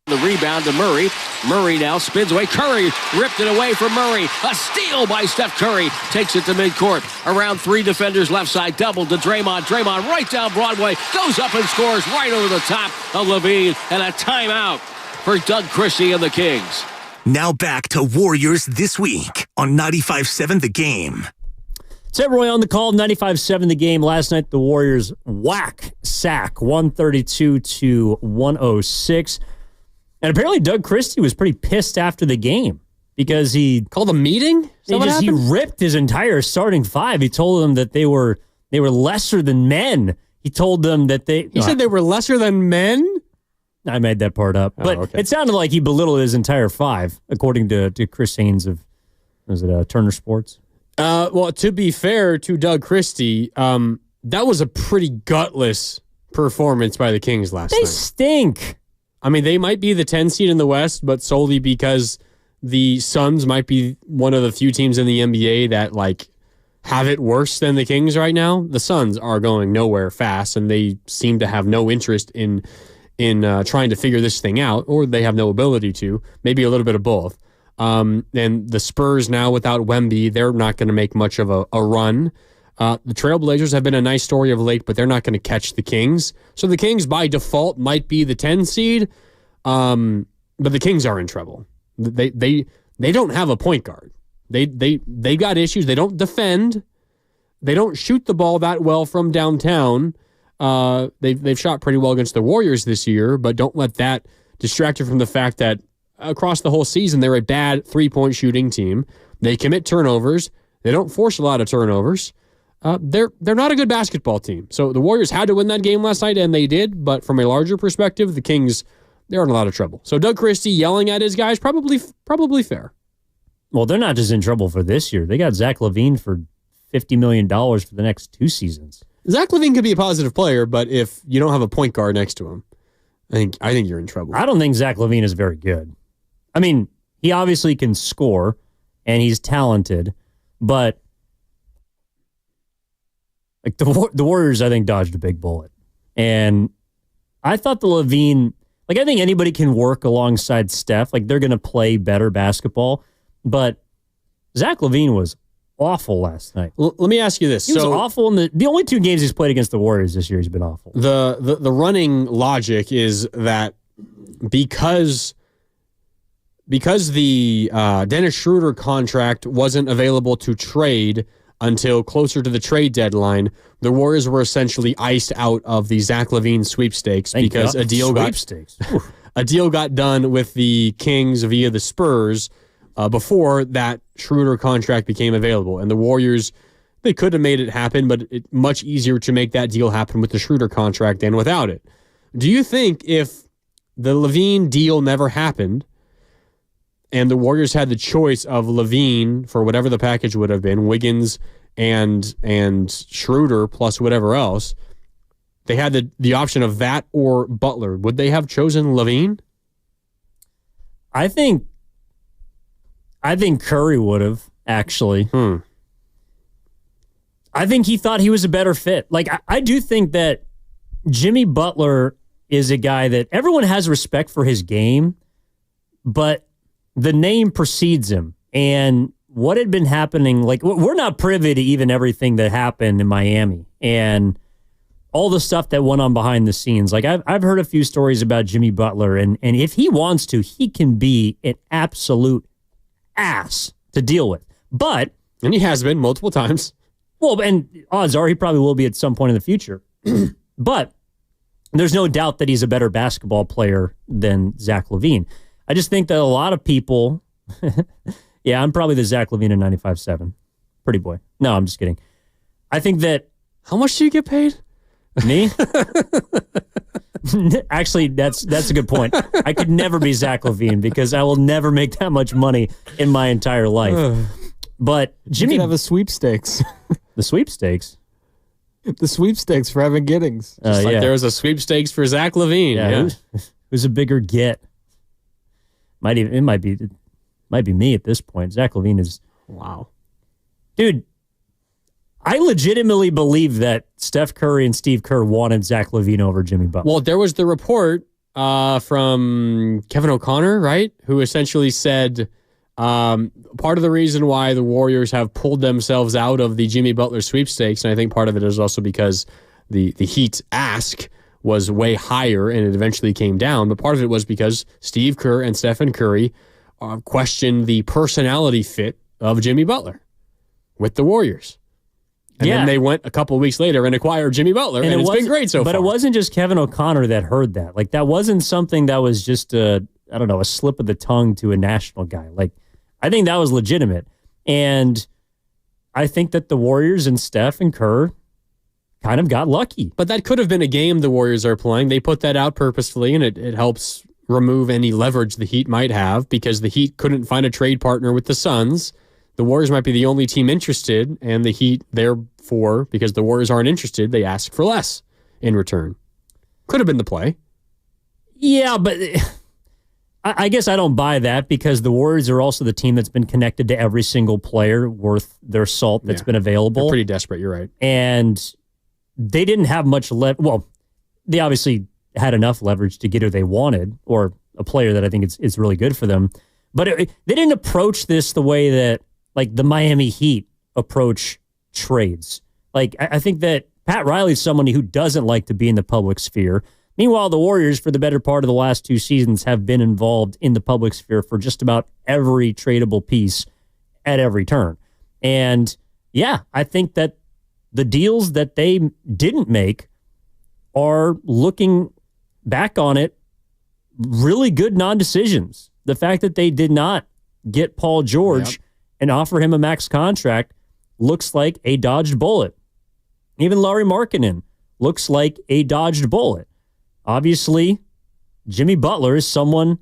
The rebound to Murray. Murray now spins away. Curry ripped it away from Murray. A steal by Steph Curry. Takes it to midcourt. Around 3 defenders left side. Double to Draymond. Draymond right down Broadway. Goes up and scores right over the top of Levine. And a timeout for Doug Christie and the Kings. Now back to Warriors This Week on 95.7 The Game. Ted Roy on the call, 95.7 The Game. Last night, the Warriors sack 132-106. And apparently Doug Christie was pretty pissed after the game because he Called a meeting? he ripped his entire starting five. He told them that they were lesser than men. He told them that He said they were lesser than men? I made that part up. But okay. it sounded like he belittled his entire five, according to Chris Haynes of, Turner Sports? Well, to be fair to Doug Christie, that was a pretty gutless performance by the Kings last They night. stink. I mean, they might be the 10 seed in the West, but solely because the Suns might be one of the few teams in the NBA that have it worse than the Kings right now. The Suns are going nowhere fast, and they seem to have no interest in trying to figure this thing out, or they have no ability to. Maybe a little bit of both. And the Spurs now without Wemby, they're not going to make much of a run. The Trailblazers have been a nice story of late, but they're not going to catch the Kings. So the Kings, by default, might be the 10 seed, but the Kings are in trouble. They don't have a point guard. They got issues. They don't defend. They don't shoot the ball that well from downtown. They've shot pretty well against the Warriors this year, but don't let that distract you from the fact that across the whole season they're a bad 3-point shooting team. They commit turnovers. They don't force a lot of turnovers. They're not a good basketball team. So the Warriors had to win that game last night, and they did. But from a larger perspective, the Kings, they're in a lot of trouble. So Doug Christie yelling at his guys, probably fair. Well, they're not just in trouble for this year. They got Zach LaVine for $50 million for the next 2 seasons. Zach LaVine could be a positive player, but if you don't have a point guard next to him, I think you're in trouble. I don't think Zach LaVine is very good. I mean, he obviously can score, and he's talented, but the Warriors, I think, dodged a big bullet. And I thought the LaVine, I think anybody can work alongside Steph. They're going to play better basketball. But Zach LaVine was awful last night. Let me ask you this. He was awful in the only 2 games he's played against the Warriors this year, he's been awful. The running logic is that because the Dennis Schroeder contract wasn't available to trade until closer to the trade deadline, the Warriors were essentially iced out of the Zach LaVine sweepstakes because a deal got done with the Kings via the Spurs before that Schroeder contract became available. And the Warriors, they could have made it happen, but it's much easier to make that deal happen with the Schroeder contract than without it. Do you think if the LaVine deal never happened, and the Warriors had the choice of LaVine for whatever the package would have been, Wiggins and Schroeder plus whatever else, they had the option of that or Butler. Would they have chosen LaVine? I think Curry would have, actually. I think he thought he was a better fit. I do think that Jimmy Butler is a guy that everyone has respect for his game, but the name precedes him. And what had been happening, we're not privy to even everything that happened in Miami and all the stuff that went on behind the scenes. I've heard a few stories about Jimmy Butler, and if he wants to, he can be an absolute ass to deal with. And he has been multiple times. Well, and odds are he probably will be at some point in the future. But there's no doubt that he's a better basketball player than Zach LaVine. I just think that a lot of people, yeah, I'm probably the Zach LaVine in 95.7. Pretty boy. No, I'm just kidding. I think that... How much do you get paid? Me? Actually, that's a good point. I could never be Zach LaVine because I will never make that much money in my entire life. But Jimmy... You could have a sweepstakes. The sweepstakes? The sweepstakes for Evan Giddings. Just like there was a sweepstakes for Zach LaVine. Yeah. Who's a bigger get? It might be me at this point. Zach LaVine is... Wow. Dude, I legitimately believe that Steph Curry and Steve Kerr wanted Zach LaVine over Jimmy Butler. Well, there was the report from Kevin O'Connor, right? Who essentially said part of the reason why the Warriors have pulled themselves out of the Jimmy Butler sweepstakes, and I think part of it is also because the Heat's ask was way higher and it eventually came down, but part of it was because Steve Kerr and Stephen Curry questioned the personality fit of Jimmy Butler with the Warriors. And then they went a couple of weeks later and acquired Jimmy Butler, and it's been great so far. But it wasn't just Kevin O'Connor that heard that. Like, that wasn't something that was just a slip of the tongue to a national guy. Like, I think that was legitimate. And I think that the Warriors and Steph and Kerr kind of got lucky. But that could have been a game the Warriors are playing. They put that out purposefully, and it helps remove any leverage the Heat might have because the Heat couldn't find a trade partner with the Suns. The Warriors might be the only team interested, and the Heat, therefore, because the Warriors aren't interested, they ask for less in return. Could have been the play. Yeah, but I guess I don't buy that because the Warriors are also the team that's been connected to every single player worth their salt that's been available. They're pretty desperate, you're right. And they didn't have much well, they obviously had enough leverage to get who they wanted, or a player that I think is really good for them. But they didn't approach this the way that, like, the Miami Heat approach trades. Like, I think that Pat Riley's somebody who doesn't like to be in the public sphere. Meanwhile, the Warriors, for the better part of the last 2 seasons, have been involved in the public sphere for just about every tradable piece at every turn. And, yeah, I think that the deals that they didn't make are, looking back on it, really good non-decisions. The fact that they did not get Paul George and offer him a max contract looks like a dodged bullet. Even Lauri Markkanen looks like a dodged bullet. Obviously, Jimmy Butler is someone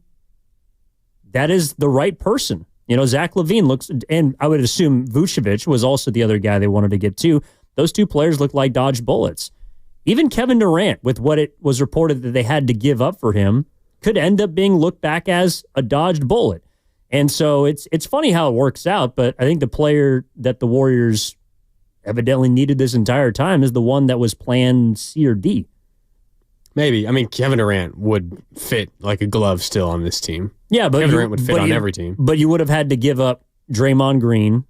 that is the right person. You know, Zach LaVine looks, and I would assume Vucevic was also the other guy they wanted to get to. Those two players look like dodged bullets. Even Kevin Durant, with what it was reported that they had to give up for him, could end up being looked back as a dodged bullet. And so it's funny how it works out, but I think the player that the Warriors evidently needed this entire time is the one that was plan C or D. Maybe. I mean, Kevin Durant would fit like a glove still on this team. Yeah, but Kevin Durant would fit on every team. But you would have had to give up Draymond Green,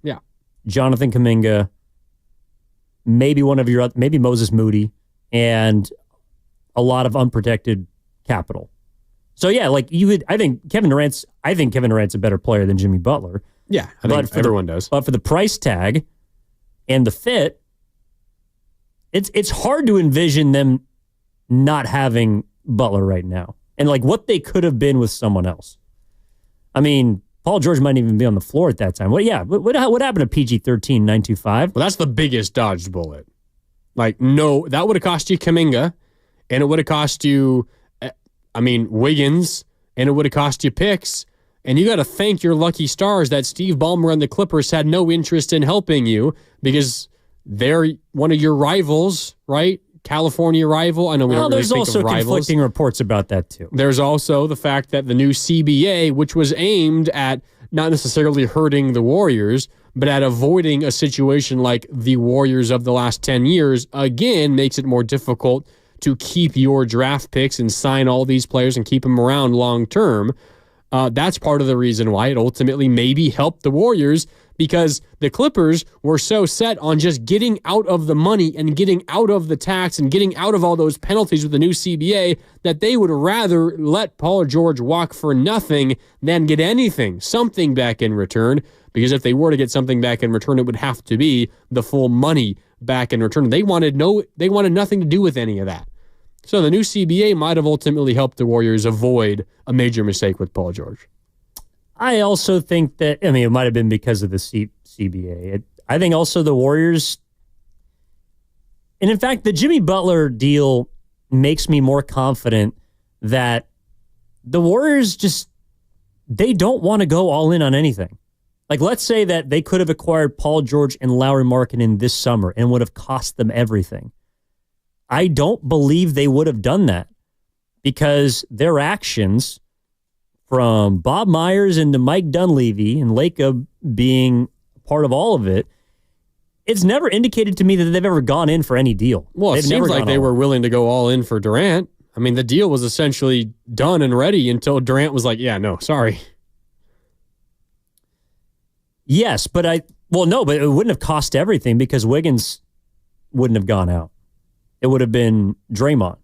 Jonathan Kuminga, maybe maybe Moses Moody, and a lot of unprotected capital. So yeah, like I think Kevin Durant's a better player than Jimmy Butler. Yeah, I think everyone does. But for the price tag and the fit, it's hard to envision them not having Butler right now. And like what they could have been with someone else. I mean, Paul George might even be on the floor at that time. What happened to PG-13 925? Well, that's the biggest dodged bullet. Like, no, that would have cost you Kuminga, and it would have cost you, Wiggins, and it would have cost you picks. And you got to thank your lucky stars that Steve Ballmer and the Clippers had no interest in helping you because they're one of your rivals, right? California rival. I know we don't really think of rivals. There's also conflicting reports about that too. There's also the fact that the new CBA, which was aimed at not necessarily hurting the Warriors, but at avoiding a situation like the Warriors of the last 10 years, again, makes it more difficult to keep your draft picks and sign all these players and keep them around long term. That's part of the reason why it ultimately maybe helped the Warriors, because the Clippers were so set on just getting out of the money and getting out of the tax and getting out of all those penalties with the new CBA that they would rather let Paul George walk for nothing than get something back in return. Because if they were to get something back in return, it would have to be the full money back in return. They wanted nothing to do with any of that. So the new CBA might have ultimately helped the Warriors avoid a major mistake with Paul George. I also think that, it might have been because of the CBA. I think also the Warriors, and in fact, the Jimmy Butler deal makes me more confident that the Warriors they don't want to go all in on anything. Like, let's say that they could have acquired Paul George and Lauri Markkanen this summer and would have cost them everything. I don't believe they would have done that because their actions, from Bob Myers into Mike Dunleavy and Lacob being part of all of it, it's never indicated to me that they've ever gone in for any deal. Well, it seems like they were willing to go all in for Durant. I mean, the deal was essentially done and ready until Durant was like, yeah, no, sorry. Yes, but it wouldn't have cost everything because Wiggins wouldn't have gone out. It would have been Draymond.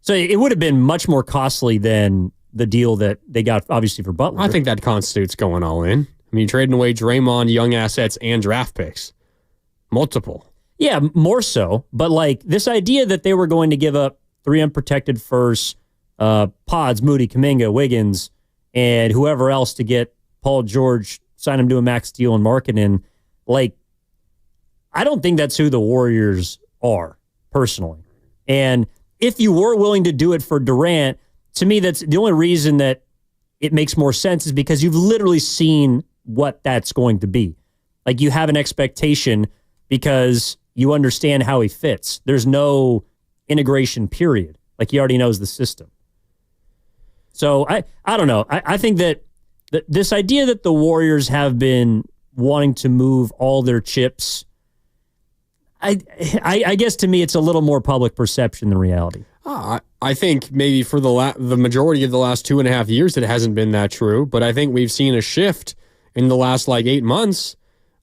So it would have been much more costly than the deal that they got, obviously, for Butler. I think that constitutes going all in. I mean, you're trading away Draymond, young assets, and draft picks. Multiple. Yeah, more so. But like this idea that they were going to give up 3 unprotected firsts, Pods, Moody, Kuminga, Wiggins, and whoever else to get Paul George, sign him to a max deal and Markkanen, like, I don't think that's who the Warriors are, personally. And if you were willing to do it for Durant, to me, that's the only reason that it makes more sense is because you've literally seen what that's going to be. Like, you have an expectation because you understand how he fits. There's no integration period. Like, he already knows the system. So, I don't know. I think that this idea that the Warriors have been wanting to move all their chips, I guess to me it's a little more public perception than reality. I think maybe for the majority of the last 2.5 years it hasn't been that true, but I think we've seen a shift in the last 8 months.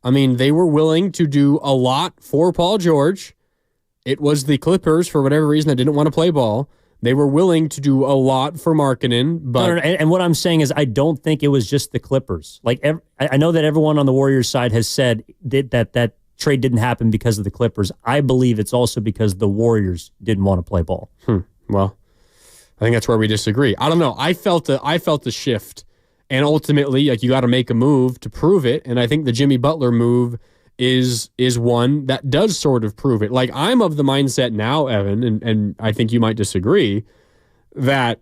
I mean, they were willing to do a lot for Paul George. It was the Clippers, for whatever reason, that didn't want to play ball. They were willing to do a lot for Markkanen, but... No, and what I'm saying is I don't think it was just the Clippers. Like, I know that everyone on the Warriors side has said that trade didn't happen because of the Clippers. I believe it's also because the Warriors didn't want to play ball. Well, I think that's where we disagree. I don't know. I felt the shift, and ultimately, you got to make a move to prove it, and I think the Jimmy Butler move is one that does sort of prove it. Like, I'm of the mindset now, Evan, and I think you might disagree, that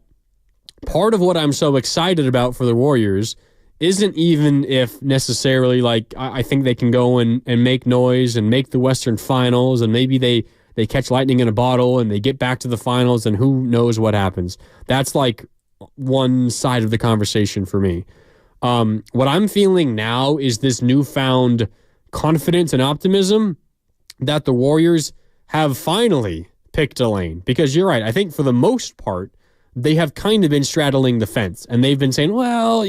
part of what I'm so excited about for the Warriors isn't even if necessarily, I think they can go and make noise and make the Western Finals, and maybe they catch lightning in a bottle and they get back to the finals, and who knows what happens. That's one side of the conversation for me. What I'm feeling now is this newfound confidence and optimism that the Warriors have finally picked a lane. Because you're right, I think for the most part, they have kind of been straddling the fence, and they've been saying, well,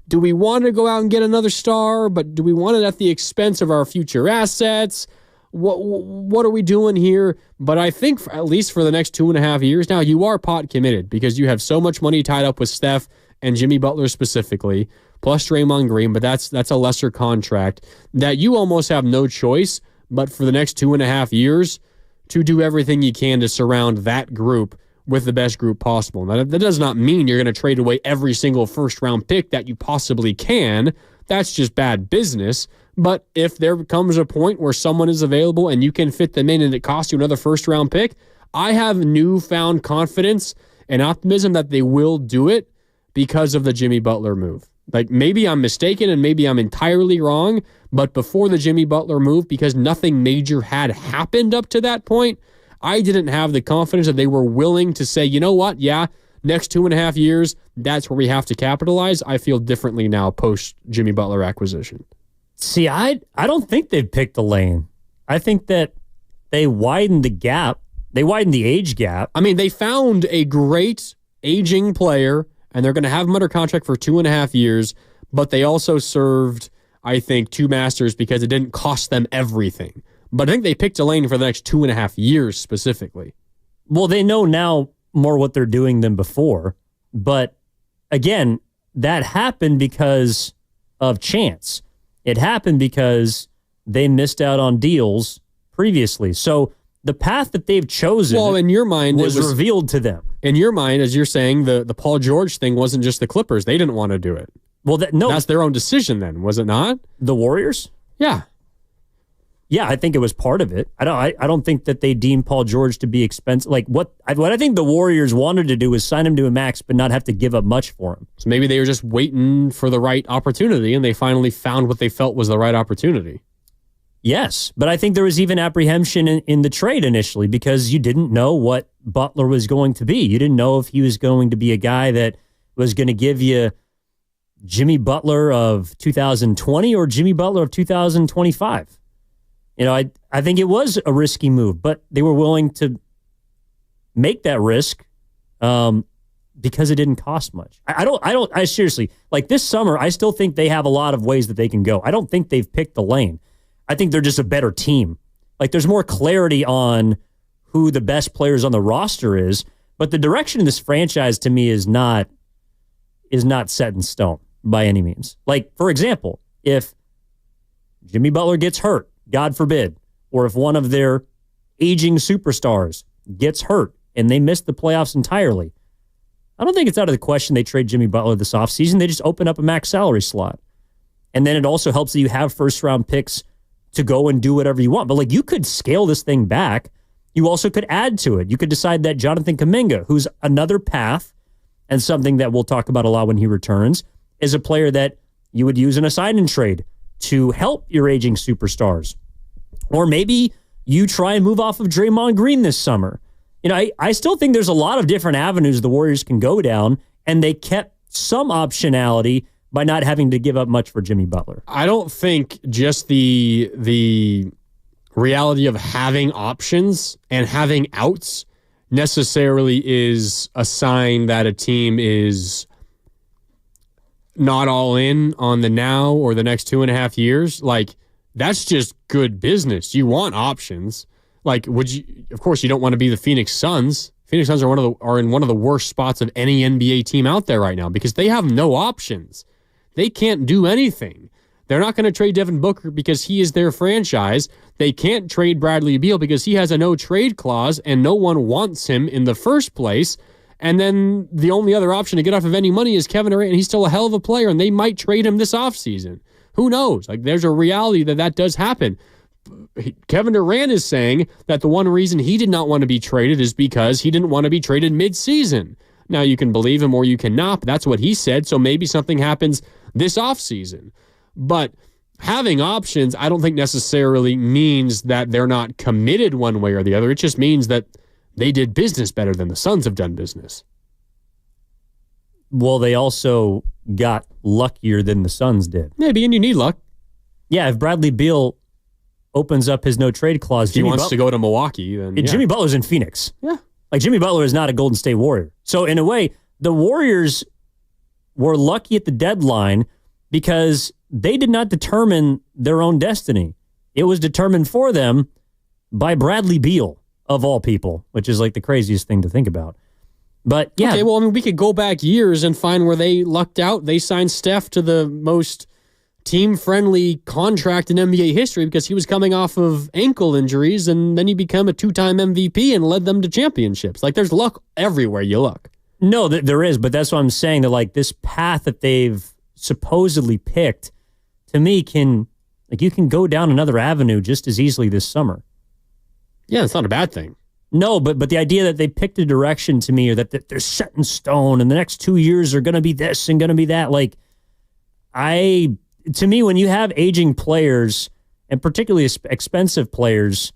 do we want to go out and get another star, but do we want it at the expense of our future assets? What are we doing here? But I think at least for the next 2.5 years now, you are pot committed because you have so much money tied up with Steph and Jimmy Butler specifically, plus Draymond Green, but that's a lesser contract, that you almost have no choice but for the next 2.5 years to do everything you can to surround that group with the best group possible. Now, that does not mean you're going to trade away every single first-round pick that you possibly can. That's just bad business. But if there comes a point where someone is available and you can fit them in and it costs you another first-round pick, I have newfound confidence and optimism that they will do it because of the Jimmy Butler move. Maybe I'm mistaken and maybe I'm entirely wrong, but before the Jimmy Butler move, because nothing major had happened up to that point, I didn't have the confidence that they were willing to say, you know what, yeah, next 2.5 years, that's where we have to capitalize. I feel differently now post Jimmy Butler acquisition. See, I don't think they've picked the lane. I think that they widened the gap. They widened the age gap. I mean, they found a great aging player, and they're going to have him under contract for 2.5 years, but they also served, I think, 2 masters because it didn't cost them everything. But I think they picked a lane for the next 2.5 years specifically. Well, they know now more what they're doing than before. But again, that happened because of chance. It happened because they missed out on deals previously. So the path that they've chosen in your mind, was revealed to them. In your mind, as you're saying, the Paul George thing wasn't just the Clippers. They didn't want to do it. Well, that's their own decision then, was it not? The Warriors? Yeah. Yeah, I think it was part of it. I don't think that they deemed Paul George to be expensive. What I think the Warriors wanted to do was sign him to a max, but not have to give up much for him. So maybe they were just waiting for the right opportunity, and they finally found what they felt was the right opportunity. Yes, but I think there was even apprehension in the trade initially because you didn't know what Butler was going to be. You didn't know if he was going to be a guy that was going to give you Jimmy Butler of 2020 or Jimmy Butler of 2025. I think it was a risky move, but they were willing to make that risk because it didn't cost much. I seriously, like this summer, I still think they have a lot of ways that they can go. I don't think they've picked the lane. I think they're just a better team. Like there's more clarity on who the best players on the roster is, but the direction of this franchise to me is not set in stone by any means. Like, for example, if Jimmy Butler gets hurt, God forbid, or if one of their aging superstars gets hurt and they miss the playoffs entirely, I don't think it's out of the question they trade Jimmy Butler this offseason. They just open up a max salary slot. And then it also helps that you have first-round picks to go and do whatever you want. But, like, you could scale this thing back. You also could add to it. You could decide that Jonathan Kuminga, who's another path and something that we'll talk about a lot when he returns, is a player that you would use in a sign-and trade to help your aging superstars. Or maybe you try and move off of Draymond Green this summer. You know, I still think there's a lot of different avenues the Warriors can go down, and they kept some optionality by not having to give up much for Jimmy Butler. I don't think just the reality of having options and having outs necessarily is a sign that a team is not all in on the now or the next 2.5 years. Like, that's just good business. You want options. Like, of course, you don't want to be the Phoenix Suns. Phoenix Suns are in one of the worst spots of any NBA team out there right now because they have no options. They can't do anything. They're not going to trade Devin Booker because he is their franchise. They can't trade Bradley Beal because he has a no-trade clause and no one wants him in the first place. And then the only other option to get off of any money is Kevin Durant, and he's still a hell of a player, and they might trade him this offseason. Who knows? Like, there's a reality that does happen. Kevin Durant is saying that the one reason he did not want to be traded is because he didn't want to be traded mid-season. Now, you can believe him or you cannot, but that's what he said, so maybe something happens this offseason. But having options, I don't think necessarily means that they're not committed one way or the other. It just means that they did business better than the Suns have done business. Well, they also got luckier than the Suns did. Maybe, and you need luck. Yeah, if Bradley Beal opens up his no-trade clause, he wants to go to Milwaukee, then yeah. Jimmy Butler's in Phoenix. Yeah. Like, Jimmy Butler is not a Golden State Warrior. So, in a way, the Warriors were lucky at the deadline because they did not determine their own destiny. It was determined for them by Bradley Beal, of all people, which is like the craziest thing to think about. But, yeah. Okay, well, I mean, we could go back years and find where they lucked out. They signed Steph to the most team-friendly contract in NBA history because he was coming off of ankle injuries, and then he became a 2-time MVP and led them to championships. Like, there's luck everywhere you look. No, there is, but that's what I'm saying, that, like, this path that they've supposedly picked, to me, you can go down another avenue just as easily this summer. Yeah, it's not a bad thing. No, but the idea that they picked a direction to me, or that they're set in stone and the next 2 years are going to be this and going to be that, like, to me, when you have aging players, and particularly expensive players,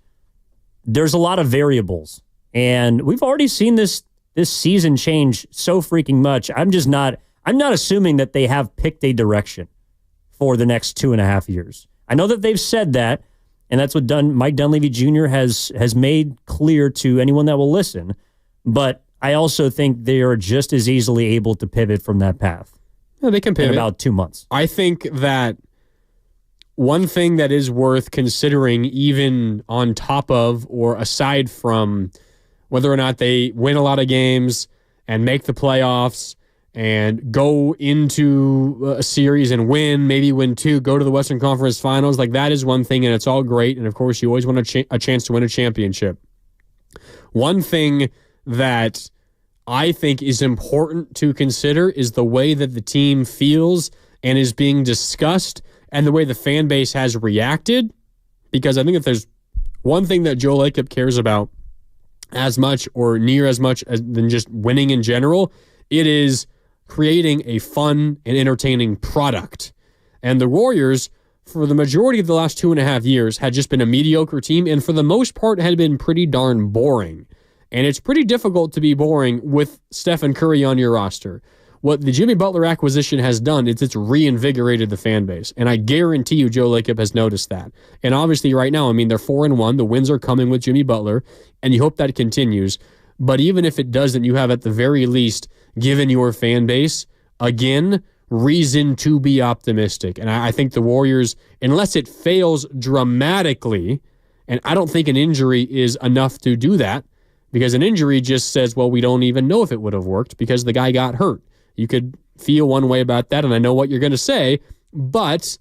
there's a lot of variables. And we've already seen this season change so freaking much. I'm not assuming that they have picked a direction for the next 2.5 years. I know that they've said that, and that's what Mike Dunleavy Jr. has made clear to anyone that will listen. But I also think they are just as easily able to pivot from that path. Yeah, they can pivot in about 2 months. I think that one thing that is worth considering, even on top of or aside from whether or not they win a lot of games and make the playoffs and go into a series and maybe win 2, go to the Western Conference Finals, like, that is one thing, and it's all great. And, of course, you always want a chance to win a championship. One thing that I think is important to consider is the way that the team feels and is being discussed and the way the fan base has reacted. Because I think if there's one thing that Joe Lacob cares about as much or near as much than just winning in general, it is creating a fun and entertaining product. And the Warriors, for the majority of the last 2.5 years, had just been a mediocre team, and for the most part had been pretty darn boring. And it's pretty difficult to be boring with Stephen Curry on your roster. What the Jimmy Butler acquisition has done is it's reinvigorated the fan base. And I guarantee you Joe Lacob has noticed that. And obviously right now, I mean, they're 4-1. The wins are coming with Jimmy Butler, and you hope that continues. But even if it doesn't, you have at the very least given your fan base, again, reason to be optimistic. And I think the Warriors, unless it fails dramatically, and I don't think an injury is enough to do that, because an injury just says, well, we don't even know if it would have worked because the guy got hurt. You could feel one way about that, and I know what you're going to say, but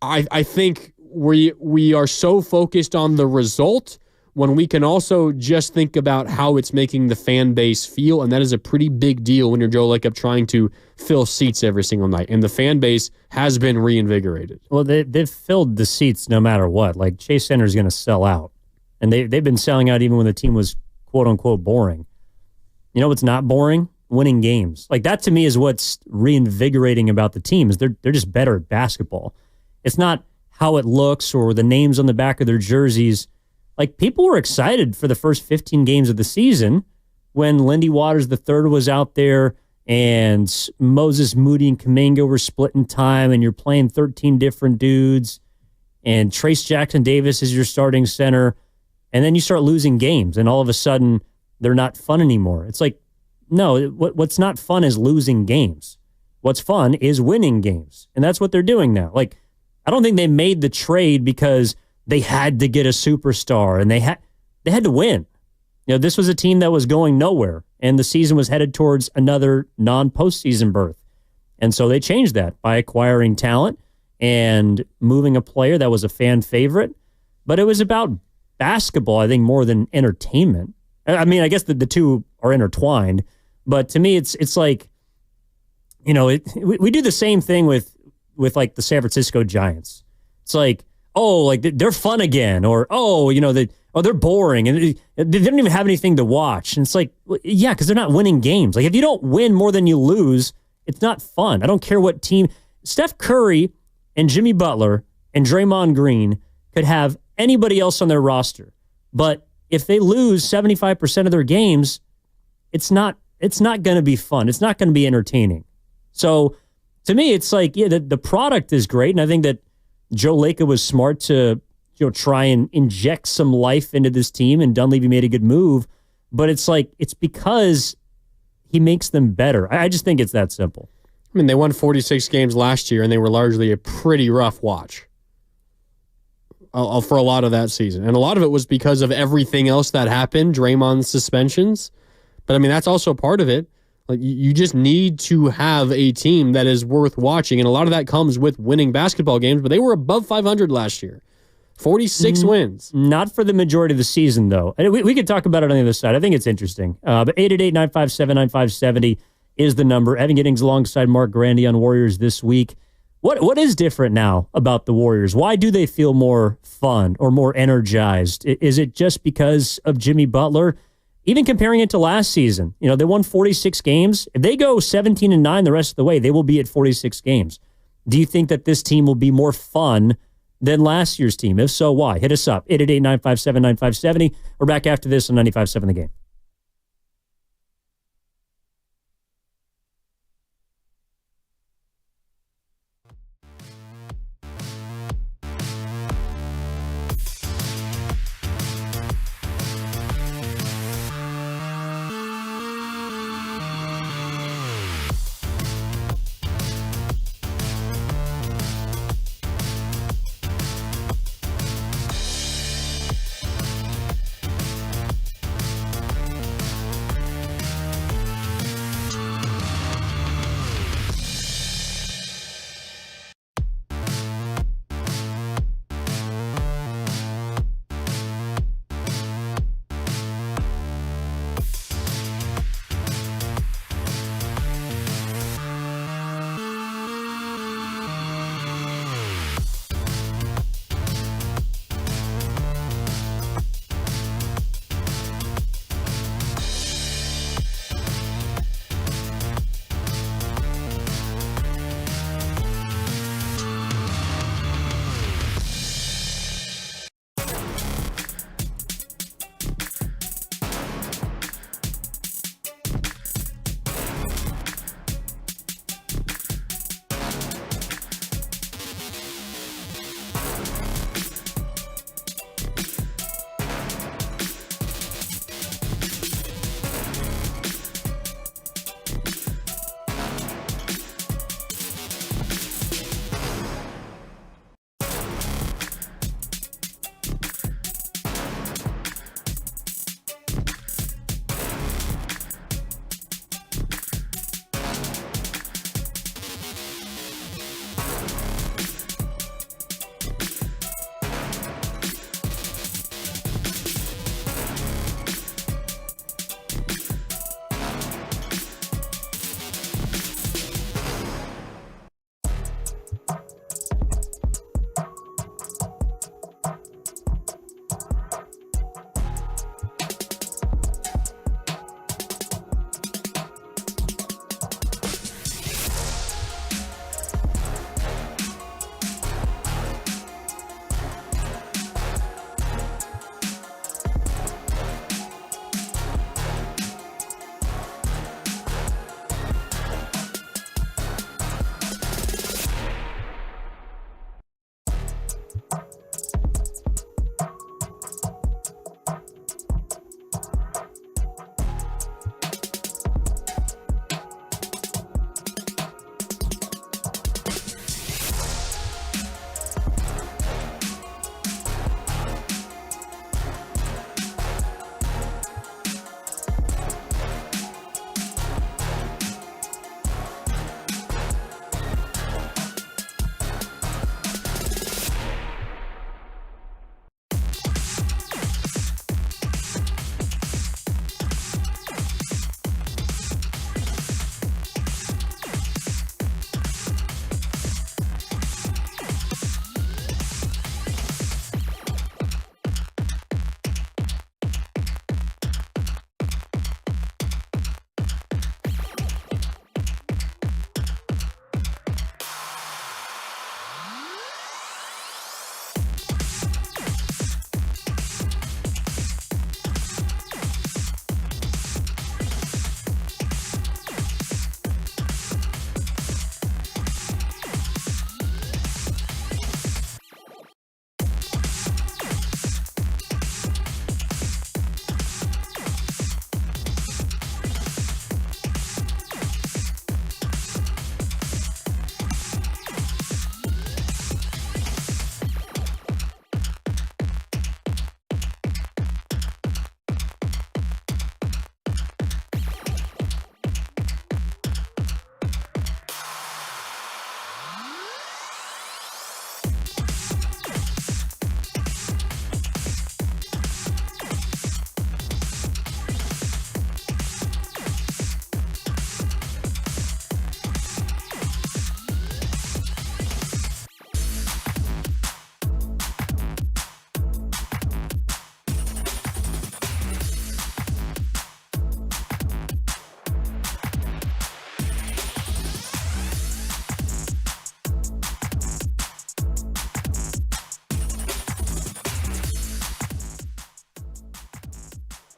I think we are so focused on the result when we can also just think about how it's making the fan base feel, and that is a pretty big deal when you're Joe Lacob trying to fill seats every single night, and the fan base has been reinvigorated. Well, they've filled the seats no matter what. Like, Chase Center is going to sell out, and they've been selling out even when the team was quote-unquote boring. You know what's not boring? Winning games. Like, that to me is what's reinvigorating about the team, is they're just better at basketball. It's not how it looks or the names on the back of their jerseys. Like, people were excited for the first 15 games of the season when Lindy Waters III was out there and Moses Moody and Kuminga were splitting time and you're playing 13 different dudes and Trace Jackson Davis is your starting center. And then you start losing games and all of a sudden they're not fun anymore. It's like, no, what's not fun is losing games. What's fun is winning games. And that's what they're doing now. Like, I don't think they made the trade because they had to get a superstar and they had to win. You know, this was a team that was going nowhere and the season was headed towards another non-postseason berth. And so they changed that by acquiring talent and moving a player that was a fan favorite. But it was about basketball, I think, more than entertainment. I mean, I guess the two are intertwined, but to me, it's like, you know, we do the same thing with like the San Francisco Giants. It's like, oh, like they're fun again, or oh, you know, they're boring and they don't even have anything to watch. And it's like, well, yeah, because they're not winning games. Like, if you don't win more than you lose, it's not fun. I don't care what team. Steph Curry and Jimmy Butler and Draymond Green could have anybody else on their roster, but if they lose 75% of their games, it's not going to be fun. It's not going to be entertaining. So to me, it's like, yeah, the product is great. And I think that Joe Lacob was smart to, you know, try and inject some life into this team, and Dunleavy made a good move. But it's like, it's because he makes them better. I just think it's that simple. I mean, they won 46 games last year, and they were largely a pretty rough watch for a lot of that season. And a lot of it was because of everything else that happened, Draymond's suspensions. But, I mean, that's also part of it. Like, you just need to have a team that is worth watching, and a lot of that comes with winning basketball games, but they were above 500 last year. 46 wins. Not for the majority of the season, though. And we could talk about it on the other side. I think it's interesting. But 888-957-9570 is the number. Evan Giddings alongside Mark Grandy on Warriors this week. What is different now about the Warriors? Why do they feel more fun or more energized? Is it just because of Jimmy Butler? Even comparing it to last season, you know, they won 46 games. If they go 17-9 the rest of the way, they will be at 46 games. Do you think that this team will be more fun than last year's team? If so, why? Hit us up, 888-957-9570. We're back after this on 95.7 The Game.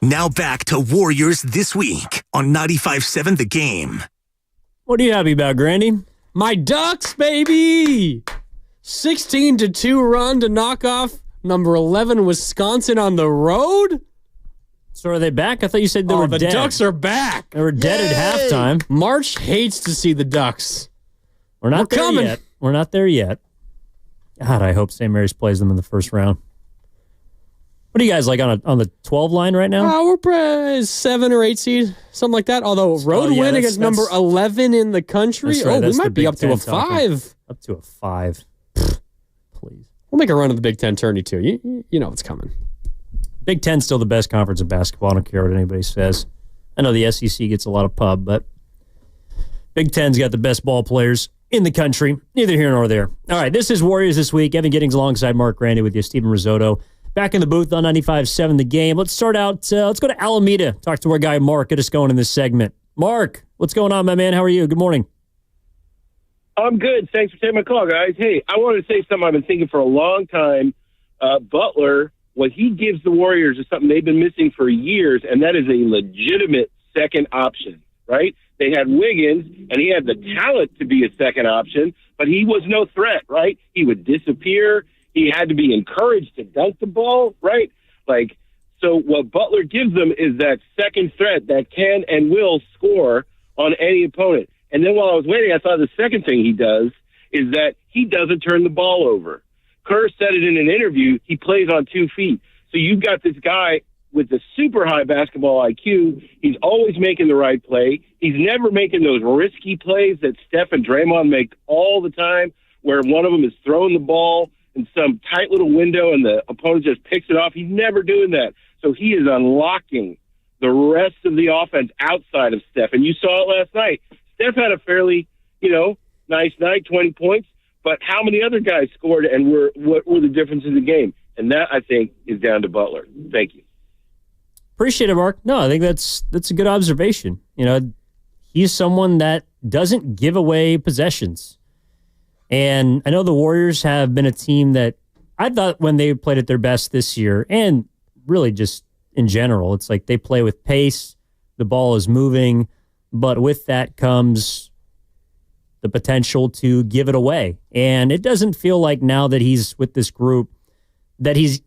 Now back to Warriors This Week on 95.7 The Game. What are you happy about, Grandy? My Ducks, baby! 16-2 run to knock off number 11 Wisconsin on the road? So are they back? I thought you said they were the dead. Ducks are back. They were dead at halftime. March hates to see the Ducks. We're not there coming. yet. We're not there yet. God, I hope St. Mary's plays them in the first round. What are you guys like on the 12 line right now? We're probably 7 or 8 seed, something like that. Although road win against number 11 in the country. Right, we might be Big up to Ten a 5. Up to a 5. Please. We'll make a run of the Big Ten tourney too. You know what's coming. Big Ten's still the best conference in basketball. I don't care what anybody says. I know the SEC gets a lot of pub, but Big Ten's got the best ball players in the country. Neither here nor there. All right, this is Warriors This Week. Evan Giddings alongside Mark Grandy with you, Steven Risotto. Back in the booth on 95.7 The Game. Let's start out. Let's go to Alameda. Talk to our guy Mark. Get us going in this segment. Mark, what's going on, my man? How are you? Good morning. I'm good. Thanks for taking my call, guys. Hey, I wanted to say something I've been thinking for a long time. Butler, what he gives the Warriors is something they've been missing for years, and that is a legitimate second option, right? They had Wiggins, and he had the talent to be a second option, but he was no threat, right? He would disappear. He had to be encouraged to dunk the ball, right? So what Butler gives them is that second threat that can and will score on any opponent. And then while I was waiting, I thought the second thing he does is that he doesn't turn the ball over. Kerr said it in an interview. He plays on 2 feet. So you've got this guy with the super high basketball IQ. He's always making the right play. He's never making those risky plays that Steph and Draymond make all the time, where one of them is throwing the ball in some tight little window and the opponent just picks it off. He's never doing that. So he is unlocking the rest of the offense outside of Steph. And you saw it last night. Steph had a fairly, nice night, 20 points. But how many other guys scored and what were the differences in the game? And that, I think, is down to Butler. Thank you. Appreciate it, Mark. No, I think that's a good observation. He's someone that doesn't give away possessions. And I know the Warriors have been a team that I thought when they played at their best this year, and really just in general, it's like they play with pace, the ball is moving, but with that comes the potential to give it away. And it doesn't feel like now that he's with this group that he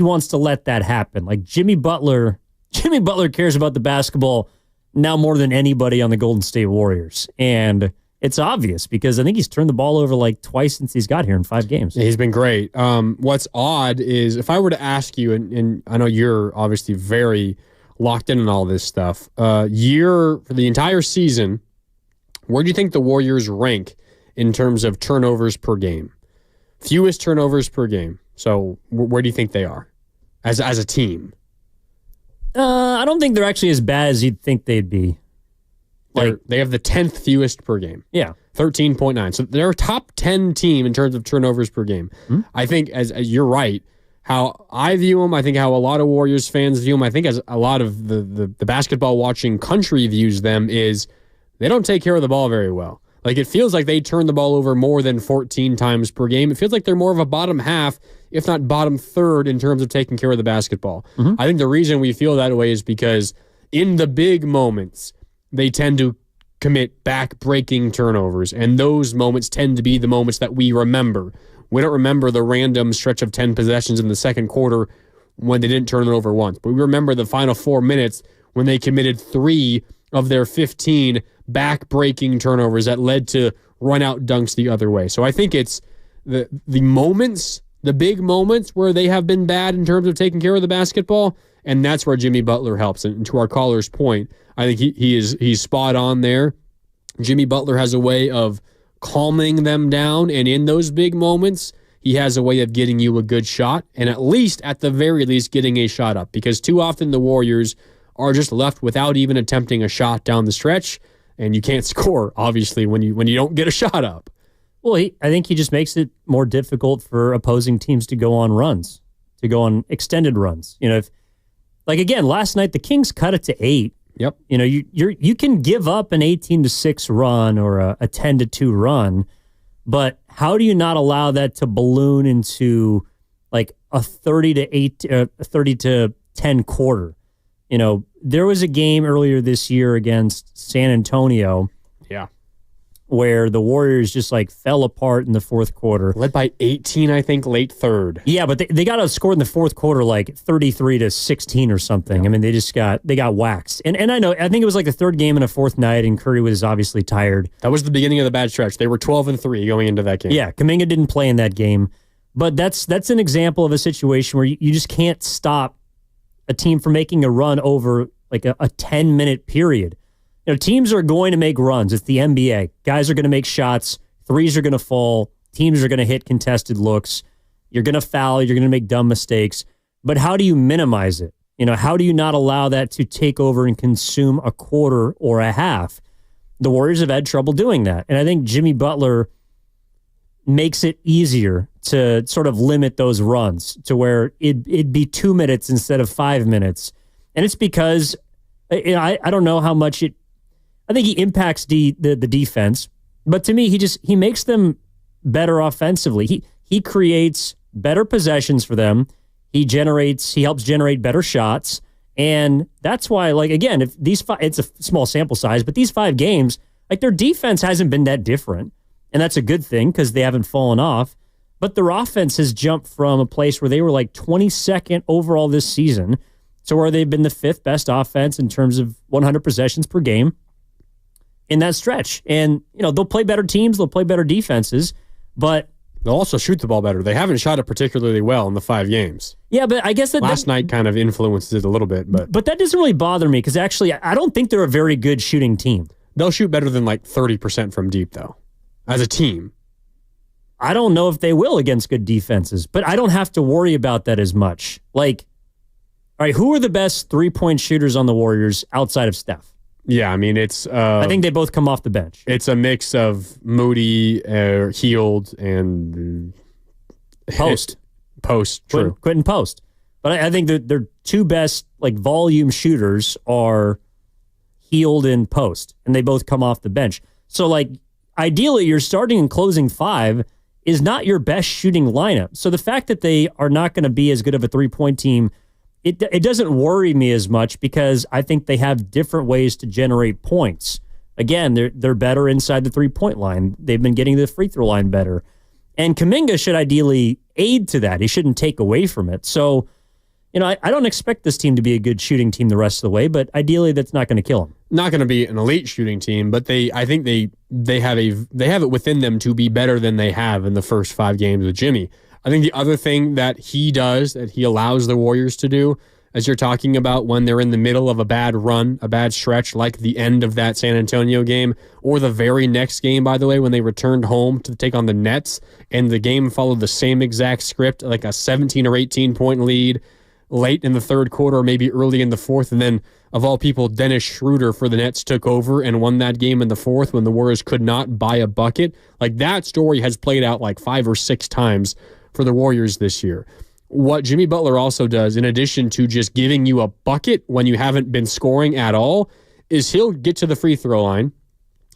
wants to let that happen. Like Jimmy Butler cares about the basketball now more than anybody on the Golden State Warriors. And it's obvious because I think he's turned the ball over like twice since he's got here in 5 games. Yeah, he's been great. What's odd is if I were to ask you, and I know you're obviously very locked in on all this stuff, for the entire season, where do you think the Warriors rank in terms of turnovers per game? Fewest turnovers per game. So where do you think they are as a team? I don't think they're actually as bad as you'd think they'd be. They have the 10th fewest per game. Yeah. 13.9. So they're a top 10 team in terms of turnovers per game. Mm-hmm. I think, as you're right, how I view them, I think how a lot of Warriors fans view them, I think as a lot of the basketball watching country views them is they don't take care of the ball very well. Like, it feels like they turn the ball over more than 14 times per game. It feels like they're more of a bottom half, if not bottom third, in terms of taking care of the basketball. Mm-hmm. I think the reason we feel that way is because in the big moments, they tend to commit back-breaking turnovers, and those moments tend to be the moments that we remember. We don't remember the random stretch of 10 possessions in the second quarter when they didn't turn it over once, but we remember the final 4 minutes when they committed 3 of their 15 back-breaking turnovers that led to run-out dunks the other way. So I think it's the moments, the big moments where they have been bad in terms of taking care of the basketball, and that's where Jimmy Butler helps. And to our caller's point, I think he's spot on there. Jimmy Butler has a way of calming them down, and in those big moments, he has a way of getting you a good shot, and at the very least, getting a shot up. Because too often the Warriors are just left without even attempting a shot down the stretch, and you can't score, obviously, when you don't get a shot up. Well, I think he just makes it more difficult for opposing teams to go on runs, to go on extended runs. Again, last night the Kings cut it to 8. Yep. You can give up an 18-6 run or a 10-2 run, but how do you not allow that to balloon into like a 30-10 quarter? There was a game earlier this year against San Antonio. Yeah. Where the Warriors just fell apart in the fourth quarter. Led by 18, I think, late third. Yeah, but they got outscored in the fourth quarter 33-16 or something. Yeah. I mean, they got waxed. And I think it was the third game in a fourth night, and Curry was obviously tired. That was the beginning of the bad stretch. They were 12-3 going into that game. Yeah, Kuminga didn't play in that game. But that's an example of a situation where you just can't stop a team from making a run over a 10-minute period. Teams are going to make runs. It's the NBA. Guys are going to make shots. Threes are going to fall. Teams are going to hit contested looks. You're going to foul. You're going to make dumb mistakes. But how do you minimize it? How do you not allow that to take over and consume a quarter or a half? The Warriors have had trouble doing that. And I think Jimmy Butler makes it easier to sort of limit those runs to where it'd be 2 minutes instead of 5 minutes. And it's because I don't know how much I think he impacts the defense, but to me, he makes them better offensively. He creates better possessions for them. He helps generate better shots, and that's why, again, if it's a small sample size, but these 5 games, their defense hasn't been that different, and that's a good thing because they haven't fallen off. But their offense has jumped from a place where they were 22nd overall this season to where they've been the 5th best offense in terms of 100 possessions per game in that stretch. And, they'll play better teams, they'll play better defenses, but they'll also shoot the ball better. They haven't shot it particularly well in the 5 games. Yeah, but I guess last night kind of influences it a little bit. But that doesn't really bother me because actually I don't think they're a very good shooting team. They'll shoot better than 30% from deep, though, as a team. I don't know if they will against good defenses, but I don't have to worry about that as much. All right, who are the best three-point shooters on the Warriors outside of Steph? Yeah, I mean, it's... I think they both come off the bench. It's a mix of Moody, Heald, and... Post. True. Quentin Post. But I think that their two best volume shooters are Heald and Post, and they both come off the bench. So, ideally, your starting and closing 5 is not your best shooting lineup. So the fact that they are not going to be as good of a three-point team, it doesn't worry me as much because I think they have different ways to generate points. Again, they're better inside the three-point line. They've been getting the free throw line better. And Kuminga should ideally aid to that. He shouldn't take away from it. So, I don't expect this team to be a good shooting team the rest of the way, but ideally that's not going to kill them. Not going to be an elite shooting team, but I think they have it within them to be better than they have in the first 5 games with Jimmy. I think the other thing that he does, that he allows the Warriors to do, as you're talking about when they're in the middle of a bad run, a bad stretch, like the end of that San Antonio game, or the very next game, by the way, when they returned home to take on the Nets, and the game followed the same exact script, like a 17 or 18 point lead late in the third quarter, or maybe early in the fourth, and then, of all people, Dennis Schroeder for the Nets took over and won that game in the fourth when the Warriors could not buy a bucket. That story has played out 5 or 6 times for the Warriors this year. What Jimmy Butler also does, in addition to just giving you a bucket when you haven't been scoring at all, is he'll get to the free throw line.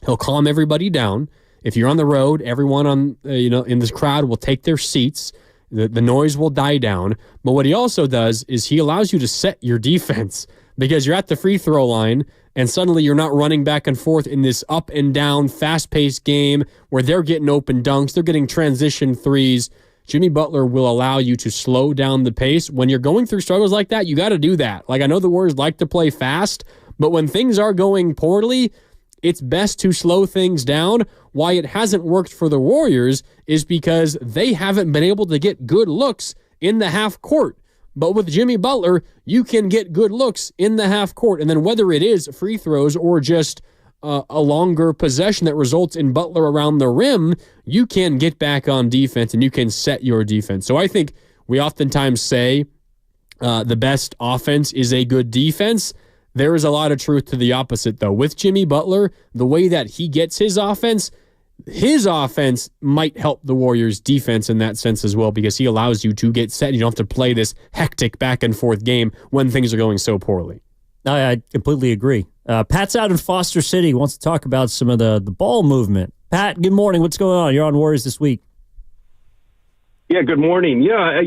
He'll calm everybody down. If you're on the road, everyone on in this crowd will take their seats. The noise will die down. But what he also does is he allows you to set your defense because you're at the free throw line and suddenly you're not running back and forth in this up and down, fast-paced game where they're getting open dunks, they're getting transition threes. Jimmy Butler will allow you to slow down the pace. When you're going through struggles like that, you got to do that. I know the Warriors like to play fast, but when things are going poorly, it's best to slow things down. Why it hasn't worked for the Warriors is because they haven't been able to get good looks in the half court. But with Jimmy Butler, you can get good looks in the half court. And then whether it is free throws or just a longer possession that results in Butler around the rim, you can get back on defense and you can set your defense. So I think we oftentimes say the best offense is a good defense. There is a lot of truth to the opposite, though. With Jimmy Butler, the way that he gets his offense might help the Warriors' defense in that sense as well because he allows you to get set. You don't have to play this hectic back-and-forth game when things are going so poorly. I completely agree. Pat's out in Foster City. Wants to talk about some of the ball movement. Pat, good morning. What's going on? You're on Warriors This Week. Yeah, good morning. Yeah,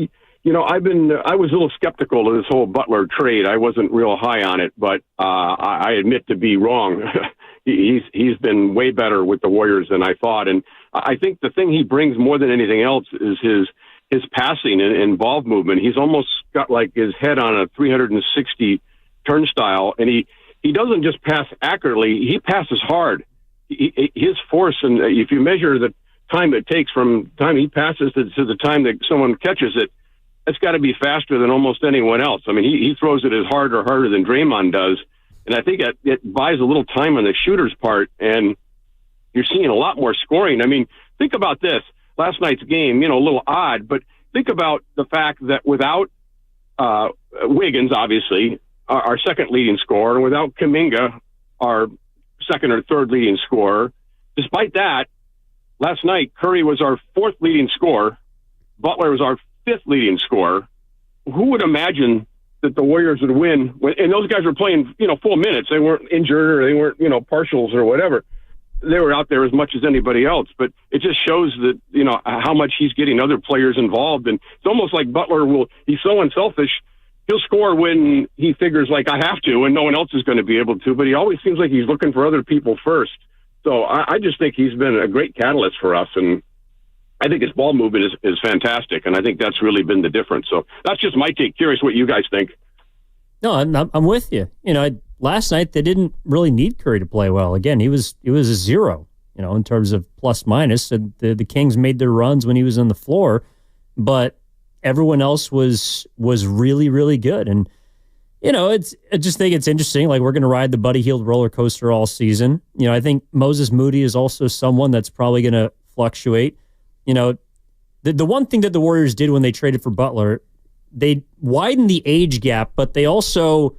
I was a little skeptical of this whole Butler trade. I wasn't real high on it, but I admit to be wrong. He's been way better with the Warriors than I thought. And I think the thing he brings more than anything else is his passing and ball movement. He's almost got like his head on a 360 turnstile, and he doesn't just pass accurately, he passes hard. His force, and if you measure the time it takes from the time he passes to the time that someone catches it, it's got to be faster than almost anyone else. I mean, he throws it as hard or harder than Draymond does, and I think it buys a little time on the shooter's part, and you're seeing a lot more scoring. I mean, think about this. Last night's game, a little odd, but think about the fact that without Wiggins, obviously, our second leading scorer, and without Kuminga, our second or third leading scorer, despite that, last night, Curry was our fourth leading scorer. Butler was our fifth leading scorer. Who would imagine that the Warriors would win? And those guys were playing, full minutes. They weren't injured or they weren't, partials or whatever. They were out there as much as anybody else. But it just shows that, how much he's getting other players involved. And it's almost like Butler he's so unselfish. He'll score when he figures like I have to and no one else is going to be able to. But he always seems like he's looking for other people first. So I just think he's been a great catalyst for us. And I think his ball movement is fantastic, and I think that's really been the difference. So that's just my take. Curious what you guys think. No, I'm with you. Last night they didn't really need Curry to play well. Again, he was a zero, in terms of plus minus. And the Kings made their runs when he was on the floor, but everyone else was really, really good. And I just think it's interesting. Like, we're going to ride the Buddy Hield roller coaster all season. I think Moses Moody is also someone that's probably going to fluctuate. The one thing that the Warriors did when they traded for Butler, they widened the age gap, but they also,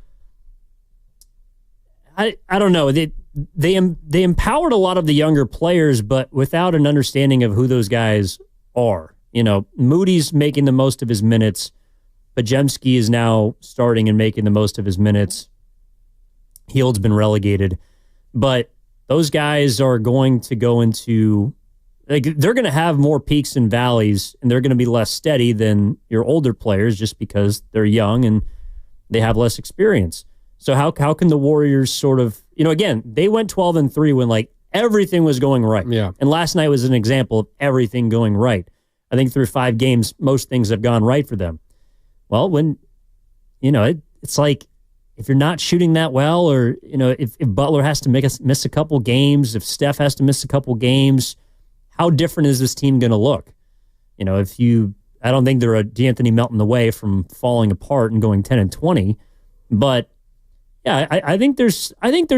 I don't know, they empowered a lot of the younger players, but without an understanding of who those guys are. Moody's making the most of his minutes. Podziemski is now starting and making the most of his minutes. Hield's been relegated, but those guys are going to go into, they're going to have more peaks and valleys, and they're going to be less steady than your older players just because they're young and they have less experience. So how can the Warriors sort of, again, they went 12-3 when like everything was going right. Yeah. And last night was an example of everything going right. I think through 5 games, most things have gone right for them. Well, when, it's like if you're not shooting that well, or, if Butler has to miss a couple games, if Steph has to miss a couple games, how different is this team going to look? I don't think they're a D'Anthony Melton away from falling apart and going 10-20, but yeah, I think there's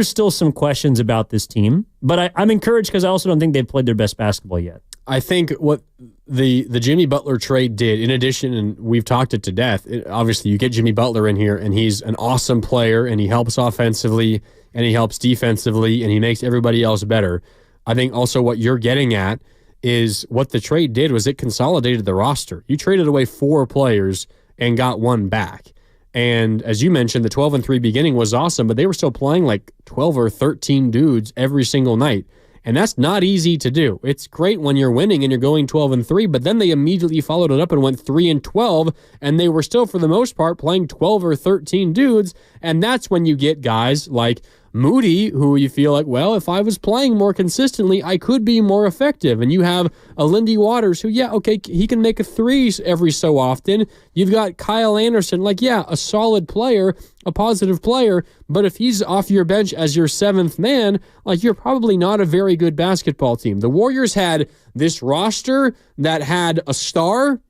still some questions about this team, but I'm encouraged because I also don't think they've played their best basketball yet. I think what the Jimmy Butler trade did, in addition, and we've talked it to death, obviously you get Jimmy Butler in here, and he's an awesome player, and he helps offensively, and he helps defensively, and he makes everybody else better. I think also what you're getting at is what the trade did was it consolidated the roster. You traded away 4 players and got 1 back. And as you mentioned, the 12-3 beginning was awesome, but they were still playing like 12 or 13 dudes every single night. And that's not easy to do. It's great when you're winning and you're going 12-3, but then they immediately followed it up and went 3-12, and they were still, for the most part, playing 12 or 13 dudes. And that's when you get guys like Moody, who you feel like, well, if I was playing more consistently, I could be more effective. And you have a Lindy Waters who, yeah, okay, he can make a 3 every so often. You've got Kyle Anderson, like, yeah, a solid player, a positive player, but if he's off your bench as your 7th man, like, you're probably not a very good basketball team. The Warriors had this roster that had a star,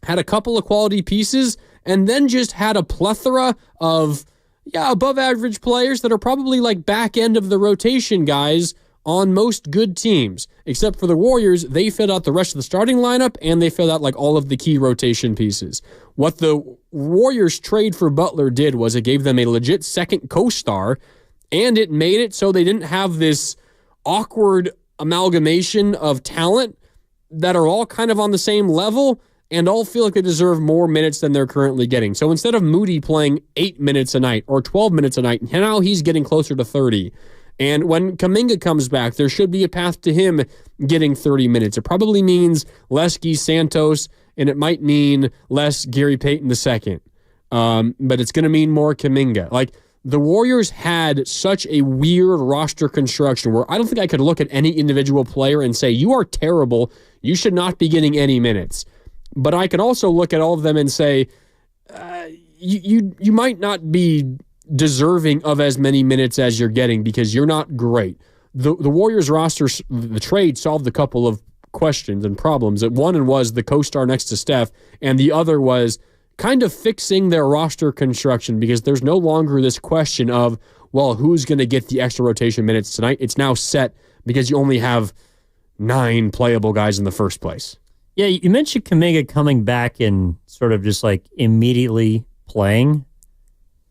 had a couple of quality pieces, and then just had a plethora of above average players that are probably like back end of the rotation guys on most good teams. Except for the Warriors, they filled out the rest of the starting lineup, and they filled out like all of the key rotation pieces. What the Warriors trade for Butler did was it gave them a legit second co-star, and it made it so they didn't have this awkward amalgamation of talent that are all kind of on the same level and all feel like they deserve more minutes than they're currently getting. So instead of Moody playing 8 minutes a night or 12 minutes a night, now he's getting closer to 30. And when Kuminga comes back, there should be a path to him getting 30 minutes. It probably means Lesky, Santos, and it might mean less Gary Payton II. But it's going to mean more Kuminga. Like, the Warriors had such a weird roster construction where I don't think I could look at any individual player and say, you are terrible, you should not be getting any minutes. But I can also look at all of them and say, you might not be deserving of as many minutes as you're getting because you're not great. The Warriors roster, the trade solved a couple of questions and problems. One was the co-star next to Steph, and the other was kind of fixing their roster construction because there's no longer this question of, well, who's going to get the extra rotation minutes tonight? It's now set because you only have 9 playable guys in the first place. Yeah, you mentioned Kuminga coming back and sort of just like immediately playing.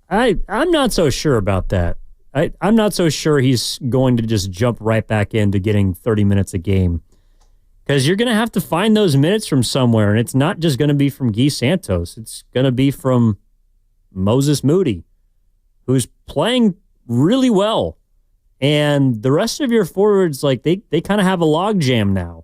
I'm not so sure about that. I'm not so sure he's going to just jump right back into getting 30 minutes a game. Because you're going to have to find those minutes from somewhere, and it's not just going to be from Guy Santos. It's going to be from Moses Moody, who's playing really well. And the rest of your forwards, like they kind of have a logjam now.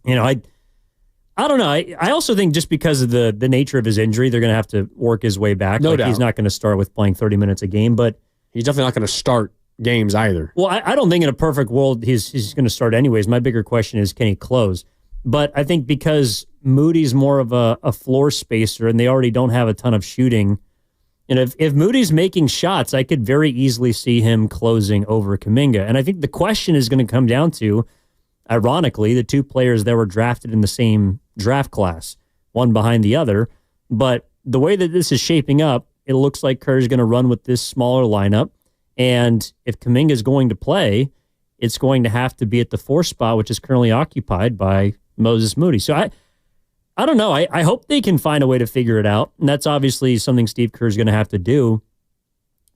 You know, I don't know. I also think just because of the nature of his injury, they're going to have to work his way back. No doubt. He's not going to start with playing 30 minutes a game, but he's definitely not going to start games either. Well, I don't think in a perfect world he's going to start anyways. My bigger question is, can he close? But I think because Moody's more of a floor spacer and they already don't have a ton of shooting, and if Moody's making shots, I could very easily see him closing over Kuminga. And I think the question is going to come down to, ironically, the 2 players that were drafted in the same draft class, one behind the other. But the way that this is shaping up, it looks like Kerr's going to run with this smaller lineup. And if Kuminga is going to play, it's going to have to be at the 4 spot, which is currently occupied by Moses Moody. So I don't know. I hope they can find a way to figure it out. And that's obviously something Steve Kerr is going to have to do.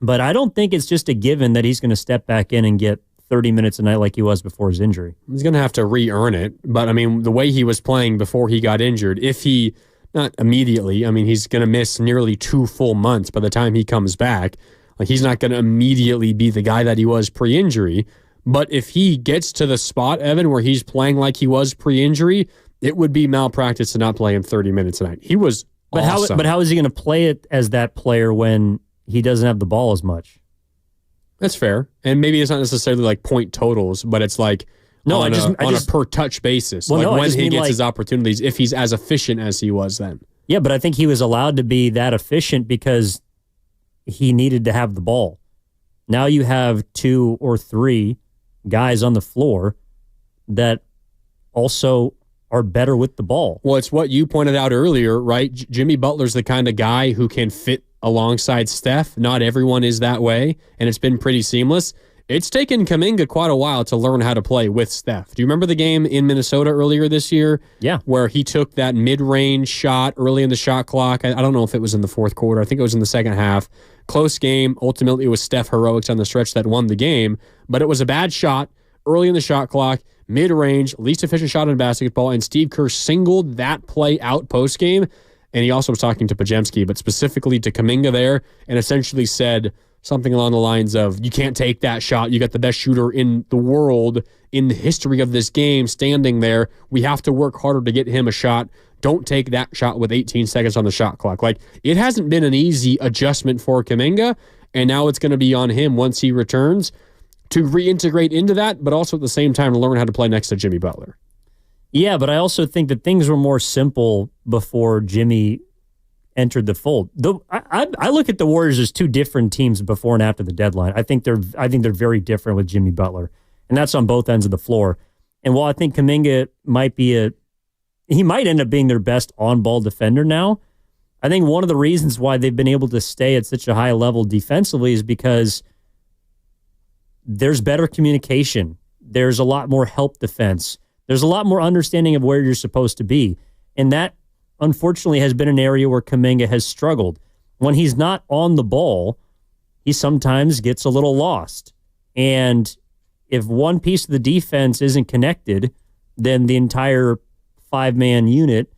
But I don't think it's just a given that he's going to step back in and get 30 minutes a night like he was before his injury. He's going to have to re-earn it. But, I mean, the way he was playing before he got injured, if he, not immediately, I mean, he's going to miss nearly 2 full months by the time he comes back. Like, he's not going to immediately be the guy that he was pre-injury. But if he gets to the spot, Evan, where he's playing like he was pre-injury, it would be malpractice to not play him 30 minutes a night. He was awesome. But how is he going to play it as that player when he doesn't have the ball as much? That's fair. And maybe it's not necessarily like point totals, but it's like on a per touch basis. Well, like when he gets his opportunities, if he's as efficient as he was then. Yeah, but I think he was allowed to be that efficient because he needed to have the ball. Now you have 2 or 3 guys on the floor that also are better with the ball. Well, it's what you pointed out earlier, right? Jimmy Butler's the kind of guy who can fit alongside Steph. Not everyone is that way, and it's been pretty seamless. It's taken Kuminga quite a while to learn how to play with Steph. Do you remember the game in Minnesota earlier this year? Yeah. Where he took that mid-range shot early in the shot clock. I don't know if it was in the fourth quarter. I think it was in the second half. Close game. Ultimately, it was Steph heroics on the stretch that won the game. But it was a bad shot early in the shot clock, mid-range, least efficient shot in basketball, and Steve Kerr singled that play out post-game. And he also was talking to Pajemski, but specifically to Kuminga there, and essentially said something along the lines of, you can't take that shot. You got the best shooter in the world in the history of this game standing there. We have to work harder to get him a shot. Don't take that shot with 18 seconds on the shot clock. Like, it hasn't been an easy adjustment for Kuminga, and now it's going to be on him once he returns to reintegrate into that, but also at the same time to learn how to play next to Jimmy Butler. Yeah, but I also think that things were more simple before Jimmy entered the fold. I look at the Warriors as 2 different teams before and after the deadline. I think they're very different with Jimmy Butler, and that's on both ends of the floor. And while I think Kuminga he might end up being their best on-ball defender now, I think one of the reasons why they've been able to stay at such a high level defensively is because there's better communication. There's a lot more help defense. There's a lot more understanding of where you're supposed to be. And that, unfortunately, has been an area where Kuminga has struggled. When he's not on the ball, he sometimes gets a little lost. And if one piece of the defense isn't connected, then the entire 5-man unit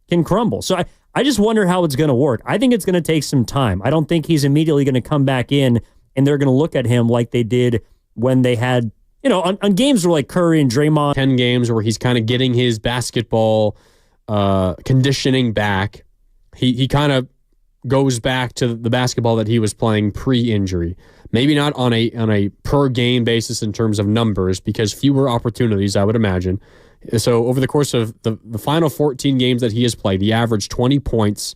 can crumble. So I just wonder how it's going to work. I think it's going to take some time. I don't think he's immediately going to come back in and they're going to look at him like they did when they had, on games where like Curry and Draymond. 10 games where he's kind of getting his basketball conditioning back. He kind of goes back to the basketball that he was playing pre-injury. Maybe not on a per game basis in terms of numbers, because fewer opportunities, I would imagine. So over the course of the final 14 games that he has played, he averaged 20 points,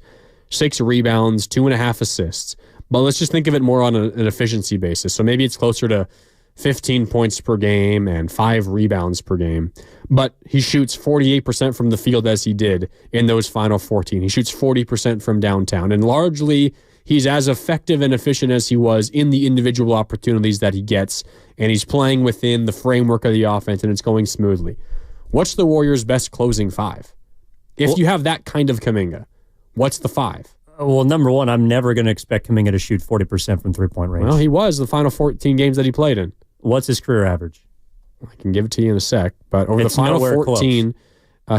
6 rebounds, 2.5 assists. But let's just think of it more on an efficiency basis. So maybe it's closer to 15 points per game and 5 rebounds per game. But he shoots 48% from the field as he did in those final 14. He shoots 40% from downtown. And largely, he's as effective and efficient as he was in the individual opportunities that he gets. And he's playing within the framework of the offense, and it's going smoothly. What's the Warriors' best closing 5? If you have that kind of Kuminga, what's the 5? Well, number one, I'm never going to expect Kuminga to shoot 40% from three-point range. Well, he was the final 14 games that he played in. What's his career average? I can give it to you in a sec, but over the final 14,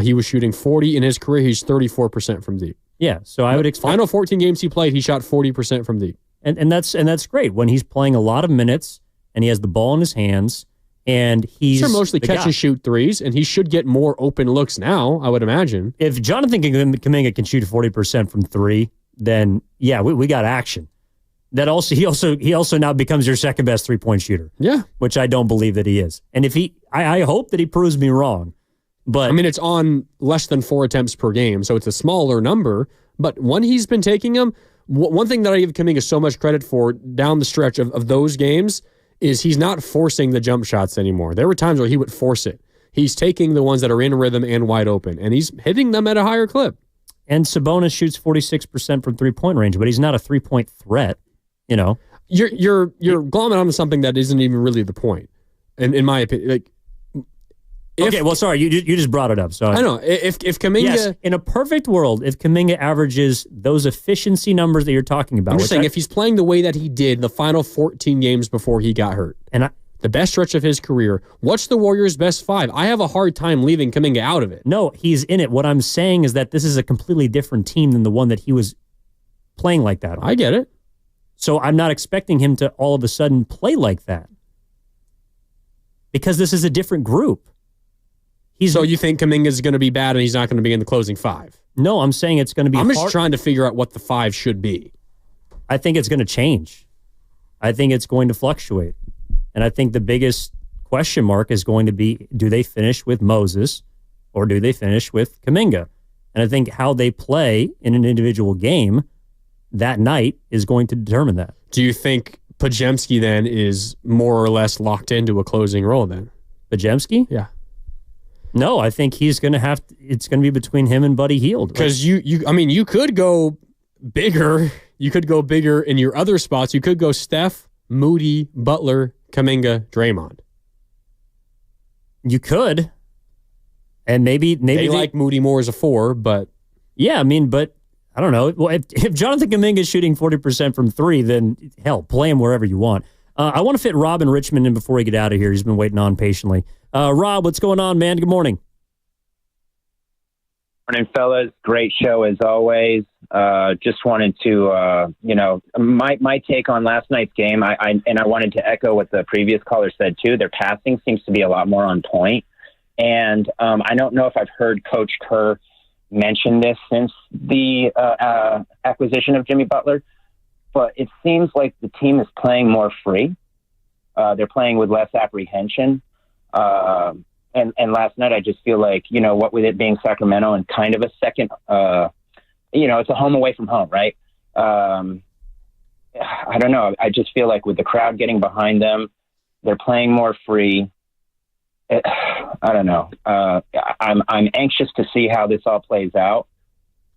he was shooting 40. In his career, he's 34% from deep. Yeah, so I would expect... Final 14 games he played, he shot 40% from deep. And that's great. When he's playing a lot of minutes and he has the ball in his hands and he's... mostly catch and shoot threes, and he should get more open looks now, I would imagine. If Jonathan Kuminga can shoot 40% from 3, then yeah, we got action. That also he also now becomes your second best 3-point shooter. Yeah, which I don't believe that he is. And if I hope that he proves me wrong. But I mean, it's on less than 4 attempts per game, so it's a smaller number. But when he's been taking them, one thing that I give Kuminga so much credit for down the stretch of those games is he's not forcing the jump shots anymore. There were times where he would force it. He's taking the ones that are in rhythm and wide open, and he's hitting them at a higher clip. And Sabonis shoots 46% from 3-point range, but he's not a 3-point threat. You know, you're glomming onto something that isn't even really the point, in my opinion. Like, okay, well, sorry, you just brought it up. So I know if Kuminga, yes, in a perfect world, if Kuminga averages those efficiency numbers that you're talking about, I'm just saying if he's playing the way that he did the final 14 games before he got hurt, and the best stretch of his career, what's the Warriors' best 5? I have a hard time leaving Kuminga out of it. No, he's in it. What I'm saying is that this is a completely different team than the one that he was playing like that on. I get it. So I'm not expecting him to all of a sudden play like that because this is a different group. So you think Kuminga's going to be bad and he's not going to be in the closing 5? No, I'm saying it's going to be I'm just trying to figure out what the 5 should be. I think it's going to change. I think it's going to fluctuate. And I think the biggest question mark is going to be, do they finish with Moses or do they finish with Kuminga? And I think how they play in an individual game that night is going to determine that. Do you think Podziemski then is more or less locked into a closing role then? Podziemski? Yeah. No, I think he's going to have to, it's going to be between him and Buddy Hield. Because you could go bigger. You could go bigger in your other spots. You could go Steph, Moody, Butler, Kuminga, Draymond. You could. And maybe they like Moody more as a 4, but yeah, I mean, but I don't know. Well, if Jonathan Kuminga is shooting 40% from 3, then hell, play him wherever you want. I want to fit Rob in Richmond in before we get out of here. He's been waiting on patiently. Rob, what's going on, man? Good morning. Morning, fellas. Great show as always. Just wanted to, my take on last night's game. I wanted to echo what the previous caller said too. Their passing seems to be a lot more on point. And I don't know if I've heard Coach Kerr mention this since the acquisition of Jimmy Butler, but it seems like the team is playing more free. They're playing with less apprehension. And last night, I just feel like, what with it being Sacramento and kind of a second, it's a home away from home, right? I don't know. I just feel like with the crowd getting behind them, they're playing more free. I don't know. I'm anxious to see how this all plays out,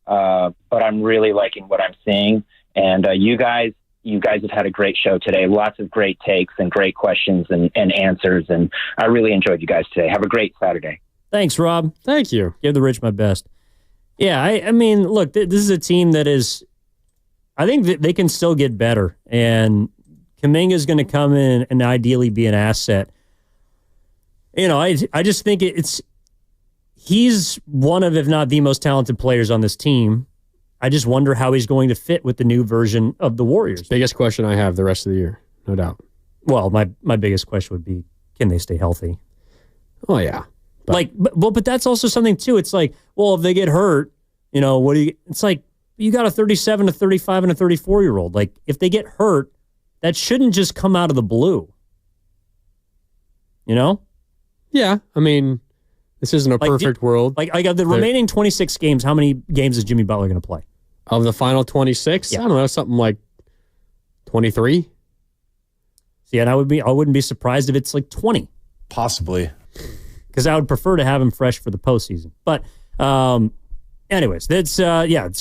but I'm really liking what I'm seeing. And you guys have had a great show today. Lots of great takes and great questions and answers. And I really enjoyed you guys today. Have a great Saturday. Thanks, Rob. Thank you. Give the Rich my best. Yeah, I mean, look, this is a team that is, I think that they can still get better. And Kuminga is going to come in and ideally be an asset. I just think he's one of, if not the most talented players on this team. I just wonder how he's going to fit with the new version of the Warriors. Biggest question I have the rest of the year, no doubt. Well, my biggest question would be, can they stay healthy? Oh, yeah. But that's also something too. It's like, well, if they get hurt, what do you? It's like you got a 37, a 35, and a 34-year-old. Like if they get hurt, that shouldn't just come out of the blue. Yeah, I mean, this isn't a perfect world. Like the remaining 26 games, how many games is Jimmy Butler going to play? Of the final 26? Yeah. I don't know, something like 23? See, and I wouldn't be surprised if it's like 20. Possibly. Because I would prefer to have him fresh for the postseason. But anyways, it's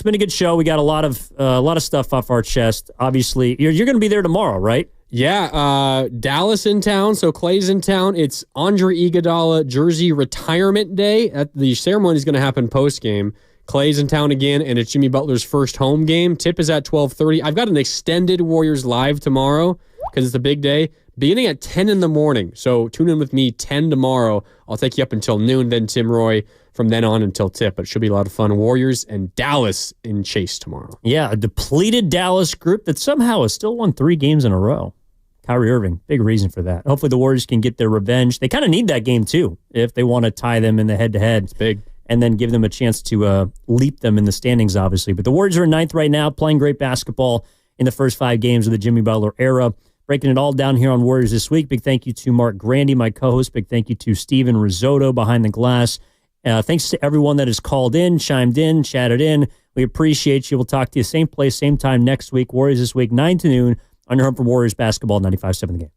been a good show. We got a lot of stuff off our chest. Obviously, you're going to be there tomorrow, right? Yeah, Dallas in town, so Clay's in town. It's Andre Iguodala jersey retirement day. The ceremony is going to happen post-game. Clay's in town again, and it's Jimmy Butler's first home game. Tip is at 12:30. I've got an extended Warriors live tomorrow because it's a big day, beginning at 10 in the morning. So tune in with me 10 tomorrow. I'll take you up until noon, then Tim Roy from then on until tip. But it should be a lot of fun. Warriors and Dallas in Chase tomorrow. Yeah, a depleted Dallas group that somehow has still won 3 games in a row. Kyrie Irving, big reason for that. Hopefully the Warriors can get their revenge. They kind of need that game, too, if they want to tie them in the head-to-head. It's big. And then give them a chance to leap them in the standings, obviously. But the Warriors are in 9th right now, playing great basketball in the first 5 games of the Jimmy Butler era. Breaking it all down here on Warriors This Week. Big thank you to Mark Grandy, my co-host. Big thank you to Steven Risotto behind the glass. Thanks to everyone that has called in, chimed in, chatted in. We appreciate you. We'll talk to you same place, same time next week. Warriors This Week, 9 to noon. On your home for Warriors basketball, 95.7 The Game.